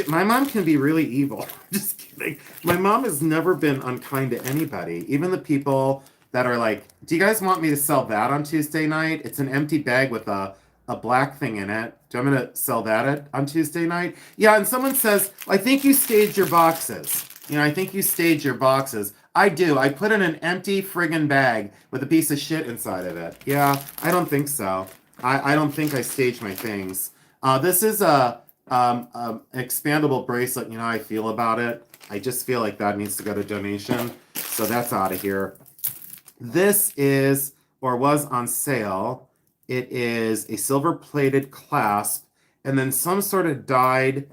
A: My mom can be really evil. Just kidding. My mom has never been unkind to anybody. Even the people that are like, do you guys want me to sell that on Tuesday night? It's an empty bag with a black thing in it. Do you want me to sell that on Tuesday night? Yeah, and someone says, I think you staged your boxes. You know, I think you staged your boxes. I do. I put in an empty friggin' bag with a piece of shit inside of it. Yeah, I don't think so. I don't think I staged my things. This is a expandable bracelet. You know how I feel about it? I just feel like that needs to go to donation. So that's out of here. This is, or was on sale. It is a silver-plated clasp, and then some sort of dyed,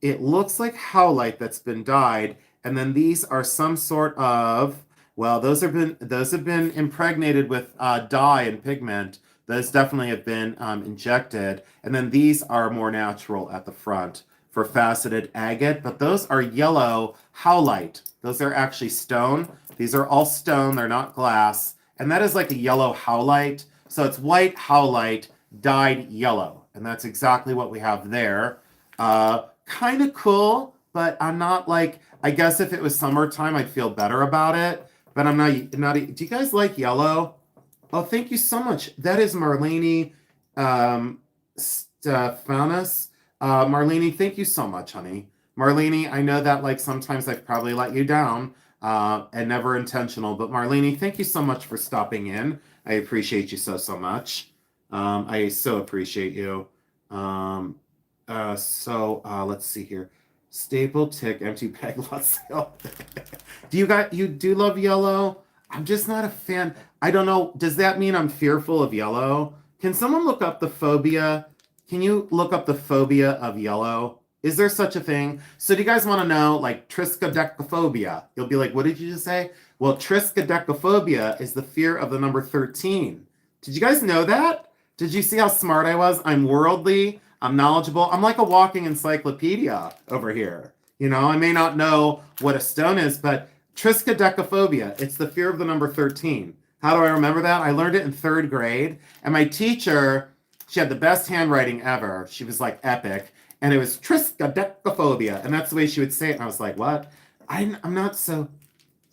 A: it looks like howlite that's been dyed, and then these are some sort of, well, those have been impregnated with dye and pigment. Those definitely have been injected. And then these are more natural at the front for faceted agate, but those are yellow howlite. Those are actually stone. These are all stone, they're not glass. And that is like a yellow howlite. So it's white howlite dyed yellow. And that's exactly what we have there. Kind of cool, but I'm not like, I guess if it was summertime, I'd feel better about it. But I'm not, do you guys like yellow? Oh, thank you so much. That is Marlene Stephanus. Marlene, thank you so much, honey. Marlene, I know that like sometimes I've probably let you down and never intentional, but Marlene, thank you so much for stopping in. I appreciate you so much. I so appreciate you. Let's see here. Staple tick, empty bag, lot sale. You do love yellow? I'm just not a fan. I don't know. Does that mean I'm fearful of yellow? Can someone look up the phobia? Can you look up the phobia of yellow? Is there such a thing? So do you guys want to know, like, triskaidekaphobia? You'll be like, what did you just say? Well, triskaidekaphobia is the fear of the number 13. Did you guys know that? Did you see how smart I was? I'm worldly. I'm knowledgeable. I'm like a walking encyclopedia over here. You know, I may not know what a stone is, but triskaidekaphobia, it's the fear of the number 13. How do I remember that? I learned it in 3rd grade. And my teacher, she had the best handwriting ever. She was like epic. And it was triskaidekaphobia. And that's the way she would say it. And I was like, what? I'm not so...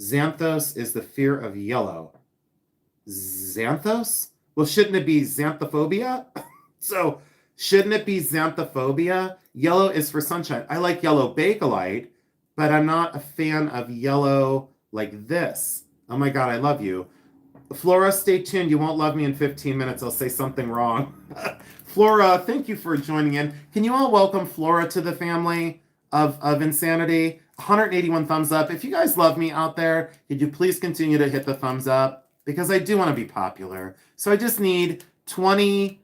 A: Xanthos is the fear of yellow. Xanthos? Well, shouldn't it be xanthophobia? So, shouldn't it be xanthophobia? Yellow is for sunshine. I like yellow bakelite, but I'm not a fan of yellow like this. Oh my God, I love you. Flora, stay tuned. You won't love me in 15 minutes. I'll say something wrong. Flora, thank you for joining in. Can you all welcome Flora to the family of Insanity? 181 thumbs up. If you guys love me out there, could you please continue to hit the thumbs up? Because I do want to be popular. So I just need 20...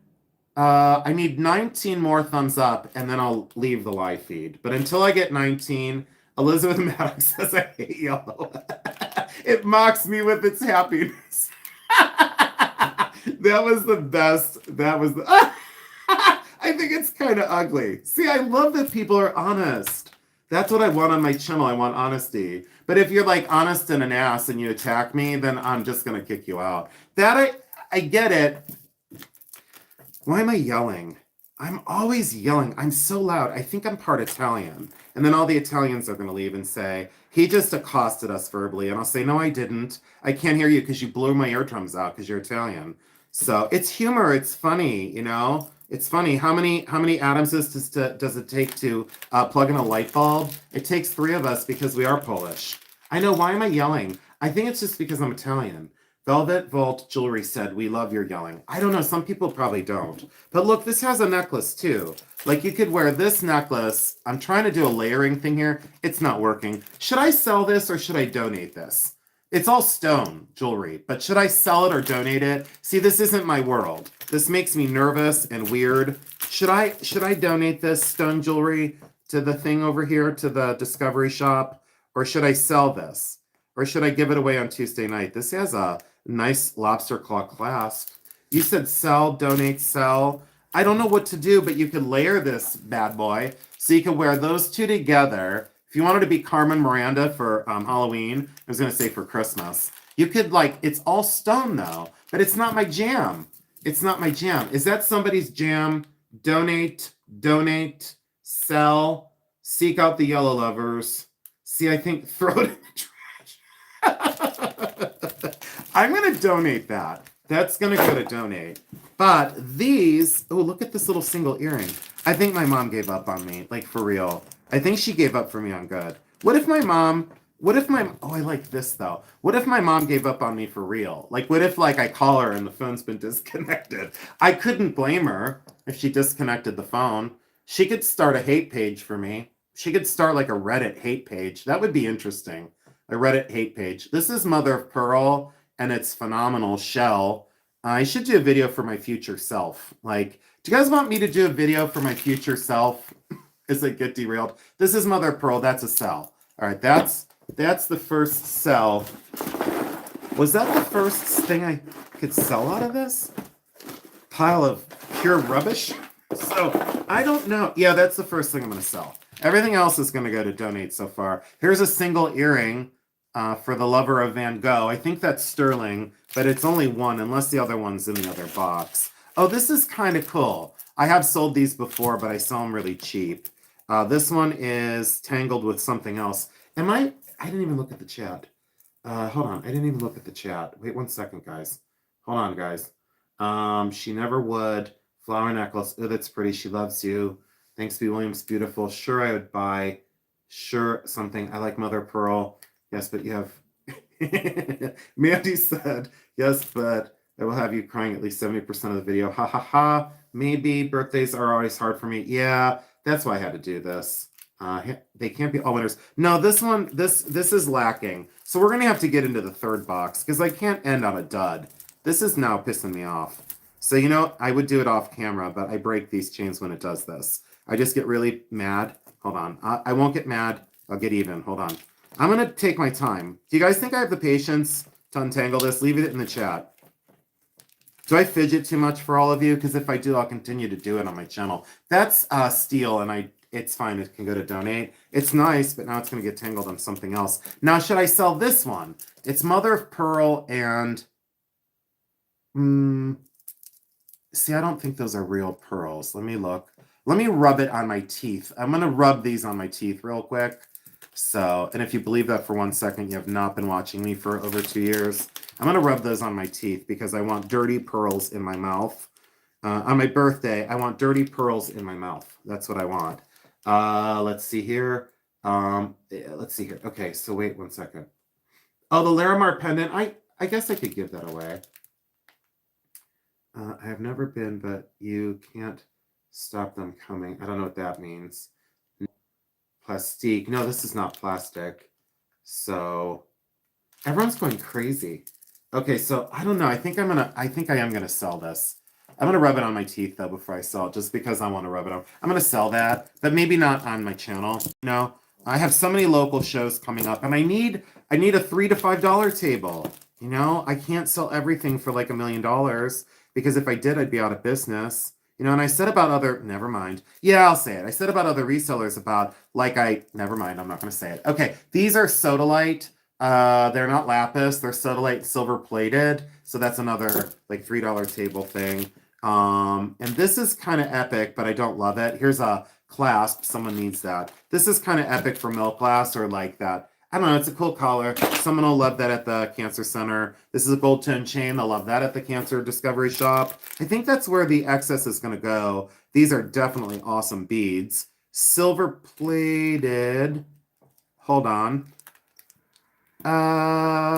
A: I need 19 more thumbs up, and then I'll leave the live feed. But until I get 19, Elizabeth Maddox says I hate yellow. It mocks me with its happiness. That was the best. That was the... I think it's kind of ugly. See, I love that people are honest. That's what I want on my channel. I want honesty. But if you're like honest and an ass and you attack me, then I'm just gonna kick you out. I get it. Why am I yelling? I'm always yelling. I'm so loud. I think I'm part Italian. And then all the Italians are going to leave and say, he just accosted us verbally. And I'll say, no, I didn't. I can't hear you because you blew my eardrums out because you're Italian. So it's humor. It's funny, you know? It's funny. How many atoms does it take to plug in a light bulb? It takes 3 of us because we are Polish. I know. Why am I yelling? I think it's just because I'm Italian. Velvet Vault Jewelry said, we love your yelling. I don't know, some people probably don't. But look, this has a necklace too. Like you could wear this necklace. I'm trying to do a layering thing here. It's not working. Should I sell this or should I donate this? It's all stone jewelry, but should I sell it or donate it? See, this isn't my world. This makes me nervous and weird. Should I donate this stone jewelry to the thing over here, to the Discovery Shop? Or should I sell this? Or should I give it away on Tuesday night? This has a nice lobster claw clasp. You said sell, donate, sell. I don't know what to do, but you could layer this bad boy. So you can wear those two together. If you wanted to be Carmen Miranda for Halloween, I was going to say for Christmas. You could it's all stone though, but it's not my jam. It's not my jam. Is that somebody's jam? Donate, sell, seek out the yellow lovers. See, I think throw it in the trash. I'm going to donate that. That's going to go to donate. But these, oh, look at this little single earring. I think my mom gave up on me, like for real. I think she gave up for me on good. Oh, I like this though. What if my mom gave up on me for real? Like, what if I call her and the phone's been disconnected? I couldn't blame her if she disconnected the phone. She could start a hate page for me. She could start like a Reddit hate page. That would be interesting. A Reddit hate page. This is Mother of Pearl, and it's phenomenal shell. I should do a video for my future self. Like, do you guys want me to do a video for my future self? As I get derailed. This is Mother of Pearl. That's a cell. All right, that's the first cell. Was that the first thing I could sell out of this? Pile of pure rubbish? So, I don't know. Yeah, that's the first thing I'm going to sell. Everything else is going to go to donate so far. Here's a single earring for the lover of Van Gogh. I think that's sterling, but it's only one unless the other one's in the other box. Oh, this is kind of cool. I have sold these before, but I sell them really cheap. This one is tangled with something else. I didn't even look at the chat. Hold on. I didn't even look at the chat. Wait 1 second, guys. Hold on, guys. She never would. Flower necklace. Oh, that's pretty. She loves you. Thanks, B. Williams. Beautiful. Sure, I would buy. Sure, something. I like Mother Pearl. Yes, but you have... Mandy said, yes, but I will have you crying at least 70% of the video. Ha, ha, ha. Maybe birthdays are always hard for me. Yeah, that's why I had to do this. They can't be all winners. No, this one, this is lacking. So we're going to have to get into the third box because I can't end on a dud. This is now pissing me off. So, you know, I would do it off camera, but I break these chains when it does this. I just get really mad. Hold on. I won't get mad. I'll get even. Hold on. I'm going to take my time. Do you guys think I have the patience to untangle this? Leave it in the chat. Do I fidget too much for all of you? Because if I do, I'll continue to do it on my channel. That's steel, and it's fine. It can go to donate. It's nice, but now it's going to get tangled on something else. Now, should I sell this one? It's Mother of Pearl and... see, I don't think those are real pearls. Let me look. Let me rub it on my teeth. I'm going to rub these on my teeth real quick. So, and if you believe that for 1 second, you have not been watching me for over 2 years. I'm going to rub those on my teeth because I want dirty pearls in my mouth. On my birthday, I want dirty pearls in my mouth. That's what I want. Let's see here. Let's see here. Okay, so wait 1 second. Oh, the Larimar pendant. I guess I could give that away. I have never been, but you can't stop them coming. I don't know what that means. Plastique. No, this is not plastic. So everyone's going crazy. Okay, so I don't know. I think I am gonna sell this. I'm gonna rub it on my teeth though before I sell it, just because I want to rub it on. I'm gonna sell that, but maybe not on my channel. You know, I have so many local shows coming up, and I need a $3 to $5 table. You know, I can't sell everything for like $1 million because if I did, I'd be out of business. You know, and I said about other, never mind. Yeah, I'll say it. I said about other resellers about, never mind, I'm not going to say it. Okay, these are sodalite. They're not lapis, they're sodalite silver plated. So that's another like $3 table thing. And this is kind of epic, but I don't love it. Here's a clasp, someone needs that. This is kind of epic for milk glass or like that. I don't know, it's a cool collar. Someone will love that at the cancer center. This is a gold tone chain. They'll love that at the cancer discovery shop. I think that's where the excess is going to go. These are definitely awesome beads. Silver plated. Hold on.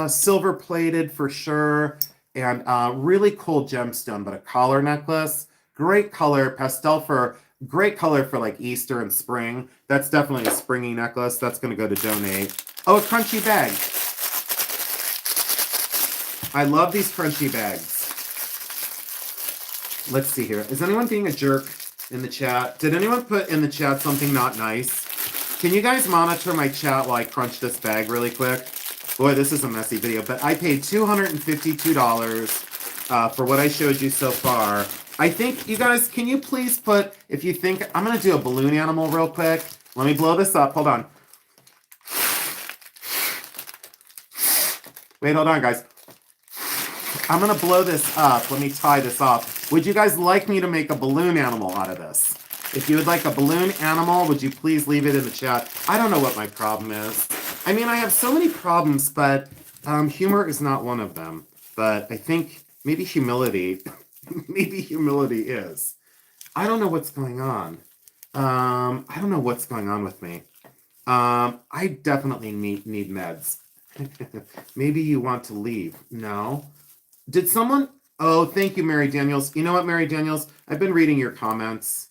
A: Silver plated for sure. And really cool gemstone, but a collar necklace. Great color. Great color for like Easter and spring. That's definitely a springy necklace. That's going to go to donate. Oh, a crunchy bag. I love these crunchy bags. Let's see here. Is anyone being a jerk in the chat? Did anyone put in the chat something not nice? Can you guys monitor my chat while I crunch this bag really quick? Boy, this is a messy video, but I paid $252 for what I showed you so far. I think, you guys, can you please put, if you think, I'm going to do a balloon animal real quick. Let me blow this up. Hold on. Wait, hold on, guys. I'm going to blow this up. Let me tie this off. Would you guys like me to make a balloon animal out of this? If you would like a balloon animal, would you please leave it in the chat? I don't know what my problem is. I mean, I have so many problems, but humor is not one of them. But I think maybe humility, maybe humility is. I don't know what's going on. I don't know what's going on with me. I definitely need meds. Maybe you want to leave. No. Did someone? Oh, thank you, Mary Daniels. You know what, Mary Daniels? I've been reading your comments.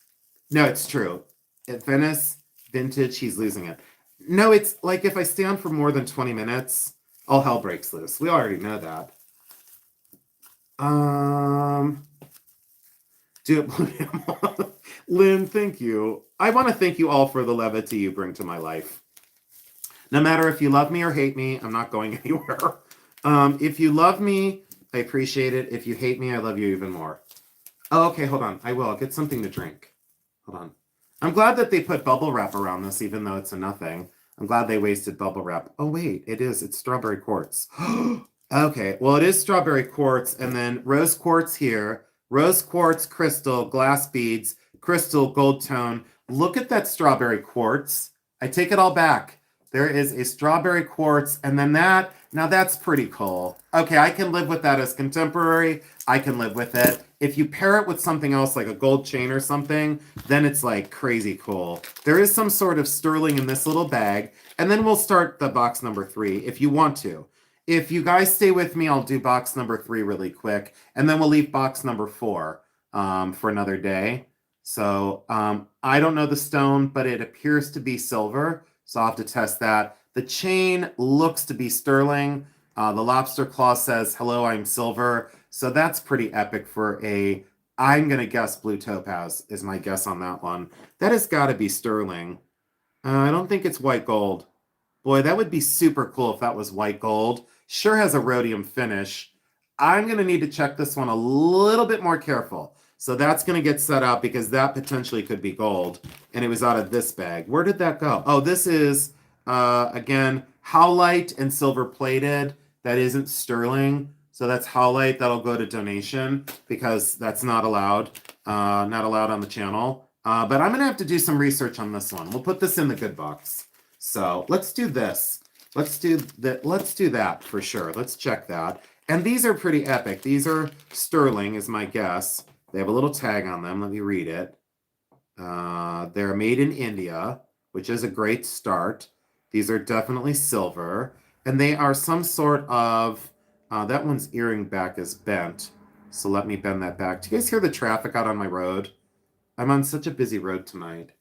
A: No, it's true. At Venice, vintage, he's losing it. No, it's like if I stay on for more than 20 minutes, all hell breaks loose. We already know that. Do it, Lynn, thank you. I want to thank you all for the levity you bring to my life. No matter if you love me or hate me, I'm not going anywhere. If you love me, I appreciate it. If you hate me, I love you even more. Oh, okay, hold on. I will. I'll get something to drink. Hold on. I'm glad that they put bubble wrap around this, even though it's a nothing. I'm glad they wasted bubble wrap. Oh, wait, it is. It's strawberry quartz. Okay, well, it is strawberry quartz, and then rose quartz here. Rose quartz, crystal, glass beads, crystal, gold tone. Look at that strawberry quartz. I take it all back. There is a strawberry quartz, and then that. Now that's pretty cool. Okay, I can live with that as contemporary. I can live with it. If you pair it with something else, like a gold chain or something, then it's like crazy cool. There is some sort of sterling in this little bag, and then we'll start the box number 3 if you want to. If you guys stay with me, I'll do box number 3 really quick, and then we'll leave box number 4 for another day. So I don't know the stone, but it appears to be silver, so I'll have to test that. The chain looks to be sterling. The lobster claw says, hello, I'm silver. So that's pretty epic for I'm going to guess blue topaz is my guess on that one. That has got to be sterling. I don't think it's white gold. Boy, that would be super cool if that was white gold. Sure has a rhodium finish. I'm going to need to check this one a little bit more careful. So that's going to get set up because that potentially could be gold. And it was out of this bag. Where did that go? Oh, this is, again, howlite and silver plated. That isn't sterling. So that's howlite. That'll go to donation because that's not allowed. Not allowed on the channel. But I'm going to have to do some research on this one. We'll put this in the good box. So let's do this. Let's do that. Let's do that for sure. Let's check that. And these are pretty epic. These are sterling is my guess. They have a little tag on them. Let me read it. They're made in India, which is a great start. These are definitely silver. And they are some sort of, that one's earring back is bent. So let me bend that back. Do you guys hear the traffic out on my road? I'm on such a busy road tonight.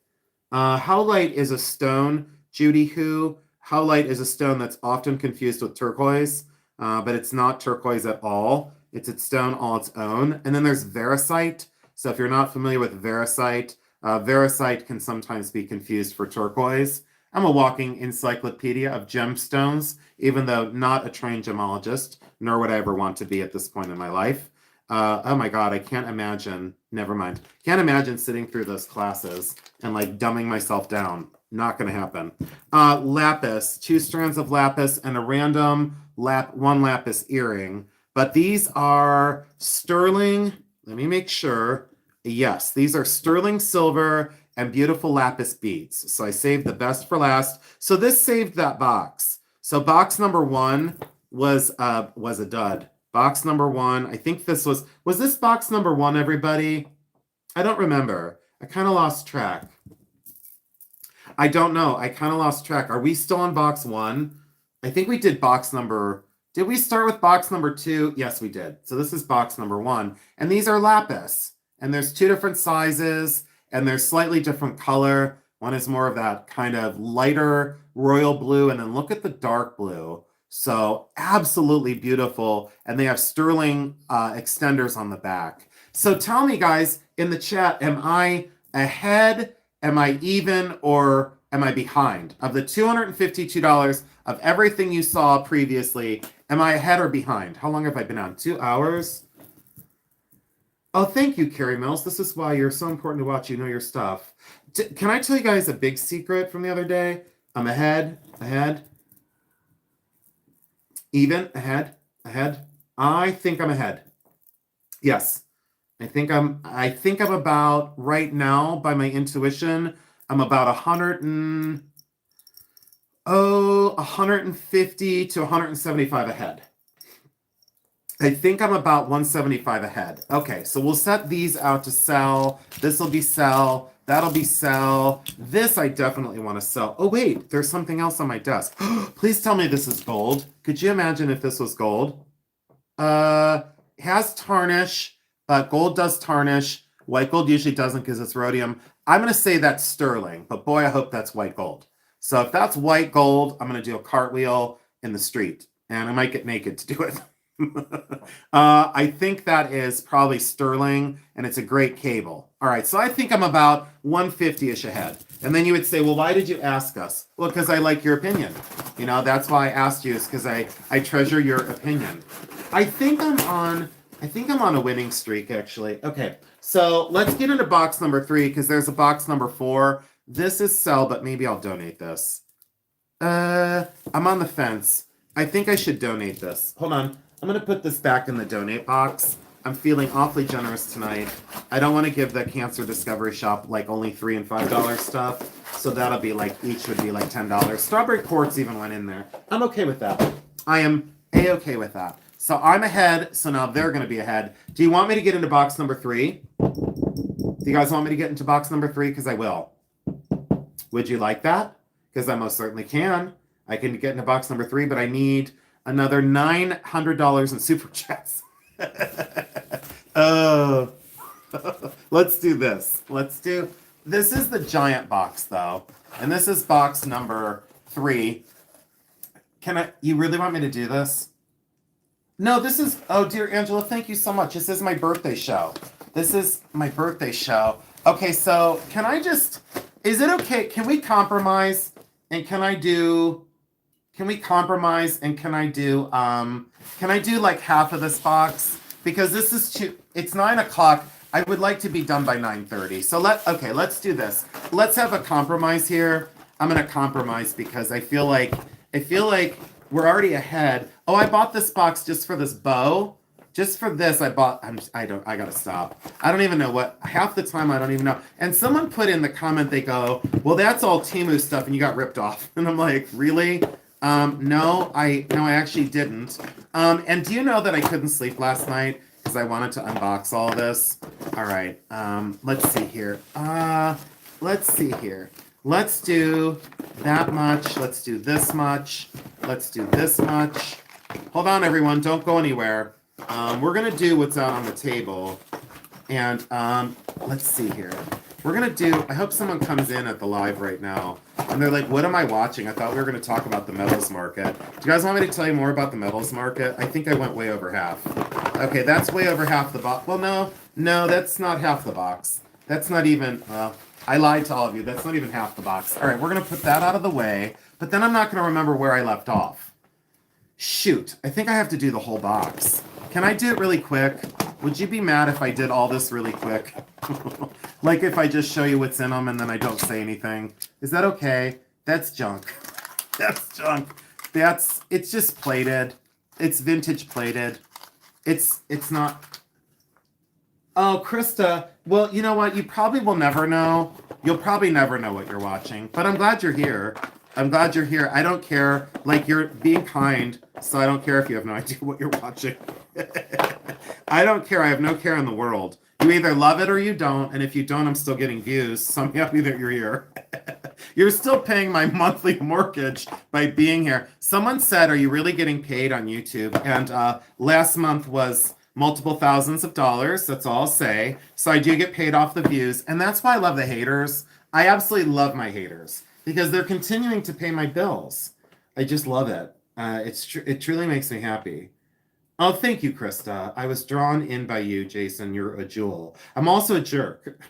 A: Howlite is a stone, Judy Who. Howlite is a stone that's often confused with turquoise, but it's not turquoise at all. It's a stone all its own. And then there's variscite. So if you're not familiar with variscite, variscite can sometimes be confused for turquoise. I'm a walking encyclopedia of gemstones, even though not a trained gemologist, nor would I ever want to be at this point in my life. Oh my God, I can't imagine. Never mind. Can't imagine sitting through those classes and like dumbing myself down. Not gonna happen. Lapis, 2 strands of lapis and a random one lapis earring. But these are sterling. Let me make sure. Yes, these are sterling silver and beautiful lapis beads. So I saved the best for last. So this saved that box. So box number 1 was a dud. Box number 1. I think this was this box number 1, everybody? I don't remember. I kind of lost track. I don't know. I kind of lost track. Are we still on box 1? I think we did box number. Did we start with box number 2? Yes, we did. So this is box number 1. And these are lapis. And there's 2 different sizes. And they're slightly different color. One is more of that kind of lighter royal blue. And then look at the dark blue. So absolutely beautiful. And they have sterling extenders on the back. So tell me, guys, in the chat, am I ahead? Am I even, or am I behind? Of the $252 of everything you saw previously, am I ahead or behind? How long have I been on? 2 hours? Oh, thank you, Carrie Mills. This is why you're so important to watch. You know your stuff. Can I tell you guys a big secret from the other day? I'm ahead, even, ahead. I think I'm ahead. Yes. I think I'm about right now by my intuition, I'm about 150 to 175 ahead. I think I'm about 175 ahead. Okay, so we'll set these out to sell. This will be sell. That'll be sell. This I definitely want to sell. Oh wait, there's something else on my desk. Please tell me this is gold. Could you imagine if this was gold? Has tarnish. Gold does tarnish. White gold usually doesn't because it's rhodium. I'm going to say that's sterling, but boy, I hope that's white gold. So if that's white gold, I'm going to do a cartwheel in the street, and I might get naked to do it. I think that is probably sterling, and it's a great cable. All right, so I think I'm about 150-ish ahead. And then you would say, well, why did you ask us? Well, because I like your opinion. You know, that's why I asked you, is because I treasure your opinion. I think I'm on a winning streak, actually. Okay, so let's get into box number 3, because there's a box number 4. This is sell, but maybe I'll donate this. I'm on the fence. I think I should donate this. Hold on. I'm going to put this back in the donate box. I'm feeling awfully generous tonight. I don't want to give the Cancer Discovery Shop like only $3 and $5 stuff. So that'll be like, each would be like $10. Strawberry quartz even went in there. I'm okay with that. I am A-okay with that. So I'm ahead, so now they're going to be ahead. Do you want me to get into box number 3? Do you guys want me to get into box number 3? Because I will. Would you like that? Because I most certainly can. I can get into box number 3, but I need another $900 in super chats. Oh, let's do this. This is the giant box, though. And this is box number 3. You really want me to do this? No, this is, oh dear Angela, thank you so much. This is my birthday show. Okay, so is it okay? Can we compromise? And can I do like half of this box? Because this is it's 9 o'clock. I would like to be done by 9:30. So let's do this. Let's have a compromise here. I'm gonna compromise because I feel like we're already ahead. Oh, I bought this box just for this bow. Just for this, I gotta stop. I don't even know half the time I don't even know. And someone put in the comment, they go, well, that's all Temu stuff and you got ripped off. And I'm like, really? No, I actually didn't. And do you know that I couldn't sleep last night because I wanted to unbox all this? All right, let's see here. Let's do that much. Let's do this much. Let's do this much. Hold on, everyone. Don't go anywhere. We're going to do what's out on the table. And let's see here. I hope someone comes in at the live right now. And they're like, what am I watching? I thought we were going to talk about the metals market. Do you guys want me to tell you more about the metals market? I think I went way over half. Okay, that's way over half the box. Well, no, that's not half the box. That's not even, I lied to all of you. That's not even half the box. All right, we're going to put that out of the way. But then I'm not going to remember where I left off. Shoot, I think I have to do the whole box. Can I do it really quick? Would you be mad if I did all this really quick? Like if I just show you what's in them and then I don't say anything? Is that okay? That's junk. That's junk. It's just plated. It's vintage plated. It's not. Oh, Krista. Well, you know what? You probably will never know. You'll probably never know what you're watching. But I'm glad you're here. I'm glad you're here. I don't care. Like, you're being kind, so I don't care if you have no idea what you're watching. I don't care. I have no care in the world. You either love it or you don't. And if you don't, I'm still getting views. So I'm happy that you're here. You're still paying my monthly mortgage by being here. Someone said, are you really getting paid on YouTube? And last month was multiple thousands of dollars. That's all I'll say. So I do get paid off the views. And that's why I love the haters. I absolutely love my haters because they're continuing to pay my bills. I just love it. It truly makes me happy. Oh, thank you, Krista. I was drawn in by you, Jason. You're a jewel. I'm also a jerk.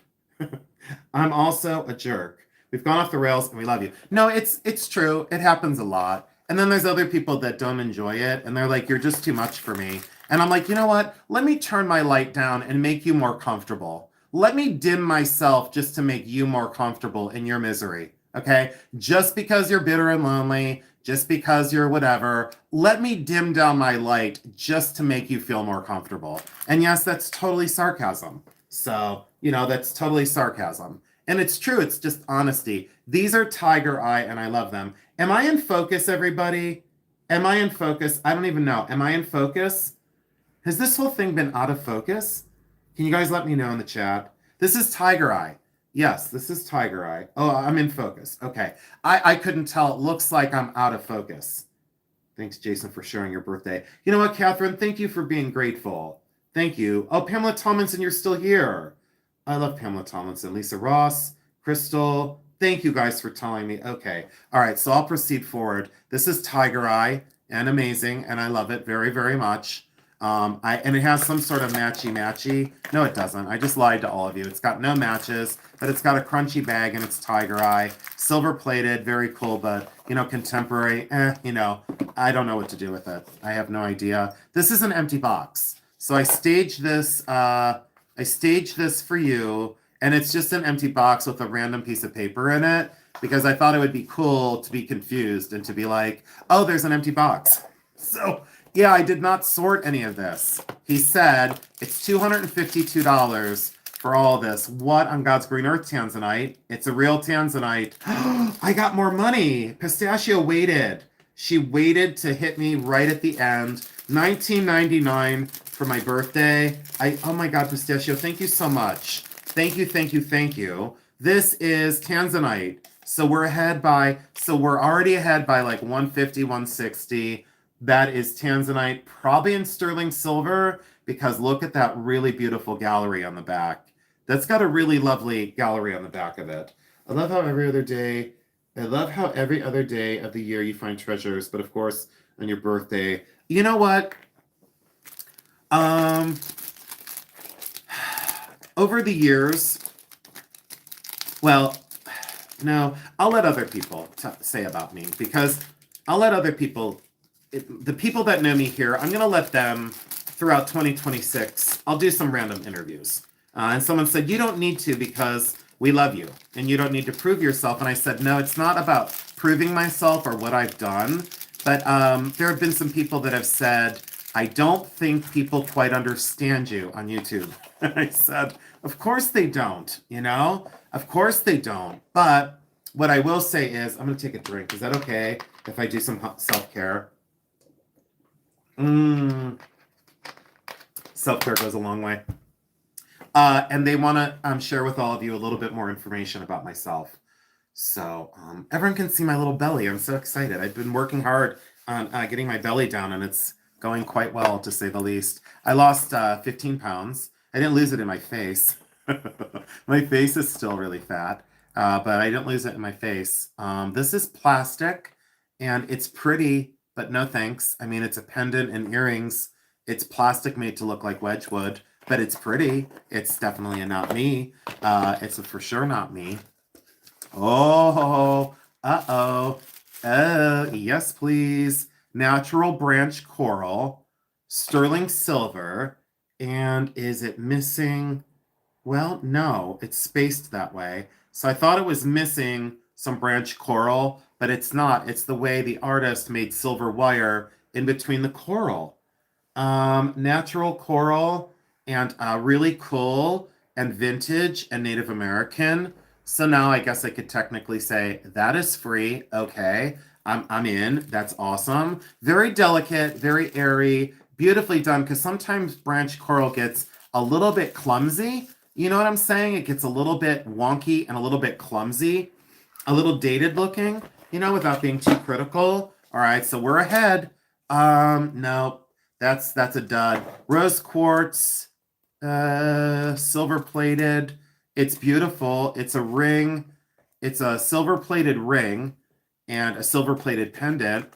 A: I'm also a jerk. We've gone off the rails and we love you. No, it's true. It happens a lot. And then there's other people that don't enjoy it and they're like, you're just too much for me. And I'm like, you know what? Let me turn my light down and make you more comfortable. Let me dim myself just to make you more comfortable in your misery. Okay? Just because you're bitter and lonely, just because you're whatever, let me dim down my light just to make you feel more comfortable. And yes, that's totally sarcasm. So, that's totally sarcasm. And it's true, it's just honesty. These are Tiger Eye, and I love them. Am I in focus, everybody? Am I in focus? I don't even know. Am I in focus? Has this whole thing been out of focus? Can you guys let me know in the chat? This is Tiger Eye. Yes, this is Tiger Eye. Oh, I'm in focus. Okay. I couldn't tell. It looks like I'm out of focus. Thanks, Jason, for sharing your birthday. You know what, Catherine? Thank you for being grateful. Thank you. Oh, Pamela Tomlinson, you're still here. I love Pamela Tomlinson. Lisa Ross, Crystal. Thank you guys for telling me. Okay. All right. So I'll proceed forward. This is Tiger Eye and amazing. And I love it very, very much. And it has some sort of matchy. No, it doesn't. I just lied to all of you. It's got no matches, but it's got a crunchy bag and it's Tiger Eye. Silver plated, very cool, but, contemporary. I don't know what to do with it. I have no idea. This is an empty box. So I staged this for you, and it's just an empty box with a random piece of paper in it because I thought it would be cool to be confused and to be like, oh, there's an empty box. So yeah, I did not sort any of this. He said it's $252 for all this. What on God's green earth Tanzanite? It's a real Tanzanite. I got more money. Pistachio waited. She waited to hit me right at the end. $19.99 for my birthday. Oh my God, Pistachio, thank you so much. Thank you. This is Tanzanite. So we're already ahead by like 150, 160. That is Tanzanite, probably in sterling silver, because look at that really beautiful gallery on the back. That's got a really lovely gallery on the back of it. I love how every other day of the year you find treasures, but of course, on your birthday. You know what? Over the years, well, no, I'll let other people say about me, because I'll let other people... the people that know me here, I'm going to let them, throughout 2026, I'll do some random interviews. And someone said, you don't need to because we love you and you don't need to prove yourself. And I said, no, it's not about proving myself or what I've done. But there have been some people that have said, I don't think people quite understand you on YouTube. And I said, of course they don't, Of course they don't. But what I will say is, I'm going to take a drink. Is that okay if I do some self-care? Self-care goes a long way. And they want to share with all of you a little bit more information about myself. So everyone can see my little belly. I'm so excited. I've been working hard on getting my belly down, and it's going quite well, to say the least. I lost 15 pounds. I didn't lose it in my face. My face is still really fat, but I didn't lose it in my face. This is plastic, and it's pretty, but no thanks. I mean, it's a pendant and earrings. It's plastic made to look like Wedgwood, but it's pretty. It's definitely a not me. It's a for sure not me. Oh, uh-oh. Oh, yes, please. Natural branch coral, sterling silver, And is it missing? Well, no, it's spaced that way. So I thought it was missing some branch coral, but it's not. It's the way the artist made silver wire in between the coral. Natural coral and really cool and vintage and Native American. So now I guess I could technically say that is free. Okay, I'm in. That's awesome. Very delicate, very airy, beautifully done. Because sometimes branch coral gets a little bit clumsy. You know what I'm saying? It gets a little bit wonky and a little bit clumsy, a little dated looking, without being too critical. All right, so we're ahead. No, that's a dud. Rose quartz, silver plated. It's beautiful. It's a ring. It's a silver plated ring and a silver plated pendant.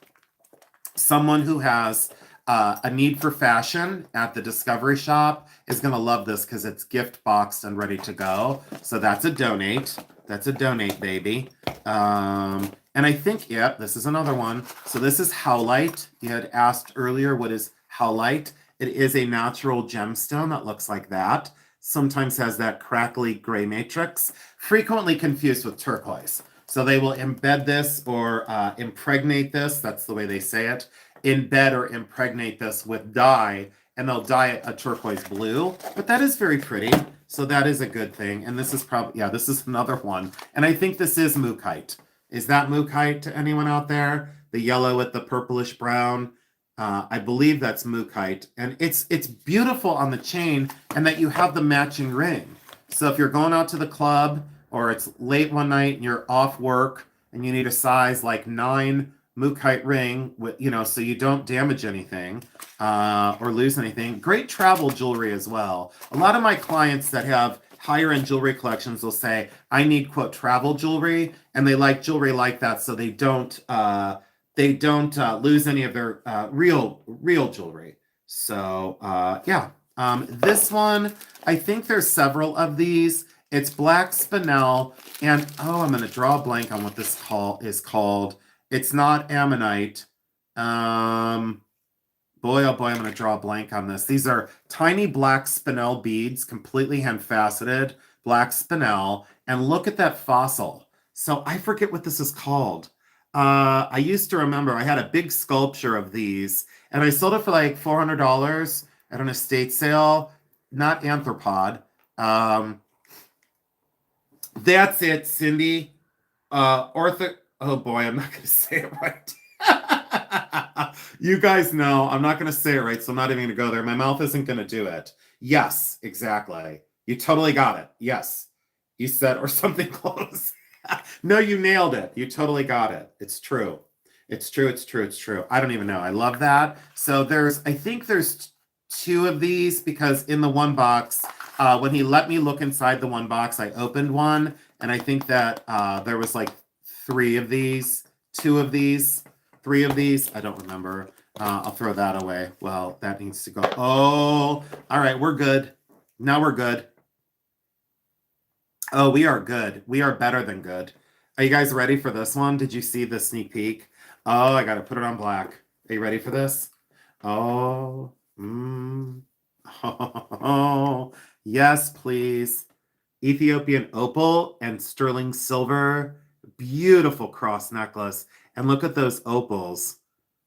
A: Someone who has a need for fashion at the Discovery Shop is going to love this because it's gift boxed and ready to go. So that's a donate. That's a donate, baby. And I think, yeah, this is another one. So this is howlite. You had asked earlier, what is howlite? It is a natural gemstone that looks like that. Sometimes has that crackly gray matrix, frequently confused with turquoise. So they will embed this or impregnate this. That's the way they say it. Embed or impregnate this with dye, and they'll dye it a turquoise blue. But that is very pretty. So that is a good thing. And this is probably, yeah, this is another one. And I think this is mookaite. Is that mookaite to anyone out there? The yellow with the purplish brown. I believe that's mookaite. And it's beautiful on the chain, and that you have the matching ring. So if you're going out to the club, or it's late one night and you're off work and you need a size like 9 mookaite ring with, so you don't damage anything or lose anything. Great travel jewelry as well. A lot of my clients that have higher end jewelry collections will say, I need, quote, travel jewelry, and they like jewelry like that so they don't lose any of their real jewelry. So yeah. This one, I think there's several of these. It's black spinel, and oh, I'm going to draw a blank on what this is called. It's not ammonite. Boy, oh boy, I'm going to draw a blank on this. These are tiny black spinel beads, completely hand-faceted, black spinel, and look at that fossil. So I forget what this is called. I used to remember I had a big sculpture of these, and I sold it for like $400 at an estate sale, not Anthropod. That's it, Cindy. Oh boy, I'm not going to say it right. You guys know I'm not going to say it right, so I'm not even going to go there. My mouth isn't going to do it. Yes, exactly. You totally got it. Yes. You said, or something close. No, you nailed it. You totally got it. It's true. It's true. It's true. It's true. I don't even know. I love that. So I think there's 2 of these because in the one box, when he let me look inside the one box, I opened one, and I think that there was like 3 of these, 2 of these, 3 of these. I don't remember. I'll throw that away. Well, that needs to go. Oh, all right. We're good. Now we're good. Oh, we are good. We are better than good. Are you guys ready for this one? Did you see the sneak peek? Oh, I got to put it on black. Are you ready for this? Oh, oh, yes, please. Ethiopian opal and sterling silver. Beautiful cross necklace. And look at those opals.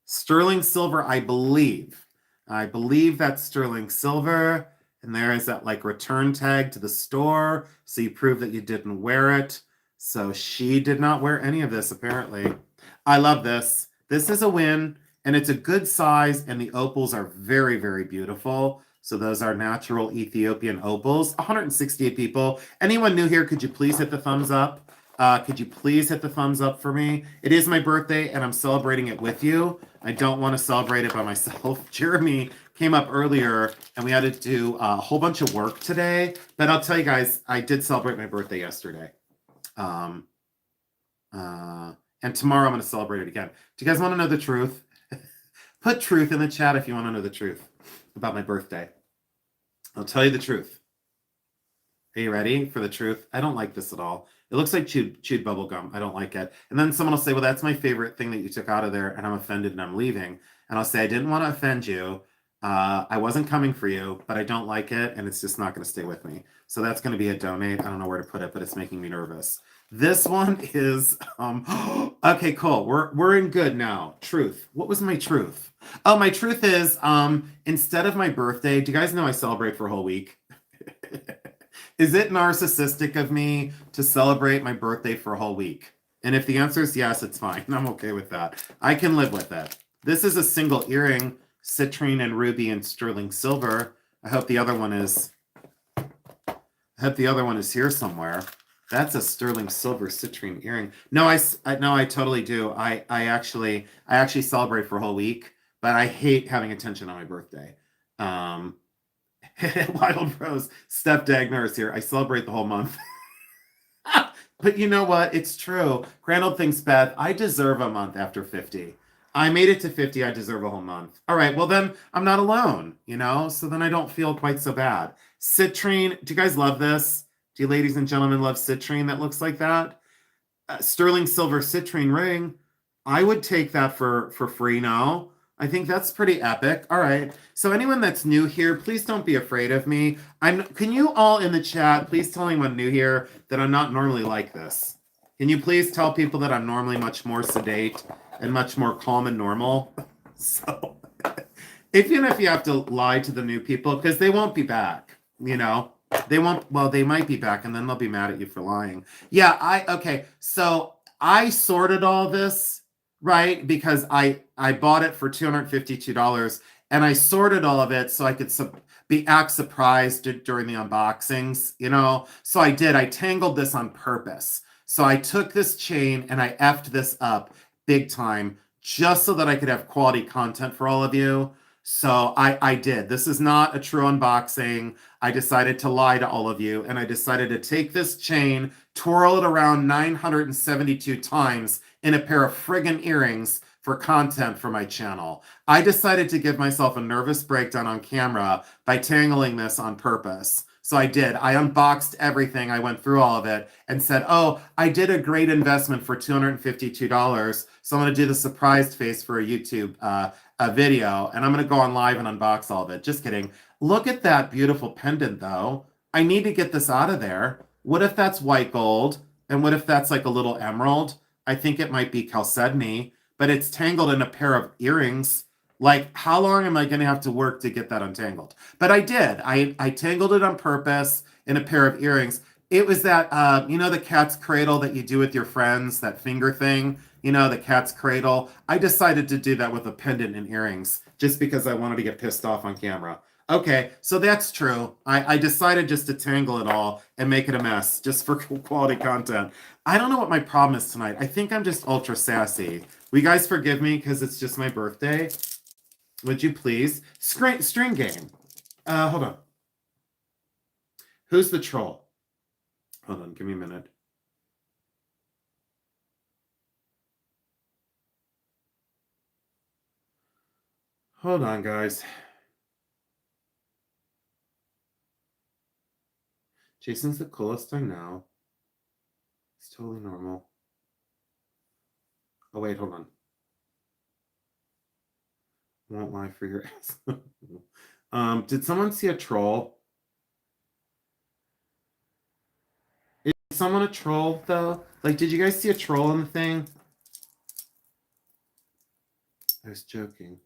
A: Sterling silver, I believe. I believe that's sterling silver. And there is that like return tag to the store. So you prove that you didn't wear it. So she did not wear any of this, apparently. I love this. This is a win. And it's a good size. And the opals are very, very beautiful. So those are natural Ethiopian opals. 168 people. Anyone new here, could you please hit the thumbs up? Could you please hit the thumbs up for me? It is my birthday, and I'm celebrating it with you. I don't want to celebrate it by myself. Jeremy came up earlier, and we had to do a whole bunch of work today. But I'll tell you guys, I did celebrate my birthday yesterday. And tomorrow I'm going to celebrate it again. Do you guys want to know the truth? Put truth in the chat if you want to know the truth about my birthday. I'll tell you the truth. Are you ready for the truth? I don't like this at all. It looks like chewed bubble gum. I don't like it. And then someone will say, well, that's my favorite thing that you took out of there, and I'm offended and I'm leaving. And I'll say, I didn't want to offend you. I wasn't coming for you, but I don't like it, and it's just not going to stay with me. So that's going to be a donate. I don't know where to put it, but it's making me nervous. This one is okay, cool. We're in good now. Truth. What was my truth? Oh, my truth is instead of my birthday, do you guys know I celebrate for a whole week? Is it narcissistic of me to celebrate my birthday for a whole week? And if the answer is yes, it's fine. I'm okay with that. I can live with it. This is a single earring, citrine and ruby and sterling silver. I hope the other one is here somewhere. That's a sterling silver citrine earring. No, I totally do. I actually celebrate for a whole week, but I hate having attention on my birthday. Wild Rose, Steph Dagner is here. I celebrate the whole month. But you know what? It's true. Crandall thinks, Beth, I deserve a month after 50. I made it to 50. I deserve a whole month. All right. Well, then I'm not alone, So then I don't feel quite so bad. Citrine. Do you guys love this? Do you ladies and gentlemen love citrine that looks like that? Sterling silver citrine ring. I would take that for free now. I think that's pretty epic. All right. So anyone that's new here, please don't be afraid of me. Can you all in the chat, please tell anyone new here that I'm not normally like this? Can you please tell people that I'm normally much more sedate and much more calm and normal? So even if you have to lie to the new people, because they won't be back, They won't, well, they might be back and then they'll be mad at you for lying. Yeah, okay. So I sorted all this, right? Because I bought it for $252 and I sorted all of it so I could act surprised during the unboxings, So I did. I tangled this on purpose. So I took this chain and I effed this up big time just so that I could have quality content for all of you. So I did. This is not a true unboxing. I decided to lie to all of you, and I decided to take this chain, twirl it around 972 times in a pair of friggin' earrings for content for my channel. I decided to give myself a nervous breakdown on camera by tangling this on purpose. So I did. I unboxed everything. I went through all of it and said, oh, I did a great investment for $252. So I'm going to do the surprised face for a YouTube video, and I'm going to go on live and unbox all of it. Just kidding. Look at that beautiful pendant, though. I need to get this out of there. What if that's white gold? And what if that's like a little emerald? I think it might be chalcedony, but it's tangled in a pair of earrings. Like, how long am I going to have to work to get that untangled? But I did. I tangled it on purpose in a pair of earrings. It was that, the cat's cradle that you do with your friends, that finger thing, the cat's cradle. I decided to do that with a pendant and earrings just because I wanted to get pissed off on camera. Okay, so that's true. I decided just to tangle it all and make it a mess just for quality content. I don't know what my problem is tonight. I think I'm just ultra sassy. Will you guys forgive me because it's just my birthday? Would you please? String game. Hold on. Who's the troll? Hold on, give me a minute. Hold on, guys. Jason's the coolest I know. It's totally normal. Oh, wait, hold on. Won't lie for your ass. Did someone see a troll? Is someone a troll, though? Like, did you guys see a troll in the thing? I was joking.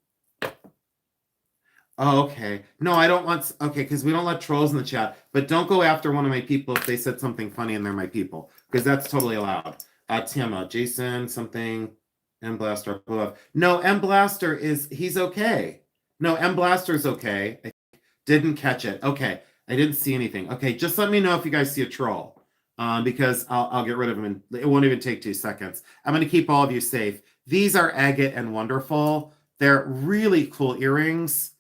A: Oh, okay. No, I don't want... Okay, because we don't let trolls in the chat. But don't go after one of my people if they said something funny and they're my people. Because that's totally allowed. Tiama, Jason, something... M Blaster. No, M Blaster he's okay. No, M Blaster's okay. I didn't catch it. Okay, I didn't see anything. Okay, just let me know if you guys see a troll. Because I'll get rid of him and it won't even take 2 seconds. I'm going to keep all of you safe. These are agate and wonderful. They're really cool earrings.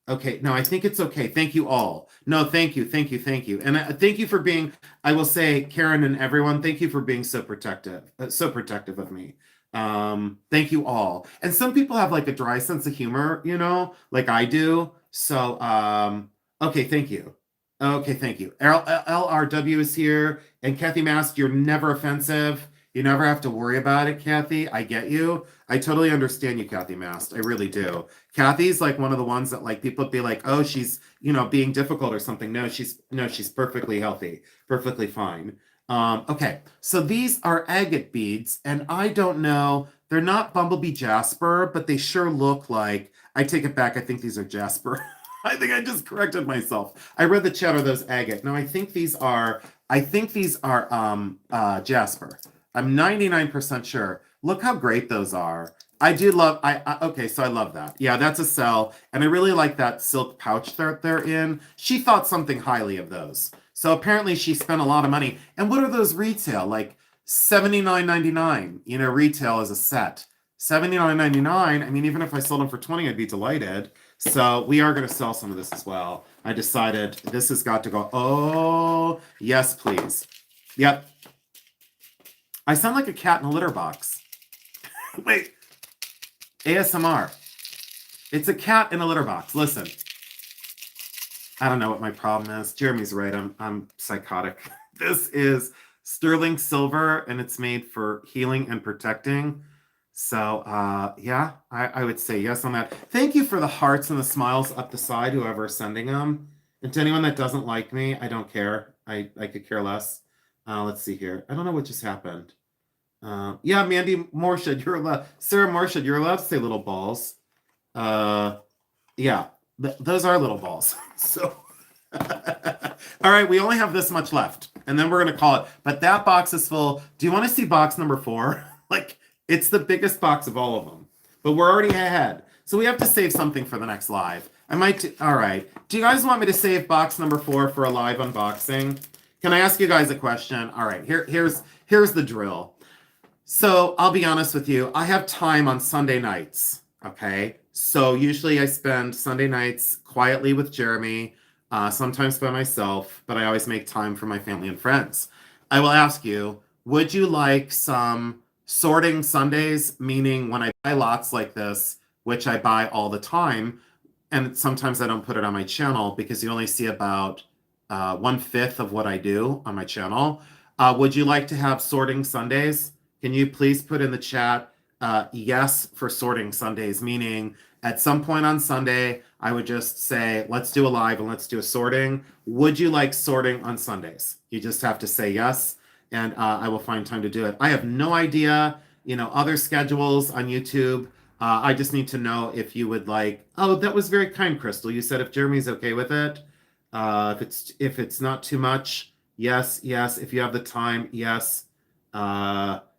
A: Okay, no, I think it's okay. Thank you all. No, thank you. And thank you for being, I will say, Karen and everyone, thank you for being so protective of me. Thank you all. And some people have like a dry sense of humor, like I do. So, okay, thank you. Okay, thank you. LRW is here. And Kathy Mast, you're never offensive. You never have to worry about it, Kathy. I get you. I totally understand you, Kathy Mast. I really do. Kathy's like one of the ones that like people be like, oh, she's, being difficult or something. No, she's perfectly healthy, perfectly fine. Okay, so these are agate beads, and I don't know, they're not Bumblebee Jasper, but they sure look like, I take it back, I think these are Jasper. I think I just corrected myself. I read the chat, are those agate. No, I think these are Jasper. I'm 99% sure. Look how great those are. I do love okay, so I love that. Yeah, that's a sell. And I really like that silk pouch that they're in. She thought something highly of those. So apparently she spent a lot of money. And what are those retail? Like $79.99, retail as a set. $79.99. I mean, even if I sold them for 20, I'd be delighted. So we are going to sell some of this as well. I decided this has got to go. Oh, yes, please. Yep. I sound like a cat in a litter box. Wait. ASMR. It's a cat in a litter box. Listen. I don't know what my problem is. Jeremy's right. I'm psychotic. This is sterling silver, and it's made for healing and protecting. So, yeah, I would say yes on that. Thank you for the hearts and the smiles up the side, whoever's sending them. And to anyone that doesn't like me, I don't care. I could care less. Let's see here. I don't know what just happened. Yeah, Mandy Morshad, you're allowed. Sarah Morshad, you're allowed to say little balls. Yeah, those are little balls. So, all right, we only have this much left, and then we're gonna call it. But that box is full. Do you want to see box number 4? Like, it's the biggest box of all of them, but we're already ahead, so we have to save something for the next live. I might. All right. Do you guys want me to save box number 4 for a live unboxing? Can I ask you guys a question? All right. Here's the drill. So I'll be honest with you. I have time on Sunday nights. Okay. So usually I spend Sunday nights quietly with Jeremy, sometimes by myself, but I always make time for my family and friends. I will ask you, would you like some sorting Sundays? Meaning when I buy lots like this, which I buy all the time, and sometimes I don't put it on my channel because you only see about 1/5 of what I do on my channel. Would you like to have sorting Sundays? Can you please put in the chat yes for sorting Sundays? Meaning at some point on Sunday, I would just say, let's do a live and let's do a sorting. Would you like sorting on Sundays? You just have to say yes, and I will find time to do it. I have no idea, other schedules on YouTube. I just need to know if you would like. Oh, that was very kind, Crystal. You said if Jeremy's okay with it. If it's not too much, yes. If you have the time, yes.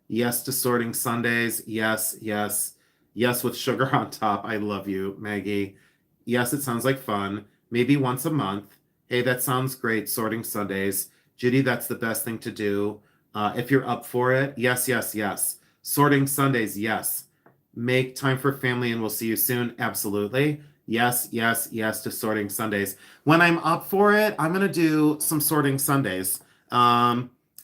A: Yes to sorting Sundays. Yes. Yes with sugar on top. I love you, Maggie. Yes, it sounds like fun. Maybe once a month. Hey, that sounds great. Sorting Sundays. Judy, that's the best thing to do. If you're up for it, yes. Sorting Sundays, yes. Make time for family and we'll see you soon. Absolutely. Yes to sorting Sundays. When I'm up for it, I'm going to do some sorting Sundays.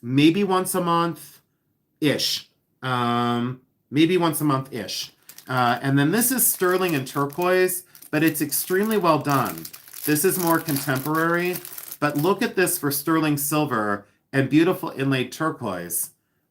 A: Maybe once a month-ish. Maybe once a month-ish. And then this is sterling and turquoise, but it's extremely well done. This is more contemporary, but look at this for sterling silver and beautiful inlaid turquoise.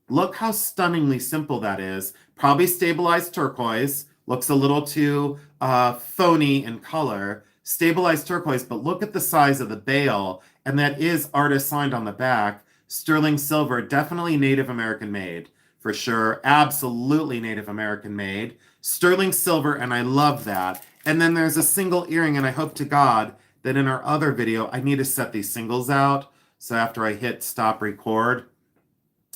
A: Look how stunningly simple that is. Probably stabilized turquoise. Looks a little too phony in color. Stabilized turquoise, but look at the size of the bail, and that is artist signed on the back. Sterling silver, definitely Native American made, for sure. Absolutely Native American made. Sterling silver, and I love that. And then there's a single earring, and I hope to God that in our other video, I need to set these singles out. So after I hit stop record,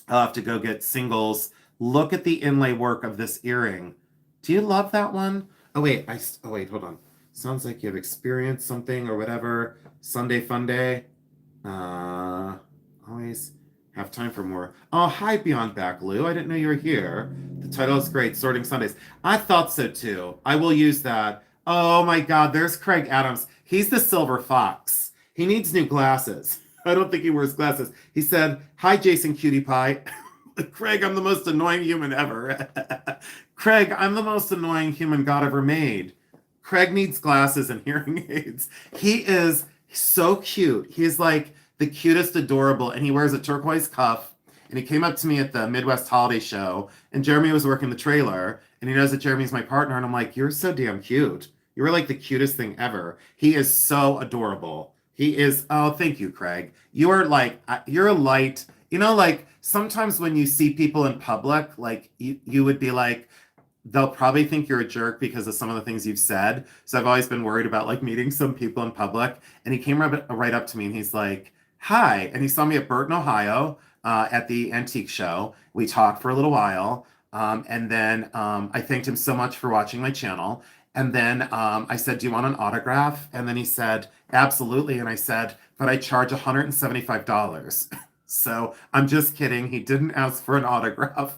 A: I'll have to go get singles. Look at the inlay work of this earring. Do you love that one? Oh wait, hold on. Sounds like you've experienced something or whatever. Sunday fun day. Always have time for more. Oh, hi Beyond Back, Lou. I didn't know you were here. The title is great, Sorting Sundays. I thought so too. I will use that. Oh my God, there's Craig Adams. He's the silver fox. He needs new glasses. I don't think he wears glasses. He said, hi, Jason Cutie Pie. Craig, I'm the most annoying human ever. Craig, I'm the most annoying human God ever made. Craig needs glasses and hearing aids. He is so cute. He's like the cutest, adorable, and he wears a turquoise cuff. And he came up to me at the Midwest Holiday Show, and Jeremy was working the trailer, And he knows that Jeremy's my partner. And I'm like, you're so damn cute. You were like the cutest thing ever. He is so adorable. He is, oh, thank you, Craig. You are like, you're a light. You know, like sometimes when you see people in public, like you would be like, they'll probably think you're a jerk because of some of the things you've said. So I've always been worried about like meeting some people in public. And he came right up to me and he's like, hi. And he saw me at Burton, Ohio, at the antique show. We talked for a little while. And then I thanked him so much for watching my channel. And then I said, do you want an autograph? And then he said, absolutely. And I said, but I charge $175. So I'm just kidding. He didn't ask for an autograph.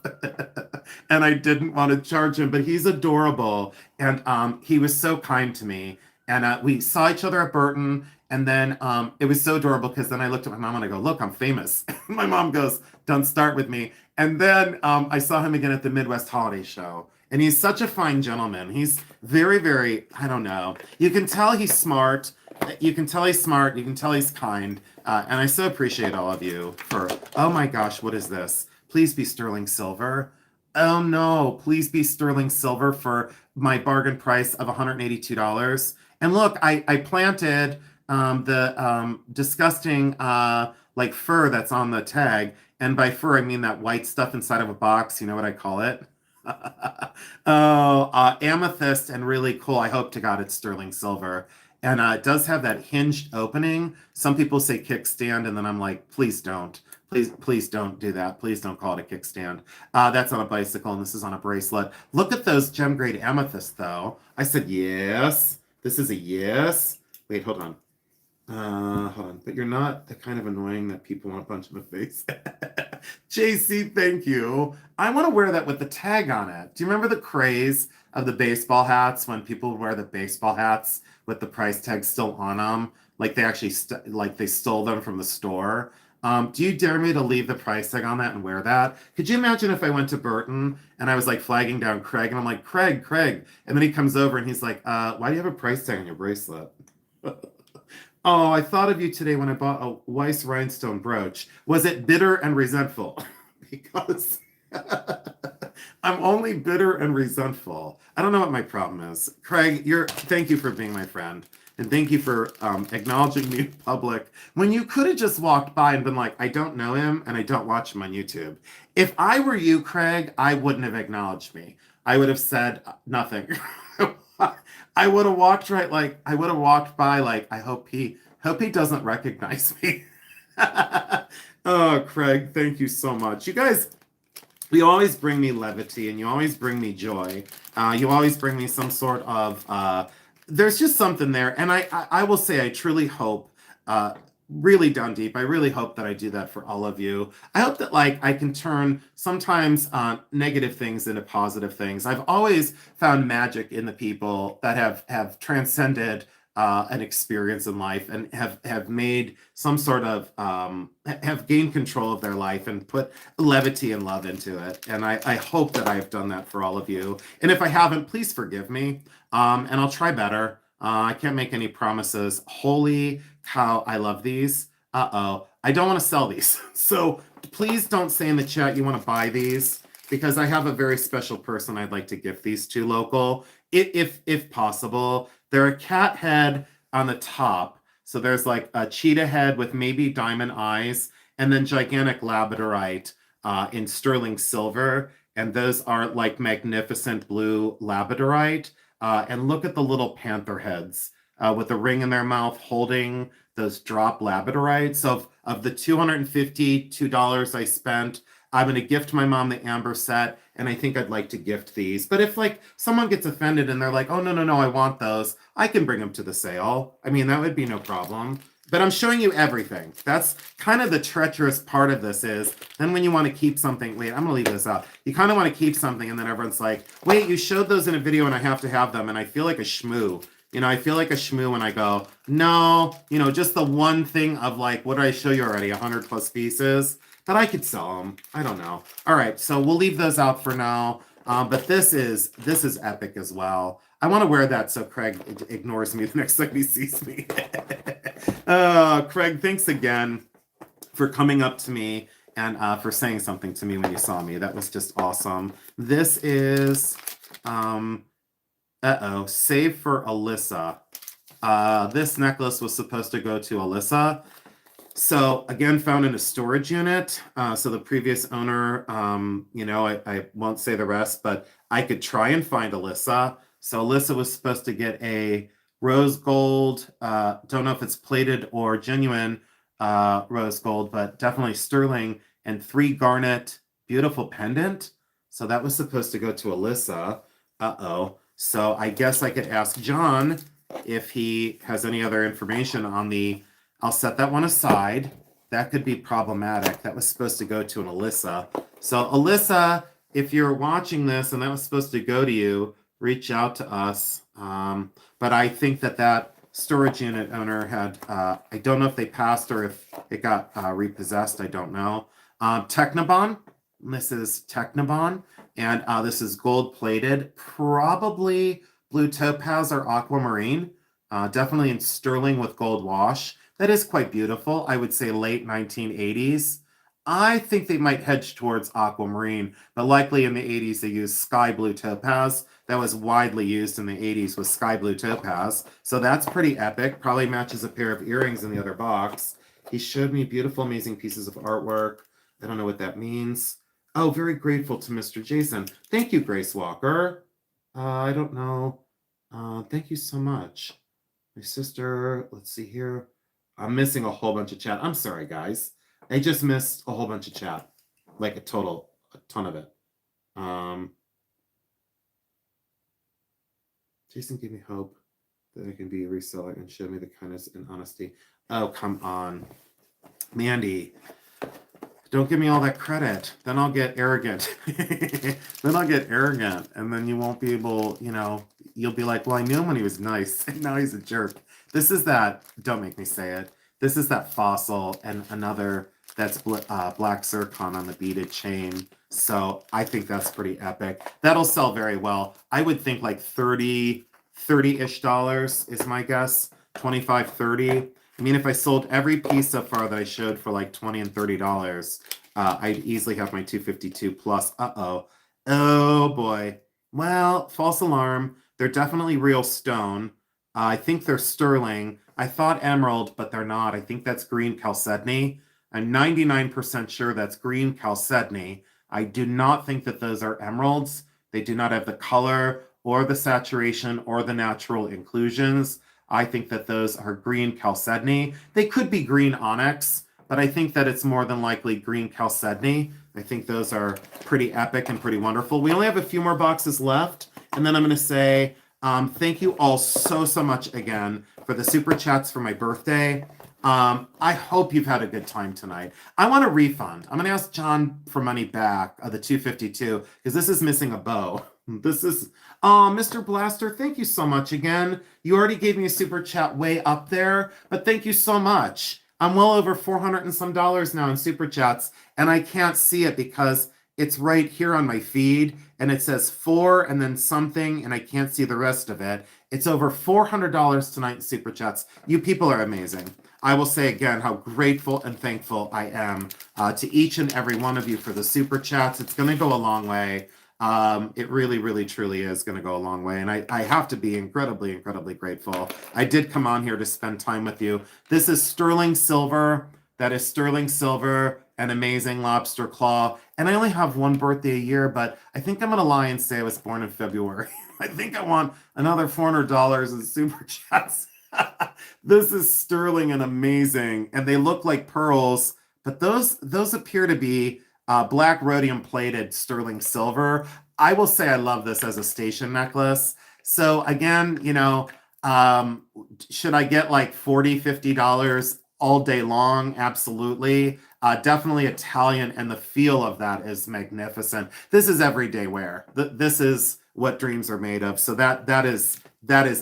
A: And I didn't want to charge him, but he's adorable. And he was so kind to me. And we saw each other at Burton. And then it was so adorable because then I looked at my mom and I go, look, I'm famous. My mom goes, don't start with me. And then I saw him again at the Midwest Holiday Show. And he's such a fine gentleman. He's very, very, I don't know. You can tell he's smart. You can tell he's smart. You can tell he's kind. And I so appreciate all of you for, oh my gosh, what is this? Please be sterling silver. Oh no, please be sterling silver for my bargain price of $182. And look, I planted the disgusting like fur that's on the tag. And by fur, I mean that white stuff inside of a box. You know what I call it? Oh, amethyst and really cool. I hope to God it's sterling silver. And it does have that hinged opening. Some people say kickstand, and then I'm like, please don't. Please don't do that. Please don't call it a kickstand. That's on a bicycle, and this is on a bracelet. Look at those gem grade amethyst, though. I said yes. This is a yes. Wait, hold on. Hold on. But you're not the kind of annoying that people want to punch in the face. JC, thank you. I want to wear that with the tag on it. Do you remember the craze of the baseball hats when people would wear the baseball hats with the price tag still on them? Like they actually like they stole them from the store. Do you dare me to leave the price tag on that and wear that? Could you imagine if I went to Burton and I was like flagging down Craig and I'm like, Craig, and then he comes over and he's like, why do you have a price tag on your bracelet? Oh, I thought of you today when I bought a Weiss rhinestone brooch. Was it bitter and resentful? Because I'm only bitter and resentful. I don't know what my problem is. Craig, thank you for being my friend. And thank you for acknowledging me in public when you could have just walked by and been like, I don't know him and I don't watch him on YouTube. If I were you, Craig, I wouldn't have acknowledged me. I would have said nothing. I would have walked by like, I hope he doesn't recognize me. Oh, Craig, thank you so much. You guys, you always bring me levity and you always bring me joy. You always bring me some sort of there's just something there. And I will say I truly hope really down deep. I really hope that I do that for all of you. I hope that like I can turn sometimes negative things into positive things. I've always found magic in the people that have transcended an experience in life and have made some sort of have gained control of their life and put levity and love into it. And I hope that I've done that for all of you. And if I haven't, please forgive me. And I'll try better. I can't make any promises. Holy cow, I love these. Uh-oh. I don't want to sell these. So please don't say in the chat you want to buy these because I have a very special person I'd like to gift these to local, if possible. They're a cat head on the top. So there's like a cheetah head with maybe diamond eyes and then gigantic labradorite in sterling silver. And those are like magnificent blue labradorite. And look at the little panther heads with a ring in their mouth holding those drop labradorites. So of the $252 I spent, I'm going to gift my mom the amber set, and I think I'd like to gift these. But if like someone gets offended and they're like, oh, no, I want those, I can bring them to the sale. I mean, that would be no problem. But I'm showing you everything. That's kind of the treacherous part of this is then when you want to keep something, wait, I'm going to leave this out. You kind of want to keep something and then everyone's like, wait, you showed those in a video and I have to have them. And I feel like a shmoo. You know, I feel like a shmoo when I go, no, you know, just the one thing of like, what did I show you already? 100 plus pieces that I could sell them. I don't know. All right. So we'll leave those out for now. But this is epic as well. I want to wear that so Craig ignores me the next time he sees me. Craig, thanks again for coming up to me and for saying something to me when you saw me. That was just awesome. This is, Save for Alyssa. This necklace was supposed to go to Alyssa. So again, found in a storage unit. So the previous owner, I won't say the rest, but I could try and find Alyssa. So Alyssa was supposed to get a rose gold. Don't know if it's plated or genuine rose gold, but definitely sterling and 3 garnet, beautiful pendant. So that was supposed to go to Alyssa. So I guess I could ask John if he has any other information on the. I'll set that one aside. That could be problematic. That was supposed to go to an Alyssa. So Alyssa, if you're watching this and that was supposed to go to you, reach out to us. But I think that storage unit owner had, I don't know if they passed or if it got repossessed. I don't know. Technobon. This is Technobon. And this is gold plated, probably blue topaz or aquamarine. Definitely in sterling with gold wash. That is quite beautiful. I would say late 1980s. I think they might hedge towards aquamarine, but likely in the 80s they used sky blue topaz. That was widely used in the 80s with sky blue topaz. So that's pretty epic. Probably matches a pair of earrings in the other box. He showed me beautiful, amazing pieces of artwork. I don't know what that means. Oh, very grateful to Mr. Jason. Thank you, Grace Walker. I don't know. Thank you so much. My sister, let's see here. I'm missing a whole bunch of chat. I'm sorry, guys. I just missed a whole bunch of chat. Like a ton of it. Jason gave me hope that I can be a reseller and show me the kindness and honesty. Oh, come on. Mandy, don't give me all that credit. Then I'll get arrogant. And then you won't be able, you'll be like, well, I knew him when he was nice. And now he's a jerk. This is that, don't make me say it. This is that fossil and another that's black zircon on the beaded chain. So I think that's pretty epic. That'll sell very well. I would think like $30-ish is my guess. 25, 30. I mean, if I sold every piece so far that I showed for like $20 and $30, I'd easily have my 252 plus. Oh boy. Well, false alarm. They're definitely real stone. I think they're sterling. I thought emerald, but they're not. I think that's green chalcedony. I'm 99% sure that's green chalcedony. I do not think that those are emeralds. They do not have the color or the saturation or the natural inclusions. I think that those are green chalcedony. They could be green onyx, but I think that it's more than likely green chalcedony. I think those are pretty epic and pretty wonderful. We only have a few more boxes left, and then I'm going to say thank you all so much again for the super chats for my birthday. I hope you've had a good time tonight. I want a refund. I'm going to ask John for money back of the 252 because this is missing a bow. This is, Mr. Blaster, thank you so much again. You already gave me a super chat way up there, but thank you so much. I'm well over $400 and some now in super chats, and I can't see it because it's right here on my feed, and it says 4 and then something, and I can't see the rest of it. It's over $400 tonight in super chats. You people are amazing. I will say again how grateful and thankful I am to each and every one of you for the super chats. It's going to go a long way. It really, truly is going to go a long way. And I have to be incredibly grateful. I did come on here to spend time with you. This is sterling silver. That is sterling silver, an amazing lobster claw. And I only have one birthday a year, but I think I'm going to lie and say I was born in February. I think I want another $400 in super chats. This is sterling and amazing. And they look like pearls, but those appear to be black rhodium plated sterling silver. I will say I love this as a station necklace. So again, should I get like $40, $50 all day long? Absolutely. Definitely Italian, and the feel of that is magnificent. This is everyday wear. This is what dreams are made of. So that is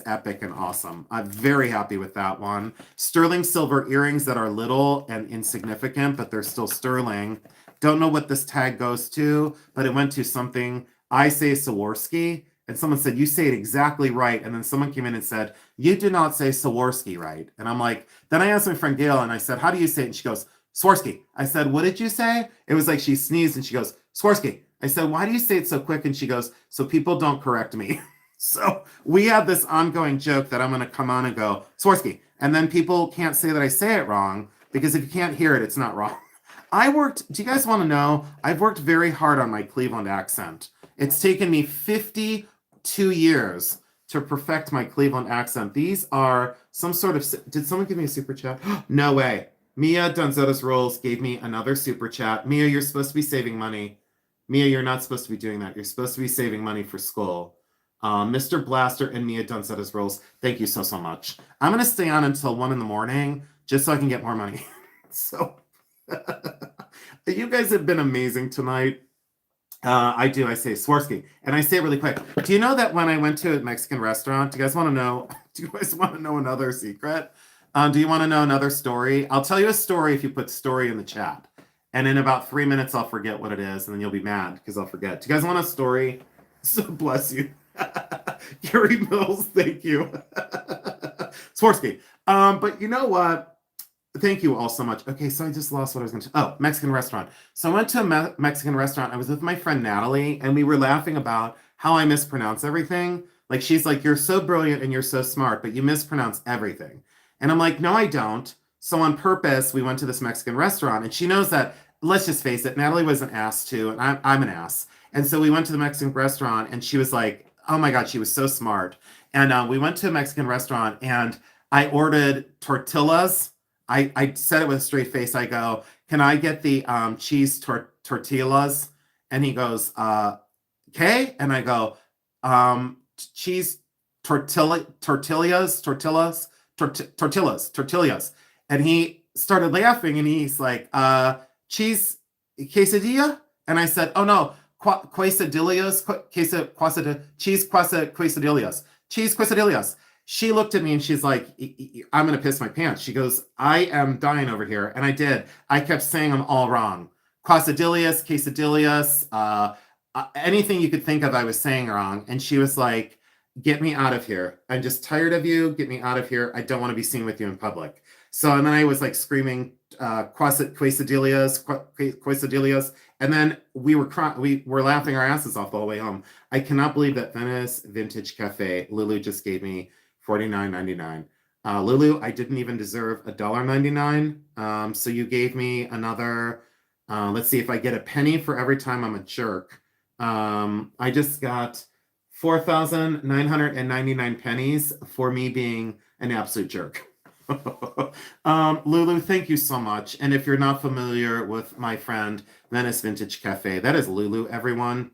A: epic and awesome. I'm very happy with that one. Sterling silver earrings that are little and insignificant, but they're still sterling. Don't know what this tag goes to, but it went to something. I say Swarovski, and someone said, you say it exactly right. And then someone came in and said, you do not say Swarovski right. And I'm like, then I asked my friend Gail, and I said, how do you say it? And she goes, Swarovski. I said, what did you say? It was like she sneezed, and she goes, Swarovski. I said, why do you say it so quick? And she goes, so people don't correct me. So we have this ongoing joke that I'm going to come on and go, Swarovski. And then people can't say that I say it wrong because if you can't hear it, it's not wrong. Do you guys want to know? I've worked very hard on my Cleveland accent. It's taken me 52 years to perfect my Cleveland accent. These are some sort of, did someone give me a super chat? No way. Mia Donzottas Rolls gave me another super chat. Mia, you're supposed to be saving money. Mia, you're not supposed to be doing that. You're supposed to be saving money for school. Mr. Blaster and Mia Donzottas Rolls, thank you so, so much. I'm going to stay on until 1 in the morning just so I can get more money. So you guys have been amazing tonight. I say Swarovski, and I say it really quick. Do you know that when I went to a Mexican restaurant, do you guys want to know? Do you guys want to know another secret? Do you want to know another story? I'll tell you a story if you put story in the chat. And in about 3 minutes, I'll forget what it is, and then you'll be mad because I'll forget. Do you guys want a story? So bless you. Gary Mills, thank you. Swarovski. But you know what? Thank you all so much. Okay, so I just lost what I was going to. Oh, Mexican restaurant. So I went to a Mexican restaurant. I was with my friend Natalie, and we were laughing about how I mispronounce everything. Like, she's like, you're so brilliant and you're so smart, but you mispronounce everything. And I'm like, no, I don't. So on purpose, we went to this Mexican restaurant, and she knows that, let's just face it, Natalie was an ass too, and I'm an ass. And so we went to the Mexican restaurant, and she was like, oh my God, she was so smart. And we went to a Mexican restaurant, and I ordered tortillas. I said it with a straight face. I go, can I get the cheese tortillas? And he goes, okay. And I go, cheese tortillas. And he started laughing, and he's like, cheese quesadilla? And I said, oh no, quesadillas, cheese quesadillas. She looked at me and she's like, I'm going to piss my pants. She goes, I am dying over here. And I did. I kept saying them all wrong. Quesadillas, anything you could think of, I was saying wrong. And she was like, get me out of here. I'm just tired of you. Get me out of here. I don't want to be seen with you in public. So, and then I was like screaming, quesadillas. And then we were laughing our asses off the whole way home. I cannot believe that Venice Vintage Cafe, Lulu just gave me $49.99. Lulu, I didn't even deserve $1.99. So you gave me another, let's see if I get a penny for every time I'm a jerk. I just got 4,999 pennies for me being an absolute jerk. Lulu, thank you so much. And if you're not familiar with my friend Venice Vintage Cafe, that is Lulu, everyone.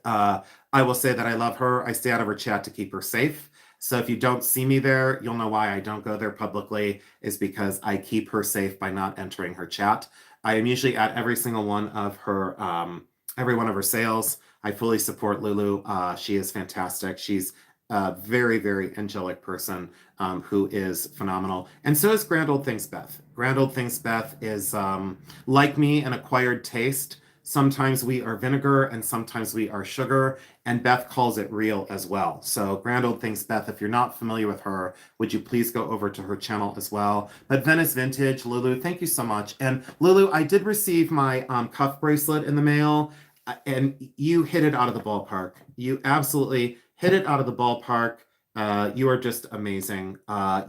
A: I will say that I love her. I stay out of her chat to keep her safe. So if you don't see me there, you'll know why I don't go there publicly, is because I keep her safe by not entering her chat. I am usually at every single one of her sales. I fully support Lulu. She is fantastic. She's a very, very angelic person who is phenomenal. And so is Grand Old Things Beth. Grand Old Things Beth is, like me, an acquired taste. Sometimes we are vinegar and sometimes we are sugar, and Beth calls it real as well. So Grand Old Things Beth, if you're not familiar with her, would you please go over to her channel as well. But Venice Vintage, Lulu, thank you so much. And Lulu, I did receive my cuff bracelet in the mail, and you hit it out of the ballpark. You absolutely hit it out of the ballpark. You are just amazing.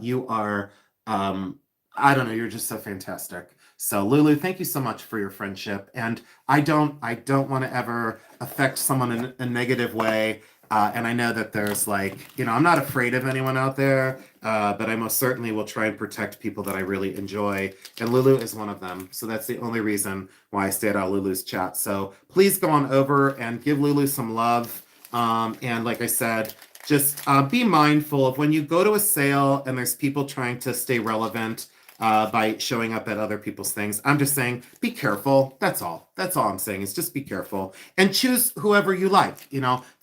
A: You are, I don't know, you're just so fantastic. So Lulu, thank you so much for your friendship. And I don't want to ever affect someone in a negative way. And I know that there's I'm not afraid of anyone out there, but I most certainly will try and protect people that I really enjoy. And Lulu is one of them. So that's the only reason why I stayed out of Lulu's chat. So please go on over and give Lulu some love. And like I said, just be mindful of when you go to a sale and there's people trying to stay relevant by showing up at other people's things. I'm just saying, be careful. That's all. That's all I'm saying is just be careful and choose whoever you like.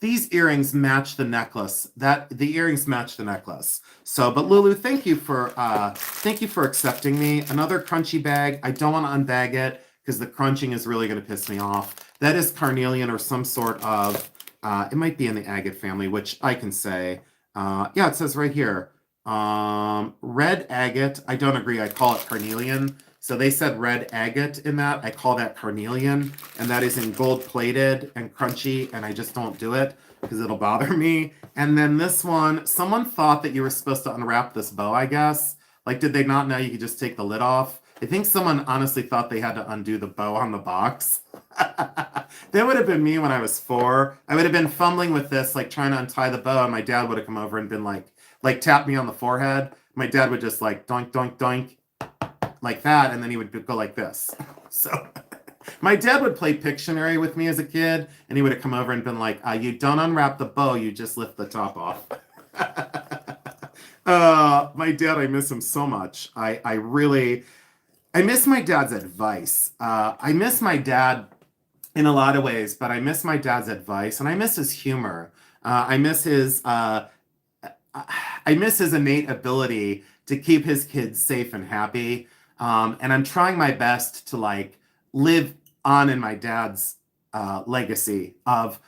A: These earrings match the necklace. The earrings match the necklace. So, but Lulu, thank you for accepting me. Another crunchy bag. I don't want to unbag it because the crunching is really going to piss me off. That is carnelian or some sort of. It might be in the agate family, which I can say. Yeah, it says right here. Red agate. I don't agree. I call it carnelian. So they said red agate in that. I call that carnelian, and that is in gold plated and crunchy, and I just don't do it because it'll bother me. And then this one, someone thought that you were supposed to unwrap this bow, I guess. Like, did they not know you could just take the lid off? I think someone honestly thought they had to undo the bow on the box. That would have been me when I was 4. I would have been fumbling with this, like trying to untie the bow, and my dad would have come over and been like tap me on the forehead. My dad would just like doink, doink, doink, like that, and then he would go like this. So my dad would play Pictionary with me as a kid, and he would have come over and been like, you don't unwrap the bow, you just lift the top off. My dad, I miss him so much. I miss my dad's advice. I miss my dad in a lot of ways, but I miss my dad's advice, and I miss his humor. I miss his innate ability to keep his kids safe and happy. And I'm trying my best to like live on in my dad's legacy of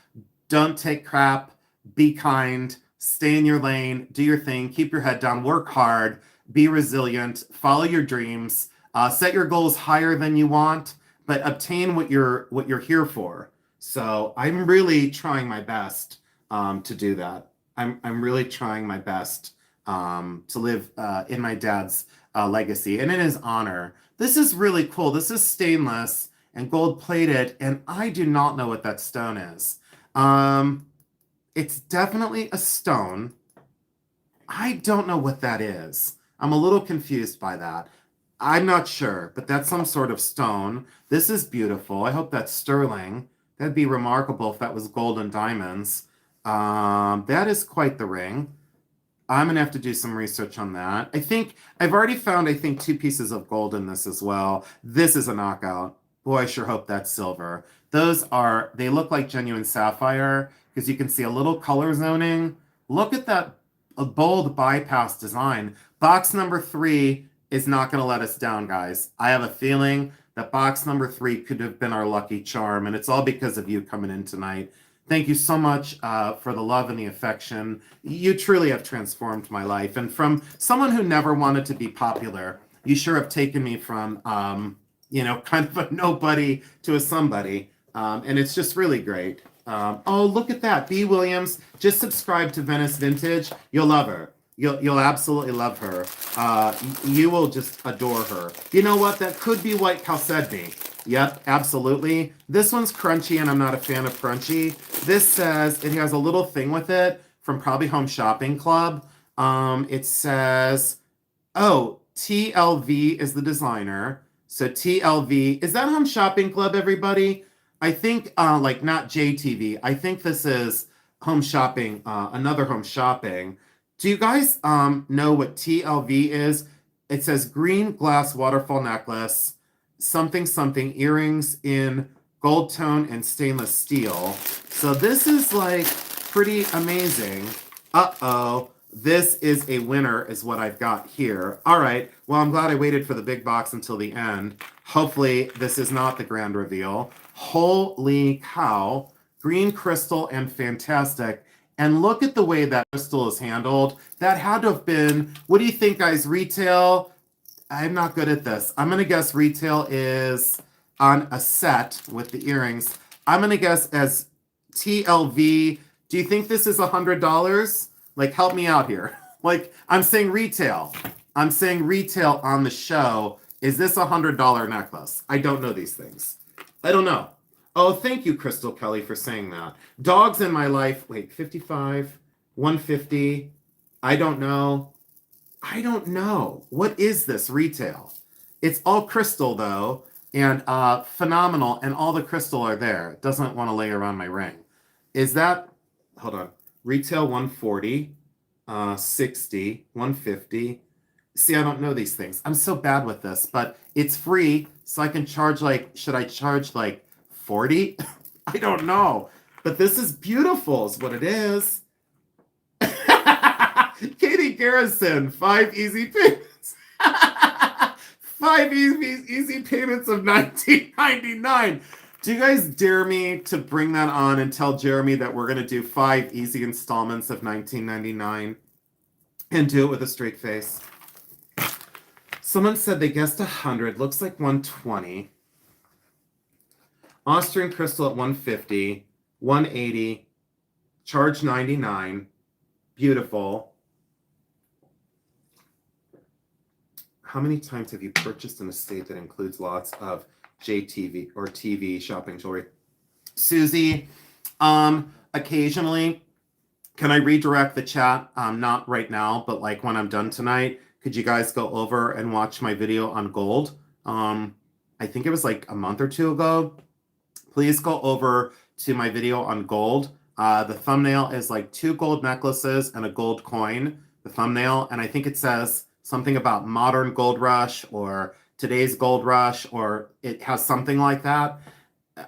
A: don't take crap, be kind, stay in your lane, do your thing, keep your head down, work hard, be resilient, follow your dreams, set your goals higher than you want, but obtain what you're here for. So I'm really trying my best to do that. I'm really trying my best to live in my dad's legacy and in his honor. This is really cool. This is stainless and gold plated, and I do not know what that stone is. It's definitely a stone. I don't know what that is. I'm a little confused by that. I'm not sure, but that's some sort of stone. This is beautiful. I hope that's sterling. That'd be remarkable if that was gold and diamonds. That is quite the ring. I'm gonna have to do some research on that. I think I've already found, 2 pieces of gold in this as well. This is a knockout. Boy, I sure hope that's silver. They look like genuine sapphire because you can see a little color zoning. Look at that bold bypass design. Box number 3 is not going to let us down, guys. I have a feeling that box number 3 could have been our lucky charm, and it's all because of you coming in tonight. Thank you so much for the love and the affection. You truly have transformed my life. And from someone who never wanted to be popular, you sure have taken me from, kind of a nobody to a somebody. And it's just really great. Oh, look at that. B. Williams, just subscribe to Venice Vintage. You'll love her. You'll absolutely love her. You will just adore her. You know what? That could be White Chalcedony. Yep, absolutely. This one's crunchy, and I'm not a fan of crunchy. This says, it has a little thing with it from probably Home Shopping Club. It says, TLV is the designer. So TLV, is that Home Shopping Club, everybody? I think, not JTV. I think this is Home Shopping, another Home Shopping. Do you guys know what TLV is? It says green glass waterfall necklace, something something, earrings in gold tone and stainless steel. So this is like pretty amazing. This is a winner is what I've got here. All right, well, I'm glad I waited for the big box until the end. Hopefully this is not the grand reveal. Holy cow, green crystal and fantastic. And look at the way that crystal is handled. That had to have been, what do you think, guys, retail? I'm not good at this. I'm going to guess retail is on a set with the earrings. I'm going to guess as TLV. Do you think this is $100? Like, help me out here. Like, I'm saying retail. I'm saying retail on the show. Is this a $100 necklace? I don't know these things. I don't know. Oh, thank you, Crystal Kelly, for saying that. Dogs in my life. Wait, 55, 150. I don't know. What is this retail? It's all crystal, though, and phenomenal, and all the crystal are there. It doesn't want to lay around my ring. Is that, hold on, retail 140, 60, 150. See, I don't know these things. I'm so bad with this, but it's free, so I can charge should I charge 40? I don't know. But this is beautiful is what it is. Katie Garrison, 5 easy payments. 5 easy payments of $19.99. Do you guys dare me to bring that on and tell Jeremy that we're going to do 5 easy installments of $19.99 and do it with a straight face? Someone said they guessed 100. Looks like 120. Austrian crystal at 150. 180. Charge 99. Beautiful. How many times have you purchased an estate that includes lots of JTV or TV shopping jewelry? Susie, occasionally. Can I redirect the chat? Not right now, but like when I'm done tonight, could you guys go over and watch my video on gold? I think it was like a month or two ago. Please go over to my video on gold. The thumbnail is like 2 gold necklaces and a gold coin, the thumbnail, and I think it says something about modern gold rush or today's gold rush, or it has something like that.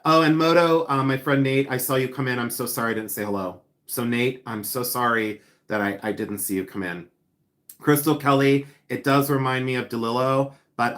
A: Oh, and Moto, my friend Nate, I saw you come in. I'm so sorry I didn't say hello. So Nate, I'm so sorry that I didn't see you come in. Crystal Kelly, it does remind me of DeLillo, but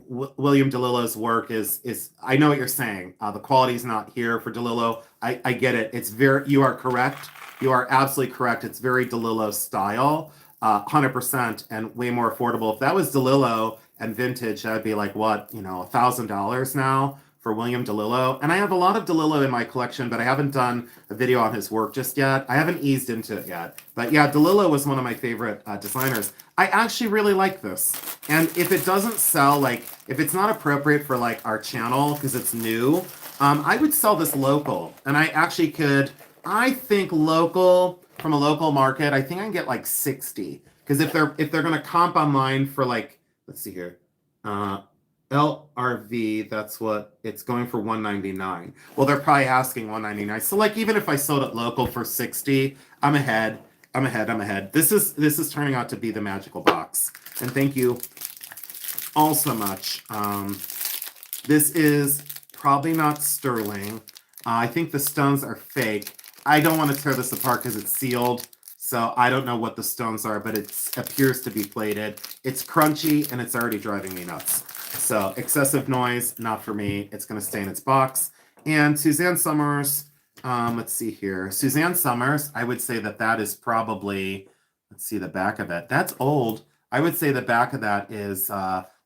A: William DeLillo's work is I know what you're saying. The quality is not here for DeLillo. I get it. It's you are correct. You are absolutely correct. It's very DeLillo style, 100%, and way more affordable. If that was DeLillo and vintage, that'd be like what, $1,000 now for William DeLillo. And I have a lot of DeLillo in my collection, but I haven't done a video on his work just yet. I haven't eased into it yet. But yeah, DeLillo was one of my favorite designers. I actually really like this. And if it doesn't sell, like, if it's not appropriate for like our channel because it's new, I would sell this local. And I actually could, I think local, from a local market, I think I can get like 60. Because if they're gonna comp online for like, let's see here, LRV, that's what it's going for, 199. Well, they're probably asking 199. So like even if I sold it local for 60, I'm ahead. This is turning out to be the magical box. And thank you all so much. This is probably not sterling. I think the stones are fake. I don't want to tear this apart because it's sealed. So I don't know what the stones are, but it appears to be plated. It's crunchy and it's already driving me nuts. So excessive noise, not for me. It's going to stay in its box. And Suzanne Summers, let's see here. Suzanne Summers, I would say that is probably, let's see the back of it. That's old. I would say the back of that is,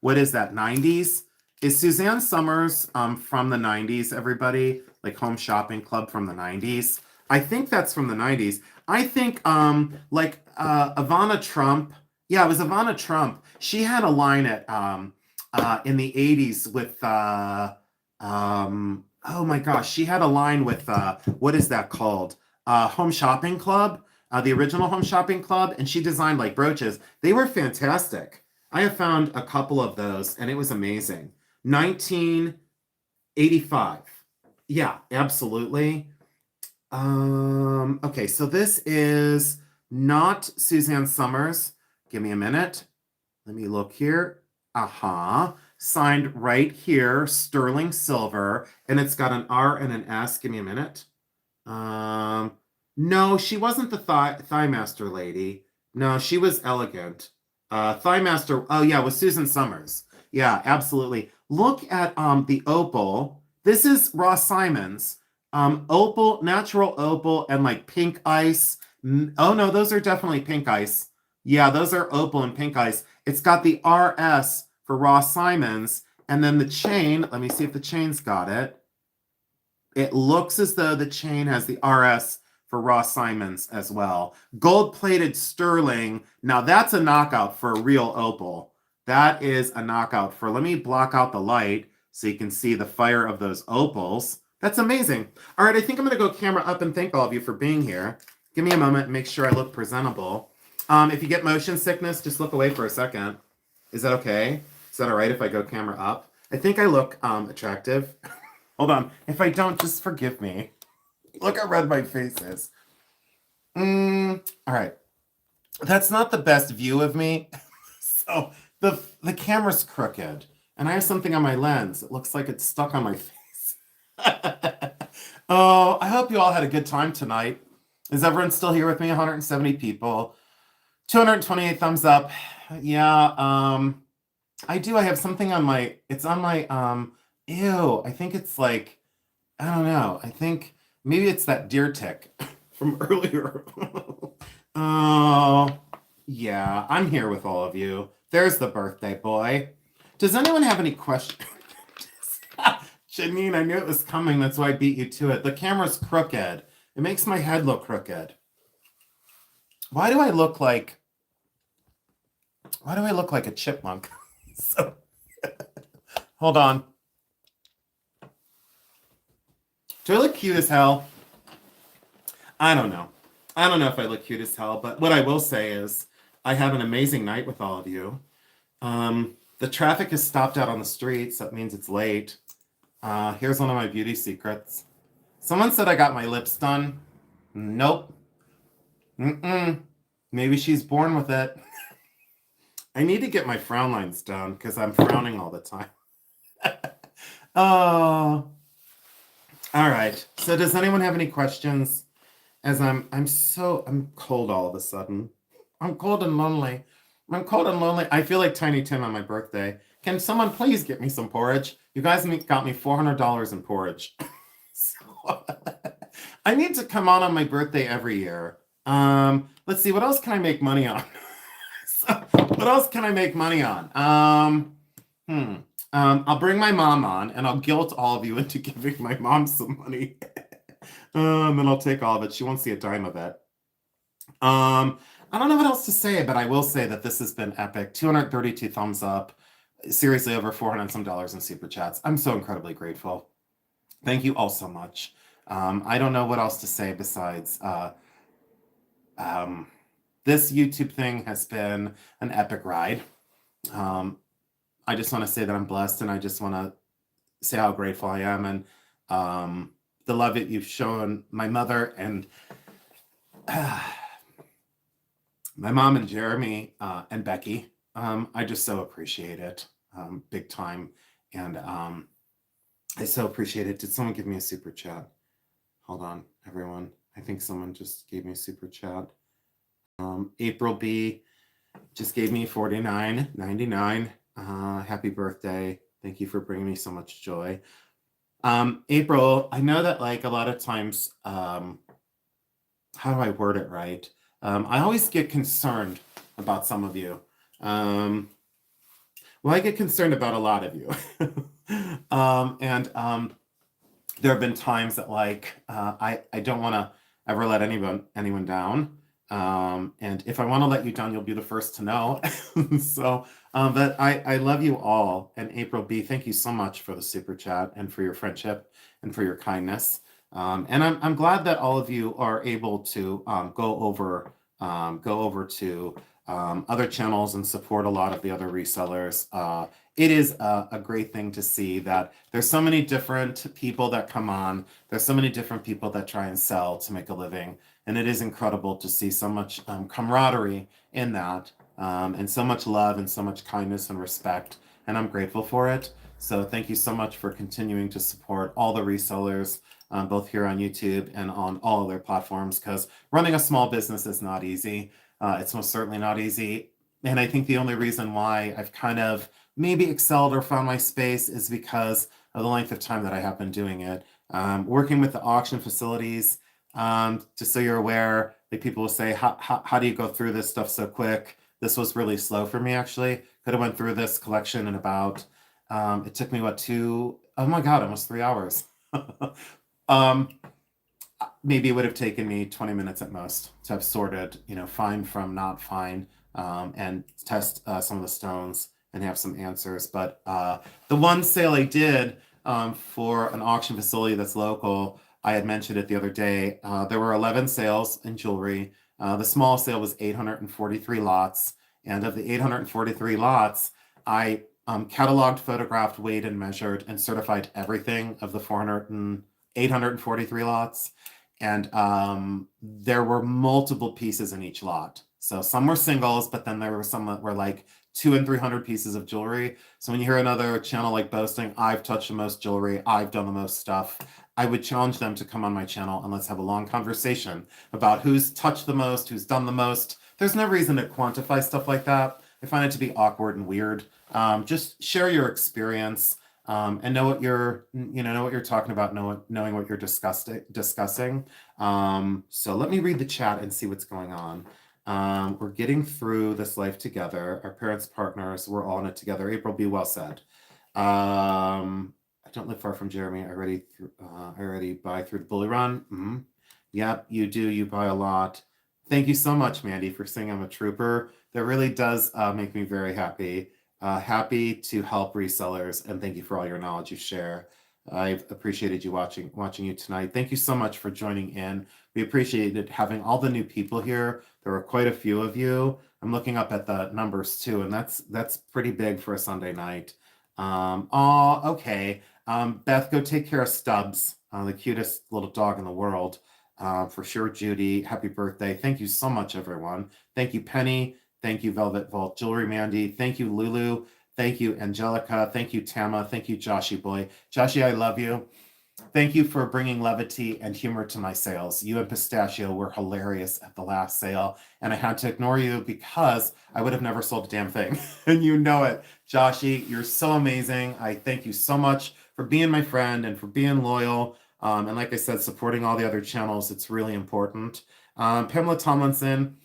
A: what is that, 90s? Is Suzanne Summers from the 90s, everybody? Like Home Shopping Club from the 90s? I think that's from the 90s. I think like Ivana Trump. Yeah, it was Ivana Trump. She had a line at in the 80s with oh my gosh, she had a line with what is that called? Home Shopping Club, the original Home Shopping Club, and she designed like brooches. They were fantastic. I have found a couple of those and it was amazing. 1985. Yeah, absolutely. Okay, so this is not Suzanne Summers. Give me a minute. Let me look here. Signed right here, sterling silver, and it's got an R and an S. Give me a minute. No, she wasn't the Thigh Master lady. No, she was elegant. Thigh Master, oh yeah, it was Susan Summers. Yeah, absolutely. Look at the opal. This is Ross Simons. Opal, natural opal, and like pink ice. Oh no, those are definitely pink ice. Yeah, those are opal and pink ice. It's got the RS for Ross Simons, and then the chain, let me see if the chain's got it. It looks as though the chain has the RS for Ross Simons as well. Gold-plated sterling. Now that's a knockout for a real opal. That is a knockout for, let me block out the light so you can see the fire of those opals. That's amazing. All right, I think I'm going to go camera up and thank all of you for being here. Give me a moment and make sure I look presentable. If you get motion sickness, just look away for a second. Is that okay? Is that all right if I go camera up? I think I look attractive. Hold on. If I don't, just forgive me. Look how red my face is. All right. That's not the best view of me. So the camera's crooked. And I have something on my lens. It looks like it's stuck on my face. Oh, I hope you all had a good time tonight. Is everyone still here with me? 170 people. 228 thumbs up. Yeah, I do. I have something on my, it's on my, ew, I think it's like, I don't know. I think maybe it's that deer tick from earlier. Oh, Yeah, I'm here with all of you. There's the birthday boy. Does anyone have any questions? Janine, I knew it was coming. That's why I beat you to it. The camera's crooked. It makes my head look crooked. Why do I look like a chipmunk? So hold on. Do I look cute as hell? I don't know. I don't know if I look cute as hell, but what I will say is I have an amazing night with all of you. The traffic has stopped out on the streets. That means it's late. Here's one of my beauty secrets. Someone said I got my lips done. Nope. Mm-mm. Maybe she's born with it. I need to get my frown lines done because I'm frowning all the time. Oh. All right. So does anyone have any questions? As I'm cold all of a sudden. I'm cold and lonely. I'm cold and lonely. I feel like Tiny Tim on my birthday. Can someone please get me some porridge? You guys got me $400 in porridge. So, I need to come on my birthday every year. Let's see, what else can I make money on? So, what else can I make money on? I'll bring my mom on and I'll guilt all of you into giving my mom some money. And then I'll take all of it. She won't see a dime of it. I don't know what else to say, but I will say that this has been epic. 232 thumbs up. Seriously, over 400 some dollars in super chats. I'm so incredibly grateful. Thank you all so much. I don't know what else to say besides this YouTube thing has been an epic ride. I just want to say that I'm blessed, and I just want to say how grateful I am, and the love that you've shown my mother and my mom and Jeremy and Becky. I just so appreciate it, big time, and I so appreciate it. Did someone give me a super chat? Hold on, everyone. I think someone just gave me a super chat. April B just gave me $49.99. Happy birthday. Thank you for bringing me so much joy. April, I know that like a lot of times, how do I word it right? I always get concerned about some of you. Well, I get concerned about a lot of you. And there have been times that like I don't want to ever let anyone down. And if I want to let you down, you'll be the first to know. So, but I love you all. And April B, thank you so much for the super chat and for your friendship and for your kindness. And I'm glad that all of you are able to go over to other channels and support a lot of the other resellers. It is a great thing to see that there's so many different people that come on. There's so many different people that try and sell to make a living. And it is incredible to see so much camaraderie in that, and so much love and so much kindness and respect. And I'm grateful for it. So thank you so much for continuing to support all the resellers, both here on YouTube and on all other platforms, because running a small business is not easy. It's most certainly not easy. And I think the only reason why I've kind of maybe excelled or found my space is because of the length of time that I have been doing it. Working with the auction facilities, just so you're aware, like people will say, how do you go through this stuff so quick? This was really slow for me, actually. Could have went through this collection in about, it took me, oh my God, almost 3 hours. Maybe it would have taken me 20 minutes at most to have sorted, fine from not fine, and test some of the stones and have some answers. But the one sale I did for an auction facility that's local, I had mentioned it the other day. There were 11 sales in jewelry. The small sale was 843 lots. And of the 843 lots, I cataloged, photographed, weighed, and measured and certified everything of the 843 lots. And there were multiple pieces in each lot. So some were singles, but then there were some that were like 200 and 300 pieces of jewelry. So when you hear another channel like boasting, I've touched the most jewelry, I've done the most stuff, I would challenge them to come on my channel and let's have a long conversation about who's touched the most, who's done the most. There's no reason to quantify stuff like that. I find it to be awkward and weird. Just share your experience. And know what you're talking about, knowing what you're discussing. So let me read the chat and see what's going on. We're getting through this life together. Our parents, partners, we're all in it together. April, be well said. I don't live far from Jeremy. I already buy through the Bully Run. Yep, you do. You buy a lot. Thank you so much, Mandy, for saying I'm a trooper. That really does make me very happy. Happy to help resellers, and thank you for all your knowledge you share. I've appreciated you watching you tonight. Thank you so much for joining in. We appreciated having all the new people here. There were quite a few of you. I'm looking up at the numbers too, and that's pretty big for a Sunday night. Okay. Beth, go take care of Stubbs, the cutest little dog in the world. For sure, Judy. Happy birthday. Thank you so much, everyone. Thank you, Penny. Thank you, Velvet Vault Jewelry Mandy. Thank you, Lulu. Thank you, Angelica. Thank you, Tama. Thank you, Joshy Boy. Joshy, I love you. Thank you for bringing levity and humor to my sales. You and Pistachio were hilarious at the last sale, and I had to ignore you because I would have never sold a damn thing. And you know it. Joshy, you're so amazing. I thank you so much for being my friend and for being loyal. And like I said, supporting all the other channels, it's really important. Pamela Tomlinson,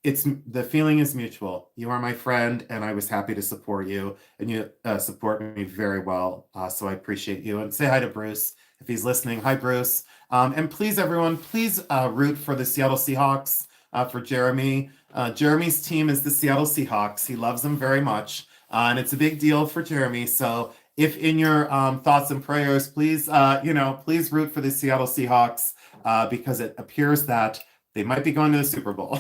A: the feeling is mutual. You are my friend, and I was happy to support you, and you support me very well. So I appreciate you. And say hi to Bruce if he's listening. Hi, Bruce. And please, everyone, please root for the Seattle Seahawks for Jeremy. Jeremy's team is the Seattle Seahawks. He loves them very much, and it's a big deal for Jeremy. So if in your thoughts and prayers, please, please root for the Seattle Seahawks because it appears that they might be going to the Super Bowl.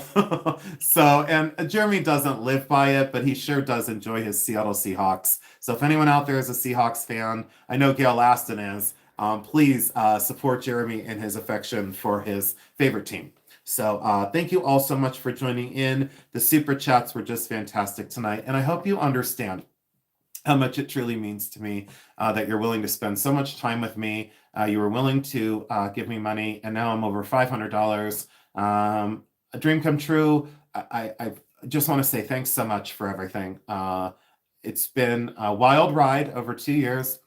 A: So, and Jeremy doesn't live by it, but he sure does enjoy his Seattle Seahawks. So if anyone out there is a Seahawks fan, I know Gail Aston is, please support Jeremy in his affection for his favorite team. So thank you all so much for joining in. The super chats were just fantastic tonight. And I hope you understand how much it truly means to me that you're willing to spend so much time with me. You were willing to give me money, and now I'm over $500. A dream come true. I just want to say thanks so much for everything. It's been a wild ride over 2 years.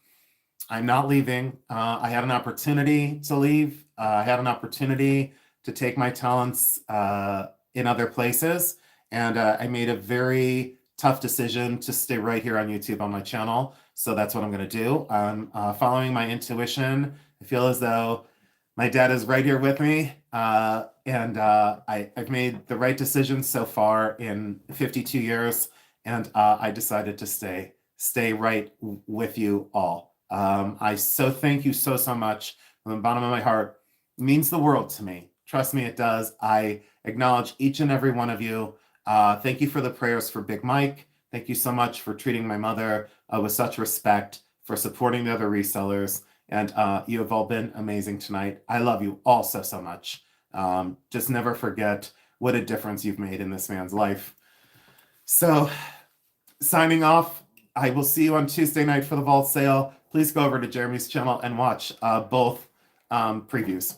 A: I'm not leaving. I had an opportunity to leave. I had an opportunity to take my talents in other places, and I made a very tough decision to stay right here on YouTube on my channel. So that's what I'm going to do. I'm following my intuition. I feel as though my dad is right here with me, and I've made the right decision so far in 52 years, and I decided to stay right with you all. I so thank you so much from the bottom of my heart. It means the world to me. Trust me, it does. I acknowledge each and every one of you. Thank you for the prayers for Big Mike. Thank you so much for treating my mother with such respect, for supporting the other resellers. And you have all been amazing tonight. I love you all so much. Just never forget what a difference you've made in this man's life. So, signing off. I will see you on Tuesday night for the vault sale. Please go over to Jeremy's channel and watch both previews.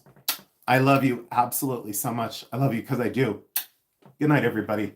A: I love you absolutely so much. I love you because I do. Good night, everybody.